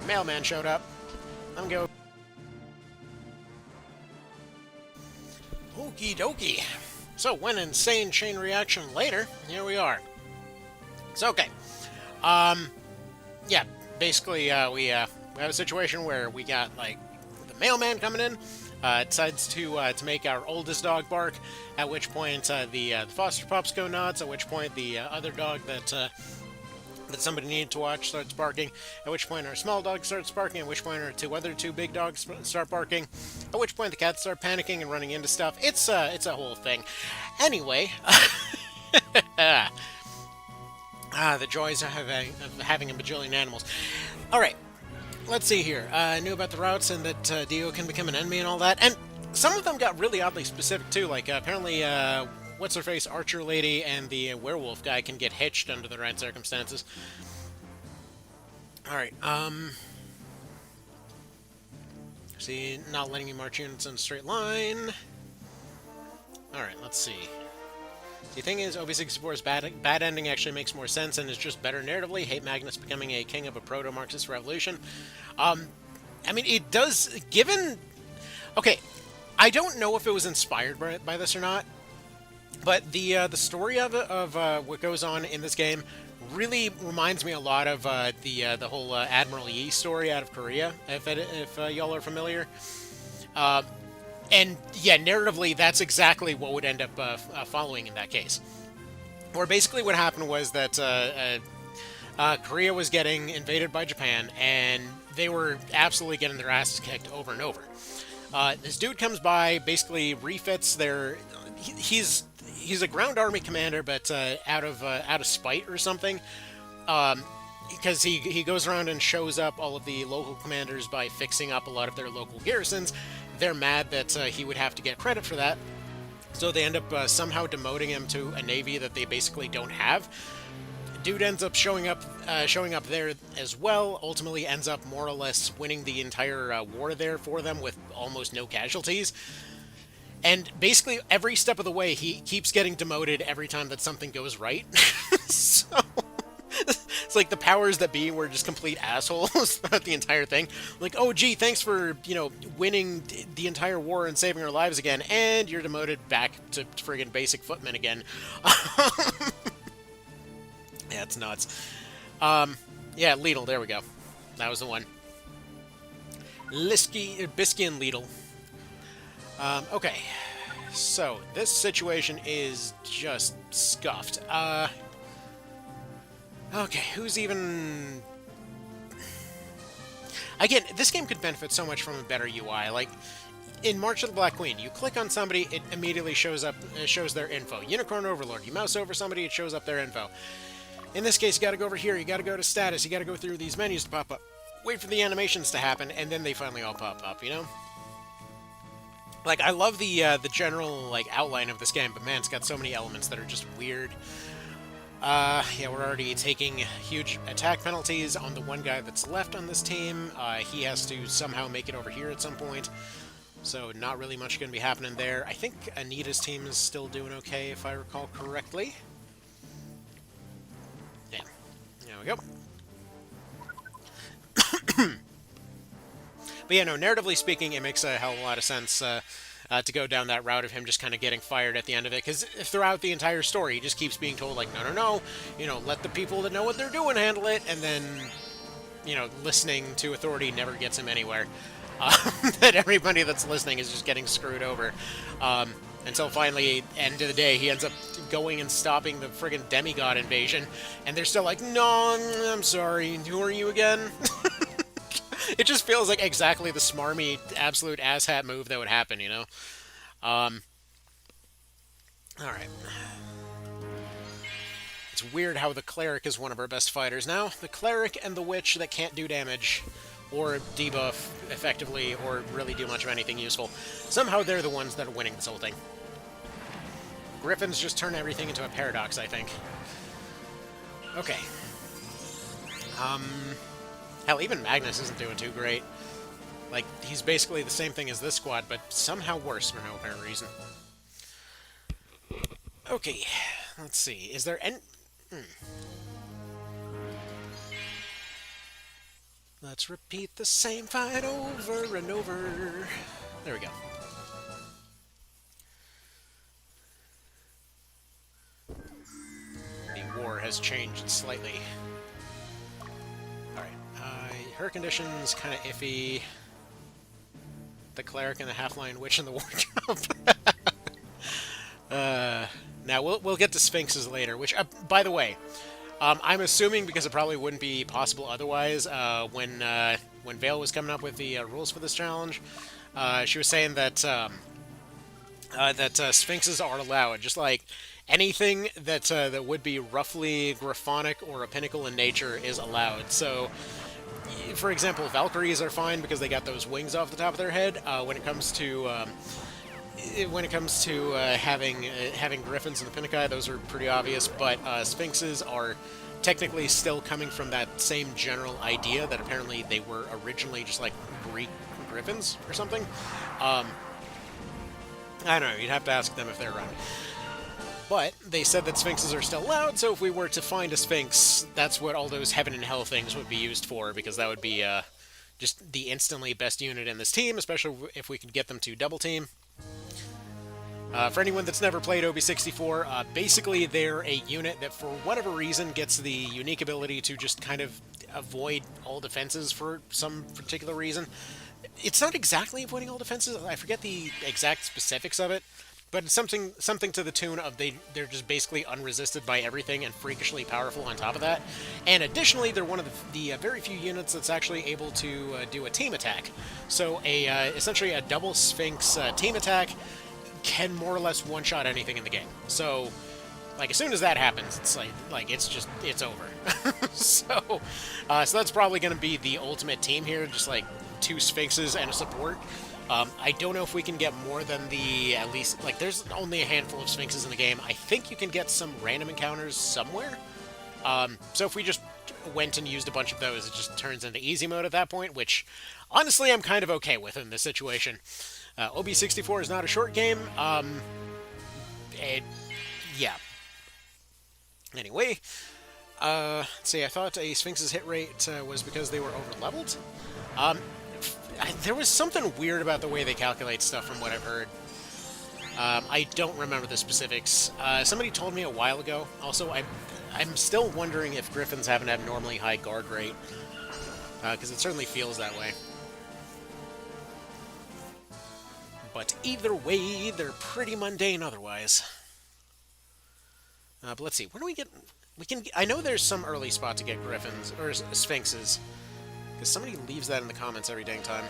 Mailman showed up. I'm going. Okie dokie. So, one insane chain reaction later, here we are. So, okay. Yeah, basically, we have a situation where we got, like, the mailman coming in, decides to make our oldest dog bark, at which point the foster pups go nuts, at which point the other dog that somebody needed to watch starts barking, at which point our small dog starts barking, at which point our two big dogs start barking, at which point the cats start panicking and running into stuff. It's a whole thing. Anyway, the joys of having a bajillion animals. Alright, let's see here. I knew about the routes and that Dio can become an enemy and all that, and some of them got really oddly specific too, like apparently what's-her-face, Archer Lady, and the werewolf guy can get hitched under the right circumstances. Alright, see, not letting you march units in a straight line. Alright, let's see. The thing is, OB64's bad ending actually makes more sense and is just better narratively. Hate Magnus becoming a king of a proto-Marxist revolution. I mean, it does, given... Okay, I don't know if it was inspired by this or not, but the story of it, of what goes on in this game, really reminds me a lot of the whole Admiral Yi story out of Korea, if y'all are familiar. And yeah, narratively, that's exactly what would end up following in that case. Or basically what happened was that Korea was getting invaded by Japan, and they were absolutely getting their asses kicked over and over. This dude comes by, basically refits their. He's a ground army commander, but out of spite or something. Because he goes around and shows up all of the local commanders by fixing up a lot of their local garrisons. They're mad that he would have to get credit for that, so they end up somehow demoting him to a navy that they basically don't have. Dude ends up showing up there as well. Ultimately, ends up more or less winning the entire war there for them with almost no casualties. And basically, every step of the way, he keeps getting demoted every time that something goes right. So it's like the powers that be were just complete assholes throughout the entire thing. Like, oh gee, thanks for, winning the entire war and saving our lives again, and you're demoted back to friggin' basic footmen again. Yeah, it's nuts. Yeah, Lidl, there we go. That was the one. Bisky and Lidl. Okay. So, this situation is just scuffed. Okay, who's even... Again, this game could benefit so much from a better UI. Like, in March of the Black Queen, you click on somebody, it immediately shows their info. Unicorn Overlord, you mouse over somebody, it shows up their info. In this case, you gotta go over here, you gotta go to status, you gotta go through these menus to pop up. Wait for the animations to happen, and then they finally all pop up, you know? Like, I love the general, like, outline of this game, but man, it's got so many elements that are just weird. Yeah, we're already taking huge attack penalties on the one guy that's left on this team. He has to somehow make it over here at some point, so not really much going to be happening there. I think Anita's team is still doing okay, if I recall correctly. Yeah, there we go. But yeah, no, narratively speaking, it makes a hell of a lot of sense to go down that route of him just kind of getting fired at the end of it, because throughout the entire story, he just keeps being told, like, no, let the people that know what they're doing handle it, and then, listening to authority never gets him anywhere. That everybody that's listening is just getting screwed over. Until finally, end of the day, he ends up going and stopping the friggin' demigod invasion, and they're still like, no, I'm sorry, who are you again? It just feels like exactly the smarmy, absolute asshat move that would happen, you know? Alright. It's weird how the cleric is one of our best fighters now. The cleric and the witch that can't do damage, or debuff effectively, or really do much of anything useful. Somehow they're the ones that are winning this whole thing. Gryphons just turn everything into a paradox, I think. Okay. Hell, even Magnus isn't doing too great. Like, he's basically the same thing as this squad, but somehow worse for no apparent reason. Okay, let's see. Is there any... Let's repeat the same fight over and over. There we go. The war has changed slightly. Her condition's kind of iffy. The cleric and the half-lion witch in the wardrobe. Now we'll get to sphinxes later. Which, by the way, I'm assuming because it probably wouldn't be possible otherwise. When Vale was coming up with the rules for this challenge, she was saying that sphinxes are allowed, just like anything that would be roughly Gryphonic or a pinnacle in nature is allowed. So, for example, Valkyries are fine because they got those wings off the top of their head. When it comes to having Gryphons and the Pinnaci, those are pretty obvious. But Sphinxes are technically still coming from that same general idea that apparently they were originally just like Greek Gryphons or something. I don't know. You'd have to ask them if they're around. But they said that Sphinxes are still allowed, so if we were to find a Sphinx, that's what all those heaven and hell things would be used for, because that would be just the instantly best unit in this team, especially if we could get them to double team. For anyone that's never played OB64, basically they're a unit that for whatever reason gets the unique ability to just kind of avoid all defenses for some particular reason. It's not exactly avoiding all defenses, I forget the exact specifics of it, But it's something to the tune of they're just basically unresisted by everything and freakishly powerful on top of that. And additionally, they're one of the very few units that's actually able to do a team attack. So essentially a double Sphinx team attack can more or less one-shot anything in the game. So, like, as soon as that happens, it's it's over. So that's probably going to be the ultimate team here, just like 2 Sphinxes and a support. I don't know if we can get more than at least, like, there's only a handful of Sphinxes in the game. I think you can get some random encounters somewhere. So if we just went and used a bunch of those, it just turns into easy mode at that point, which, honestly, I'm kind of okay with in this situation. OB64 is not a short game. Yeah. Anyway, let's see, I thought a Sphinx's hit rate was because they were over-leveled. There was something weird about the way they calculate stuff from what I've heard. I don't remember the specifics. Somebody told me a while ago. Also, I'm still wondering if Gryphons have an abnormally high guard rate, because it certainly feels that way. But either way, they're pretty mundane otherwise. But let's see, where do we get... I know there's some early spot to get Gryphons, or Sphinxes. Because somebody leaves that in the comments every dang time.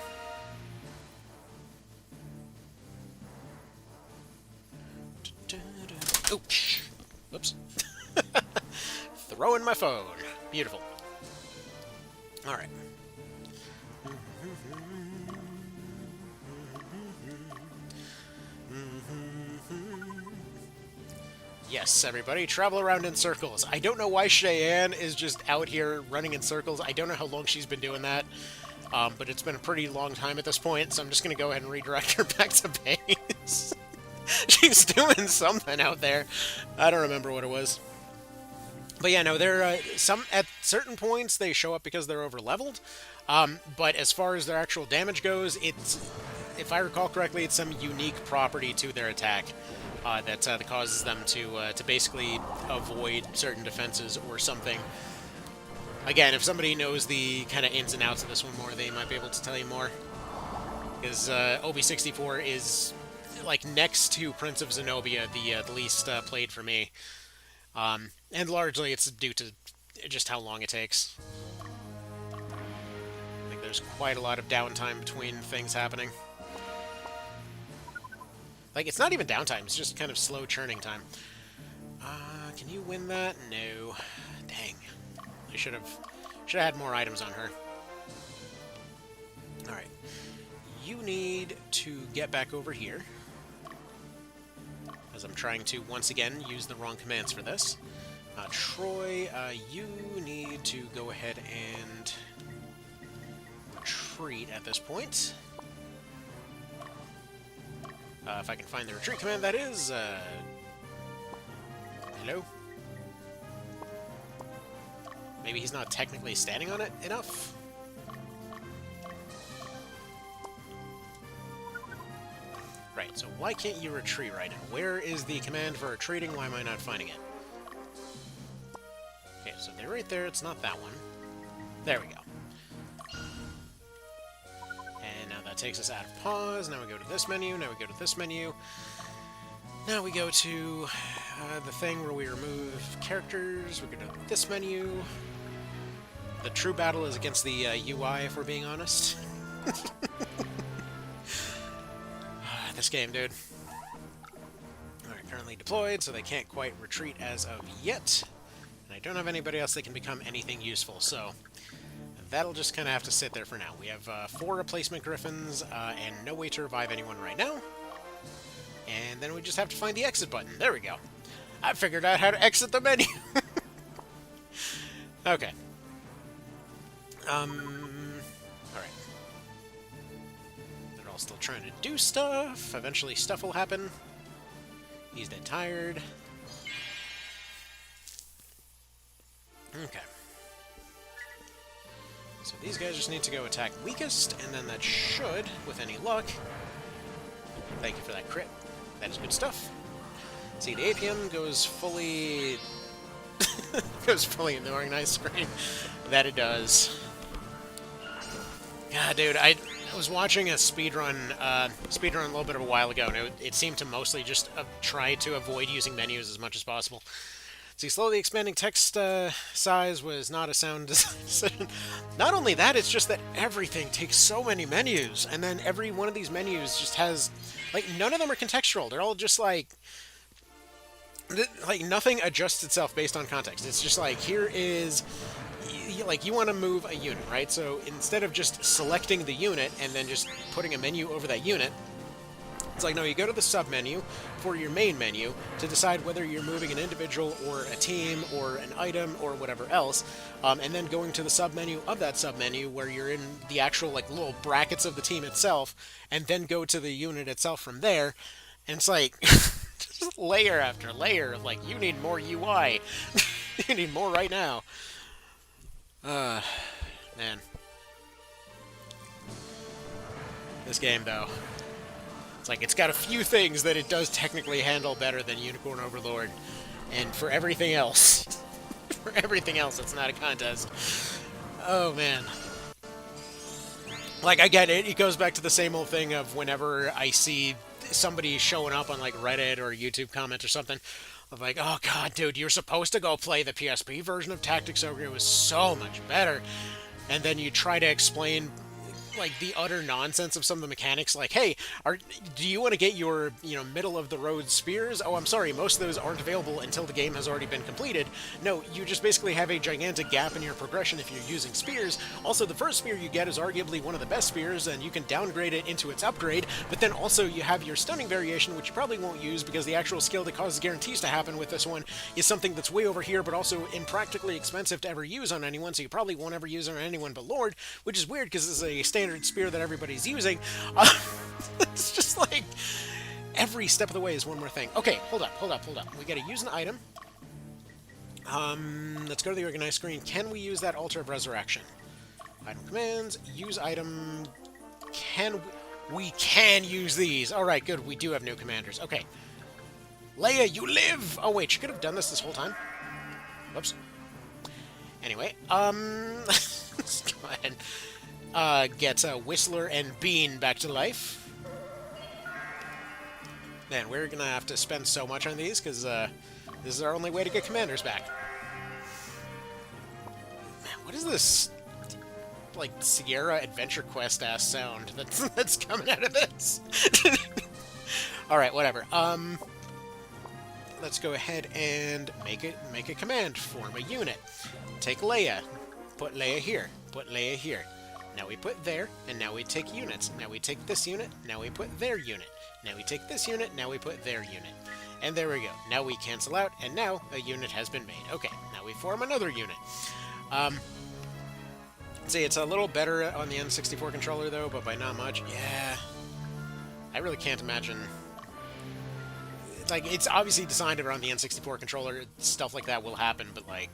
Oh, whoops. Throwing my phone. Beautiful. Alright. Yes, everybody, travel around in circles. I don't know why Cheyenne is just out here running in circles. I don't know how long she's been doing that, but it's been a pretty long time at this point, so I'm just going to go ahead and redirect her back to base. She's doing something out there. I don't remember what it was. But yeah, no, they're at certain points they show up because they're over-leveled, but as far as their actual damage goes, it's, if I recall correctly, it's some unique property to their attack. That causes them to basically avoid certain defenses or something. Again, if somebody knows the kind of ins and outs of this one more, they might be able to tell you more. Because OB64 is, like, next to Prince of Zenobia, the least played for me. And largely it's due to just how long it takes. I think there's quite a lot of downtime between things happening. Like, it's not even downtime, it's just kind of slow churning time. Can you win that? No. Dang. I should have had more items on her. Alright. You need to get back over here. As I'm trying to, once again, use the wrong commands for this. Troy, you need to go ahead and retreat at this point. If I can find the retreat command, that is, hello? Maybe he's not technically standing on it enough? Right, so why can't you retreat right now? Where is the command for retreating? Why am I not finding it? Okay, so they're right there. It's not that one. There we go. That takes us out of pause. Now we go to this menu. Now we go to this menu. Now we go to the thing where we remove characters. We go to this menu. The true battle is against the UI, if we're being honest. This game, dude. Alright, currently deployed, so they can't quite retreat as of yet. And I don't have anybody else that can become anything useful, so... that'll just kind of have to sit there for now. We have 4 replacement Gryphons, and no way to revive anyone right now. And then we just have to find the exit button. There we go. I figured out how to exit the menu. Okay. Alright. They're all still trying to do stuff. Eventually stuff will happen. He's dead tired. Okay. So these guys just need to go attack weakest, and then that should, with any luck... Thank you for that crit. That is good stuff. See, the APM goes fully... goes fully ignoring nice screen. That it does. God, dude, I was watching a speedrun a little bit of a while ago, and it seemed to mostly just try to avoid using menus as much as possible. See, slowly expanding text size was not a sound decision. Not only that, it's just that everything takes so many menus, and then every one of these menus just has, like, none of them are contextual. They're all just like nothing adjusts itself based on context. It's just like, here is, like, you want to move a unit, right? So instead of just selecting the unit and then just putting a menu over that unit, it's like, no, you go to the sub-menu for your main menu to decide whether you're moving an individual or a team or an item or whatever else, and then going to the sub-menu of that sub-menu where you're in the actual, like, little brackets of the team itself, and then go to the unit itself from there. And it's like, just layer after layer of, like, you need more UI. You need more right now. Man. This game, though. It's like, it's got a few things that it does technically handle better than Unicorn Overlord. And for everything else, it's not a contest. Oh, man. Like, again, it goes back to the same old thing of whenever I see somebody showing up on, like, Reddit or a YouTube comment or something, of like, oh, God, dude, you're supposed to go play the PSP version of Tactics Ogre. It was so much better. And then you try to explain, like, the utter nonsense of some of the mechanics, like, hey, do you want to get your, middle-of-the-road spears? Oh, I'm sorry, most of those aren't available until the game has already been completed. No, you just basically have a gigantic gap in your progression if you're using spears. Also, the first spear you get is arguably one of the best spears, and you can downgrade it into its upgrade, but then also you have your stunning variation, which you probably won't use because the actual skill that causes guarantees to happen with this one is something that's way over here, but also impractically expensive to ever use on anyone, so you probably won't ever use it on anyone but Lord, which is weird because it's a standard spear that everybody's using. It's just like every step of the way is one more thing. Okay, hold up. We gotta use an item. Let's go to the organized screen. Can we use that Altar of Resurrection? Item commands, use item. We can use these. Alright, good. We do have new commanders. Okay. Leia, you live! Oh, wait, she could have done this whole time. Whoops. Anyway, let's go ahead. Get Whistler and Bean back to life. Man, we're gonna have to spend so much on these, because this is our only way to get commanders back. Man, what is this, like, Sierra Adventure Quest-ass sound that's coming out of this? Alright, whatever. Let's go ahead and make a command. Form a unit. Take Leia. Put Leia here. Put Leia here. Now we put there, and now we take units. Now we take this unit, now we put their unit. Now we take this unit, now we put their unit. And there we go. Now we cancel out, and now a unit has been made. Okay, now we form another unit. See, it's a little better on the N64 controller, though, but by not much. Yeah. I really can't imagine. Like, it's obviously designed around the N64 controller. Stuff like that will happen, but, like,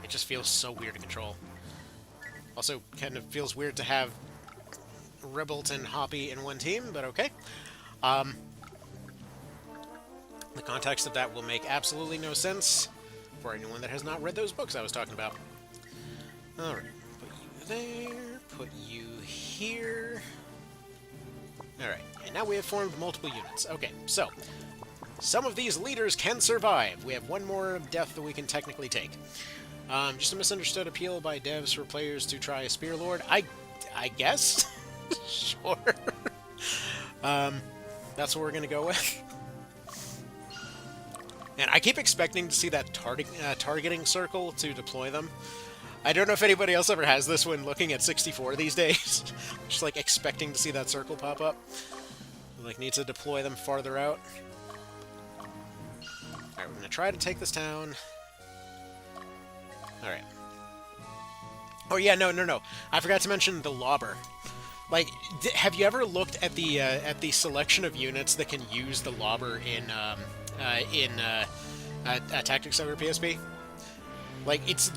it just feels so weird to control. Also, kind of feels weird to have Rebelt and Hoppy in one team, but okay. The context of that will make absolutely no sense for anyone that has not read those books I was talking about. Alright, put you there, put you here. Alright, and now we have formed multiple units. Okay, so, some of these leaders can survive. We have one more death that we can technically take. Just a misunderstood appeal by devs for players to try a Spear Lord. I guess? Sure. That's what we're gonna go with. And I keep expecting to see that targeting circle to deploy them. I don't know if anybody else ever has this when looking at 64 these days. Just, like, expecting to see that circle pop up. Like, need to deploy them farther out. Alright, we're gonna try to take this town. Alright. Oh yeah, no. I forgot to mention the lobber. Like, have you ever looked at the selection of units that can use the lobber in Tactics Ogre PSP? Like, it's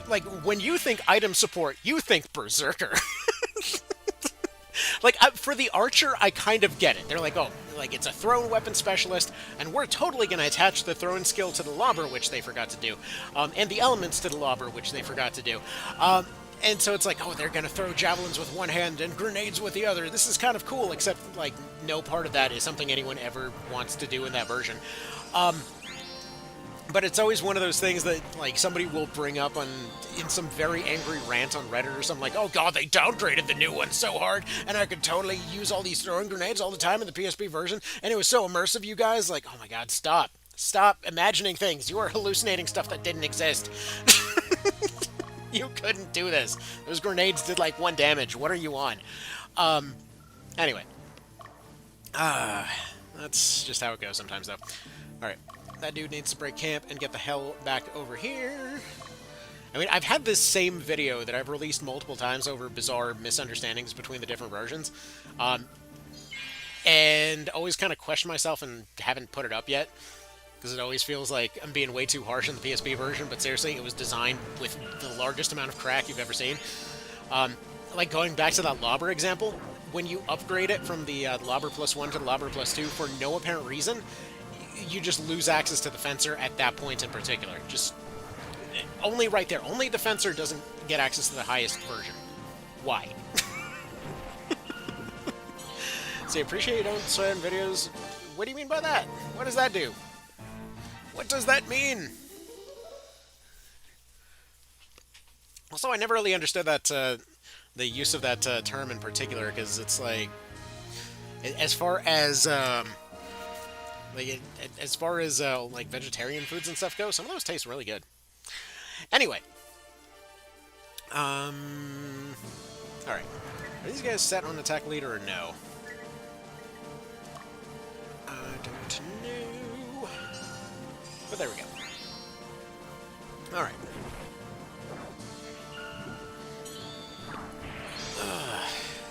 like when you think item support, you think Berserker. Like, for the archer, I kind of get it. They're like, oh, like, it's a thrown weapon specialist, and we're totally going to attach the thrown skill to the lobber, which they forgot to do, and the elements to the lobber, which they forgot to do. And so it's like, oh, they're gonna throw javelins with one hand and grenades with the other. This is kind of cool, except like no part of that is something anyone ever wants to do in that version. But it's always one of those things that like somebody will bring up on in some very angry rant on Reddit or something like, oh god, they downgraded the new one so hard, and I could totally use all these throwing grenades all the time in the PSP version, and it was so immersive, you guys. Like, oh my god, stop. Stop imagining things. You are hallucinating stuff that didn't exist. You couldn't do this. Those grenades did like 1 damage. What are you on? Anyway. That's just how it goes sometimes, though. Alright. That dude needs to break camp and get the hell back over here. I mean, I've had this same video that I've released multiple times over bizarre misunderstandings between the different versions. And always kind of question myself and haven't put it up yet. Because it always feels like I'm being way too harsh in the PSP version, but seriously, it was designed with the largest amount of crack you've ever seen. Like, going back to that Lobber example, when you upgrade it from the Lobber +1 to the Lobber +2 for no apparent reason, you just lose access to the Fencer at that point in particular. Just only right there. Only the Fencer doesn't get access to the highest version. Why? See, appreciate you don't swear in videos. What do you mean by that? What does that do? What does that mean? Also, I never really understood that the use of that term in particular, because it's like, as far as like vegetarian foods and stuff go, some of those taste really good. Anyway, all right, are these guys set on attack leader or no? I don't know. But there we go. Alright.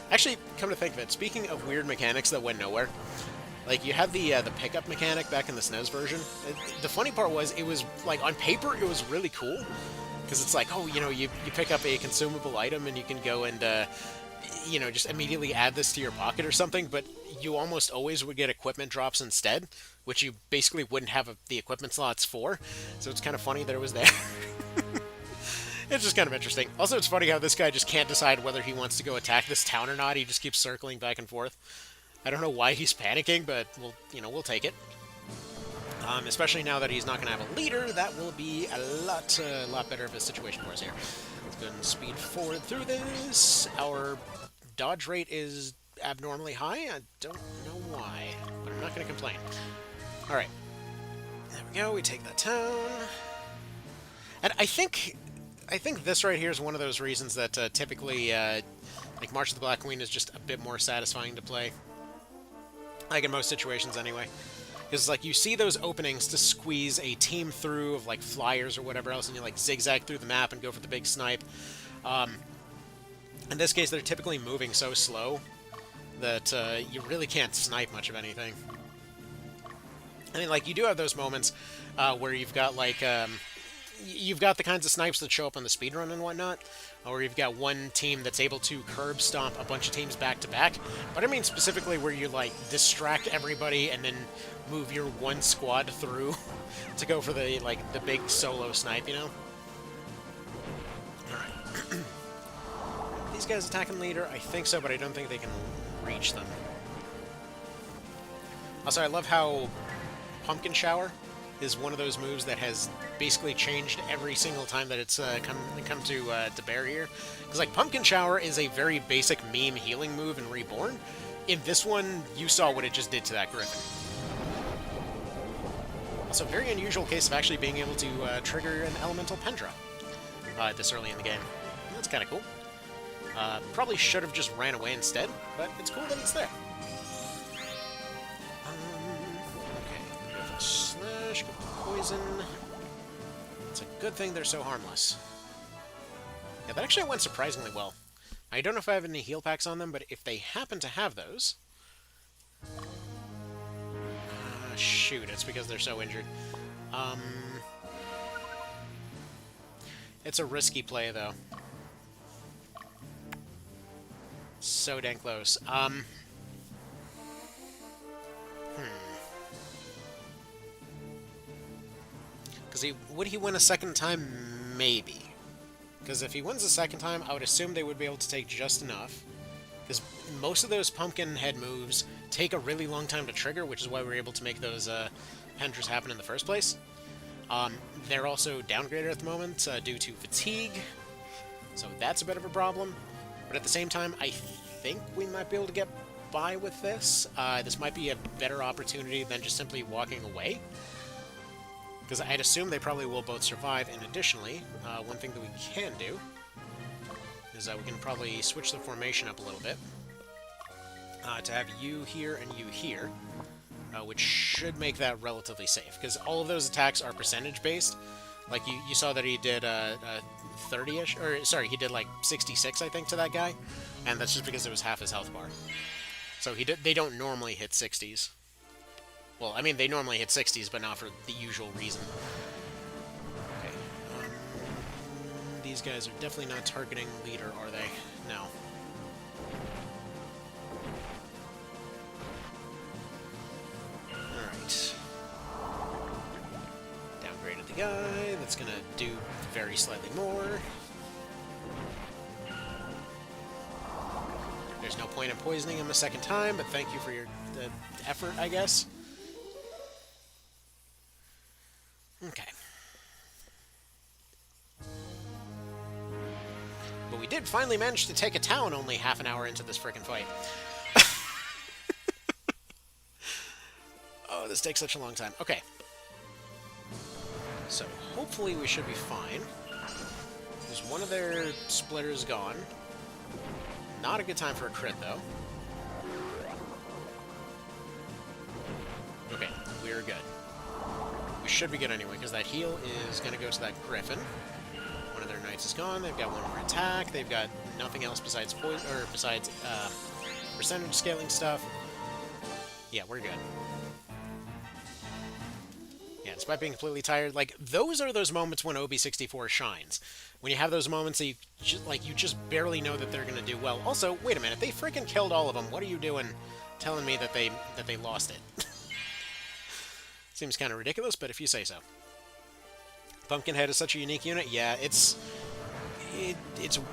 Actually, come to think of it, speaking of weird mechanics that went nowhere, like, you had the pickup mechanic back in the SNES version. The funny part was, it was, like, on paper, it was really cool. Because it's like, oh, you know, you pick up a consumable item and you can go and, you know, just immediately add this to your pocket or something, but you almost always would get equipment drops instead, which you basically wouldn't have the equipment slots for, so it's kind of funny that it was there. It's just kind of interesting. Also, it's funny how this guy just can't decide whether he wants to go attack this town or not. He just keeps circling back and forth. I don't know why he's panicking, but we'll take it. Especially now that he's not going to have a leader, that will be a lot better of a situation for us here. Let's go ahead and speed forward through this. Our dodge rate is abnormally high. I don't know why, but I'm not going to complain. Alright. There we go. We take that town. And I think this right here is one of those reasons that typically, like, March of the Black Queen is just a bit more satisfying to play. Like, in most situations, anyway. Because, like, you see those openings to squeeze a team through of, like, flyers or whatever else, and you, like, zigzag through the map and go for the big snipe. In this case, they're typically moving so slow that you really can't snipe much of anything. I mean, like, you do have those moments where you've got, like, you've got the kinds of snipes that show up on the speedrun and whatnot, or you've got one team that's able to curb stomp a bunch of teams back to back. But I mean specifically where you, like, distract everybody and then move your one squad through to go for the, like, the big solo snipe, you know? Alright. These guys attacking leader? I think so, but I don't think they can reach them. Also, I love how Pumpkin Shower is one of those moves that has basically changed every single time that it's come to bear here. Because, like, Pumpkin Shower is a very basic meme healing move in Reborn. In this one, you saw what it just did to that Gryphon. Also, a very unusual case of actually being able to trigger an Elemental Pendra this early in the game. That's kind of cool. Probably should have just ran away instead, but it's cool that it's there. Okay, go for Slash, go for Poison. It's a good thing they're so harmless. Yeah, that actually went surprisingly well. I don't know if I have any heal packs on them, but if they happen to have those... shoot, it's because they're so injured. It's a risky play, though. So dang close. Because would he win a second time? Maybe. Because if he wins the second time, I would assume they would be able to take just enough. Because most of those pumpkin head moves take a really long time to trigger, which is why we were able to make those Penders happen in the first place. They're also downgraded at the moment due to fatigue, so that's a bit of a problem. But at the same time, I think we might be able to get by with this. This might be a better opportunity than just simply walking away, because I'd assume they probably will both survive. And additionally, one thing that we can do is that we can probably switch the formation up a little bit to have you here and you here. Which should make that relatively safe, because all of those attacks are percentage-based. Like, you saw that he did 30-ish, or, sorry, he did, like, 66, I think, to that guy, and that's just because it was half his health bar. So they don't normally hit 60s. Well, I mean, they normally hit 60s, but not for the usual reason. Okay. These guys are definitely not targeting leader, are they? No. Downgraded the guy. That's gonna do very slightly more. There's no point in poisoning him a second time, but thank you for your effort, I guess. Okay. But we did finally manage to take a town only half an hour into this frickin' fight. Oh, this takes such a long time. Okay. So, hopefully we should be fine. There's one of their splitters gone. Not a good time for a crit, though. Okay, we're good. We should be good anyway, because that heal is going to go to that Gryphon. One of their knights is gone. They've got one more attack. They've got nothing else besides percentage scaling stuff. Yeah, we're good. Yeah, despite being completely tired, like, those are those moments when OB64 shines. When you have those moments that you just barely know that they're going to do well. Also, wait a minute, they freaking killed all of them. What are you doing telling me that they lost it? Seems kind of ridiculous, but if you say so. Pumpkinhead is such a unique unit. Yeah, it's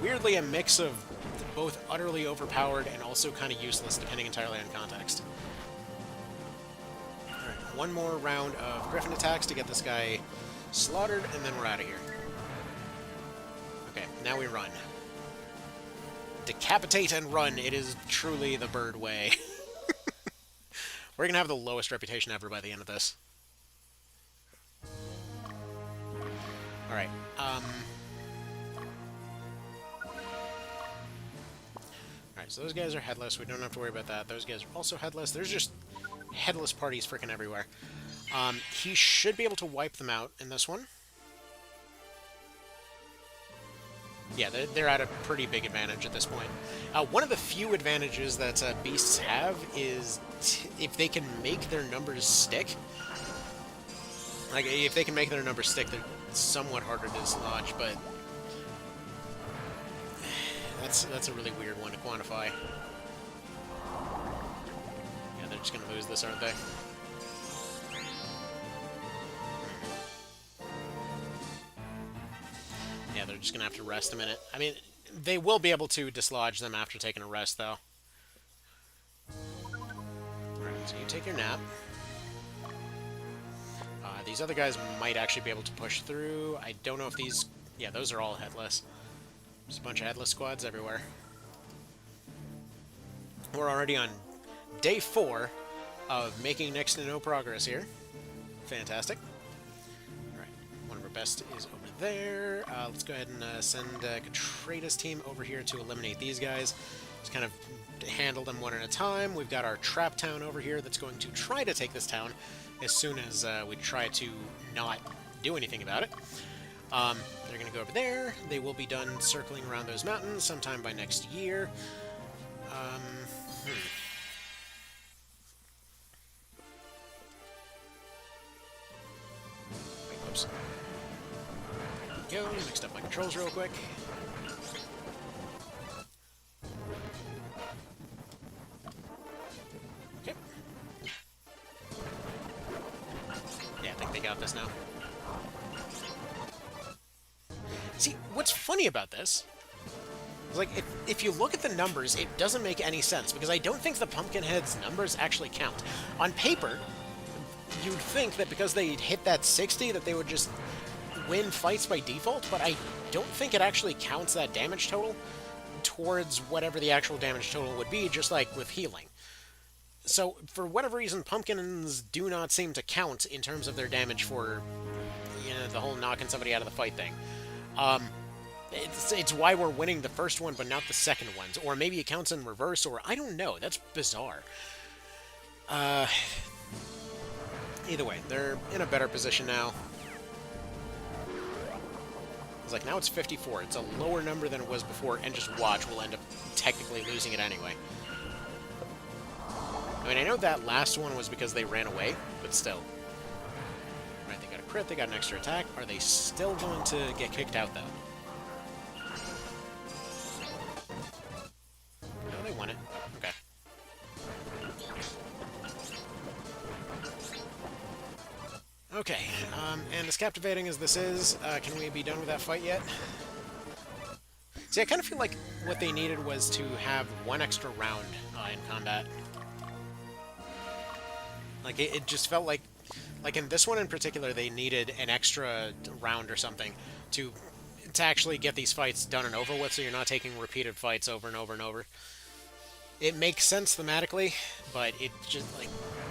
weirdly a mix of both utterly overpowered and also kind of useless, depending entirely on context. Alright, one more round of Gryphon attacks to get this guy slaughtered, and then we're out of here. Okay, now we run. Decapitate and run. It is truly the bird way. We're going to have the lowest reputation ever by the end of this. Alright, Alright, so those guys are headless. We don't have to worry about that. Those guys are also headless. There's just headless parties freaking everywhere. He should be able to wipe them out in this one. Yeah, they're at a pretty big advantage at this point. One of the few advantages that beasts have is if they can make their numbers stick. Like, if they can make their numbers stick, they're somewhat harder to dislodge, but that's a really weird one to quantify. Yeah, they're just gonna lose this, aren't they? Yeah, they're just gonna have to rest a minute. I mean, they will be able to dislodge them after taking a rest, though. Alright, so you take your nap. These other guys might actually be able to push through. I don't know if these... Yeah, those are all headless. There's a bunch of headless squads everywhere. We're already on day 4 of making next to no progress here. Fantastic. Alright, one of our best is over there. Let's go ahead and send Katrata's team over here to eliminate these guys. Just kind of handle them one at a time. We've got our trap town over here that's going to try to take this town as soon as we try to not do anything about it. They're going to go over there. They will be done circling around those mountains sometime by next year. Wait, whoops. There we go. Mixed up my controls real quick. Okay. Yeah, I think they got this now. See, what's funny about this is, like, if you look at the numbers, it doesn't make any sense, because I don't think the Pumpkinhead's numbers actually count. On paper, you'd think that because they hit that 60, that they would just win fights by default, but I don't think it actually counts that damage total towards whatever the actual damage total would be, just like with healing. So, for whatever reason, pumpkins do not seem to count in terms of their damage for, the whole knocking somebody out of the fight thing. It's why we're winning the first one, but not the second ones. Or maybe it counts in reverse, or I don't know. That's bizarre. Either way, they're in a better position now. It's like, now it's 54. It's a lower number than it was before, and just watch, we'll end up technically losing it anyway. I mean, I know that last one was because they ran away, but still. Right, they got a crit, they got an extra attack. Are they still going to get kicked out, though? No, they won it. Okay. Okay, and as captivating as this is, can we be done with that fight yet? See, I kind of feel like what they needed was to have one extra round in combat. Like, it just felt like in this one in particular, they needed an extra round or something to actually get these fights done and over with, so you're not taking repeated fights over and over and over. It makes sense thematically, but it just, like,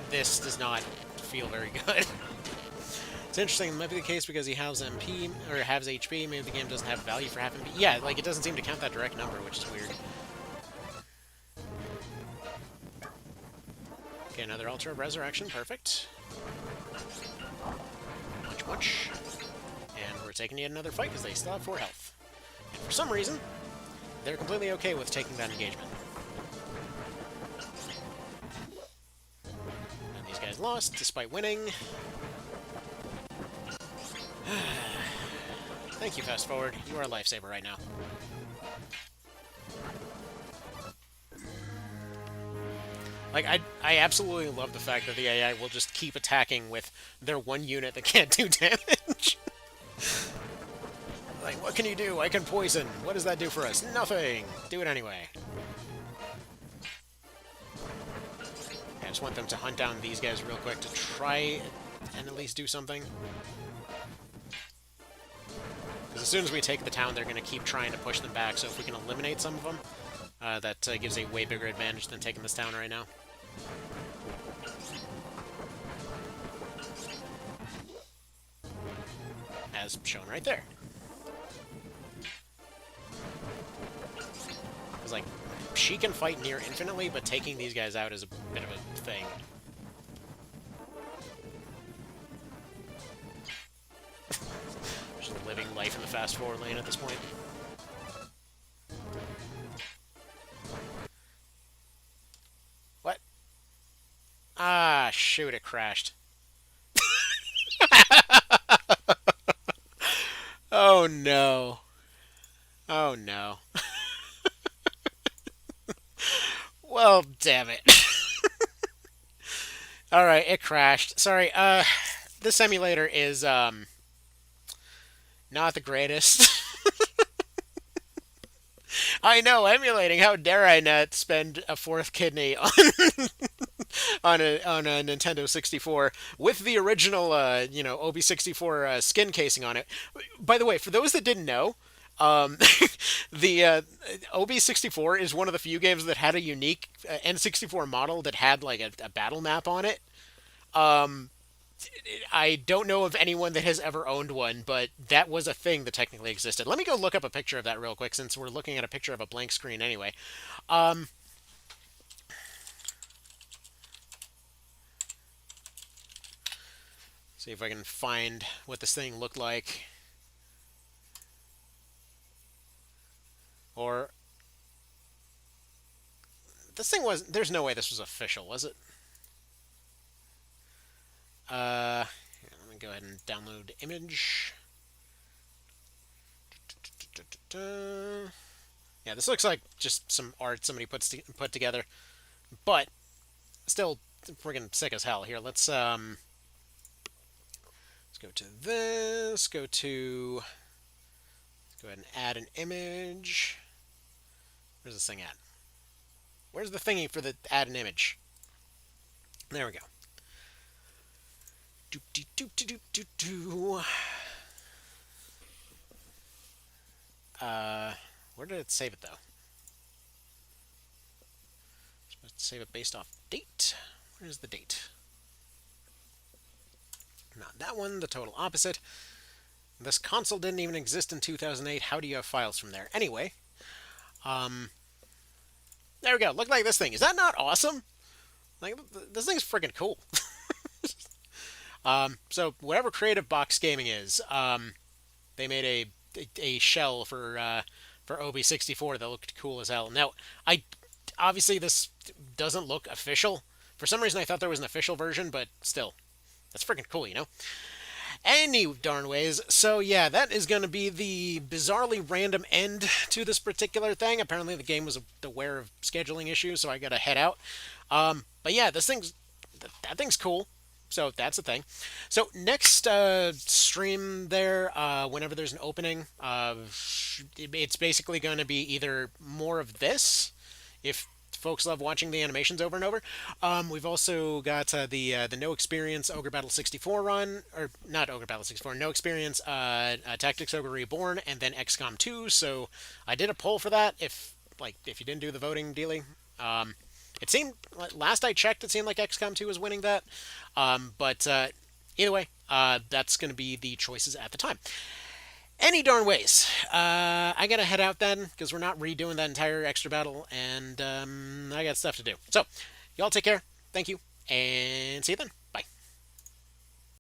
this does not feel very good. It's interesting, it might be the case because he has MP, or has HP, maybe the game doesn't have value for half MP. Yeah, like, it doesn't seem to count that direct number, which is weird. Okay, another Altar of Resurrection, perfect. Much. And we're taking yet another fight, because they still have 4 health. And for some reason, they're completely okay with taking that engagement. And these guys lost, despite winning. Thank you, Fast Forward. You are a lifesaver right now. Like, I absolutely love the fact that the AI will just keep attacking with their one unit that can't do damage. Like, what can you do? I can poison. What does that do for us? Nothing! Do it anyway. I just want them to hunt down these guys real quick to try and at least do something. Because as soon as we take the town, they're going to keep trying to push them back, so if we can eliminate some of them, that gives a way bigger advantage than taking this town right now. As shown right there. It's like, she can fight near infinitely, but taking these guys out is a bit of a thing. Just living life in the fast forward lane at this point. What? Ah, shoot, it crashed. Oh no. Oh no. Well, damn it. Alright, it crashed. Sorry, this emulator is, not the greatest. I know, emulating, how dare I not spend a fourth kidney on on a Nintendo 64 with the original, OB64 skin casing on it. By the way, for those that didn't know, the OB64 is one of the few games that had a unique N64 model that had like a battle map on it. I don't know of anyone that has ever owned one, but that was a thing that technically existed. Let me go look up a picture of that real quick, since we're looking at a picture of a blank screen anyway. See if I can find what this thing looked like. Or... this thing was... there's no way this was official, was it? Let me go ahead and download image. Yeah, this looks like just some art somebody put together, but still friggin' sick as hell. Here, let's go to this. Let's go Go ahead and add an image. Where's this thing at? Where's the thingy for the add an image? There we go. Doop, doop, doop, doop, doop, doop. Where did it save it, though? Supposed to save it based off date. Where's the date? Not that one, the total opposite. This console didn't even exist in 2008. How do you have files from there? Anyway, there we go. Look like this thing. Is that not awesome? Like, this thing's freaking cool. So whatever Creative Box Gaming is, they made a shell for OB64 that looked cool as hell. Now, obviously this doesn't look official. For some reason, I thought there was an official version, but still, that's freaking cool, you know? Any darn ways. So yeah, that is going to be the bizarrely random end to this particular thing. Apparently the game was aware of scheduling issues, so I got to head out. But yeah, that thing's cool. So that's the thing. So next stream there, whenever there's an opening, it's basically going to be either more of this, if folks love watching the animations over and over. We've also got the No Experience Ogre Battle 64 run, or not Ogre Battle 64, No Experience Tactics Ogre Reborn, and then XCOM 2. So I did a poll for that. If you didn't do the voting dealing, it seemed last I checked, it seemed like XCOM 2 was winning that. But either way, that's going to be the choices at the time. Any darn ways. I gotta head out then, because we're not redoing that entire extra battle, and I got stuff to do. So, y'all take care. Thank you, and see you then.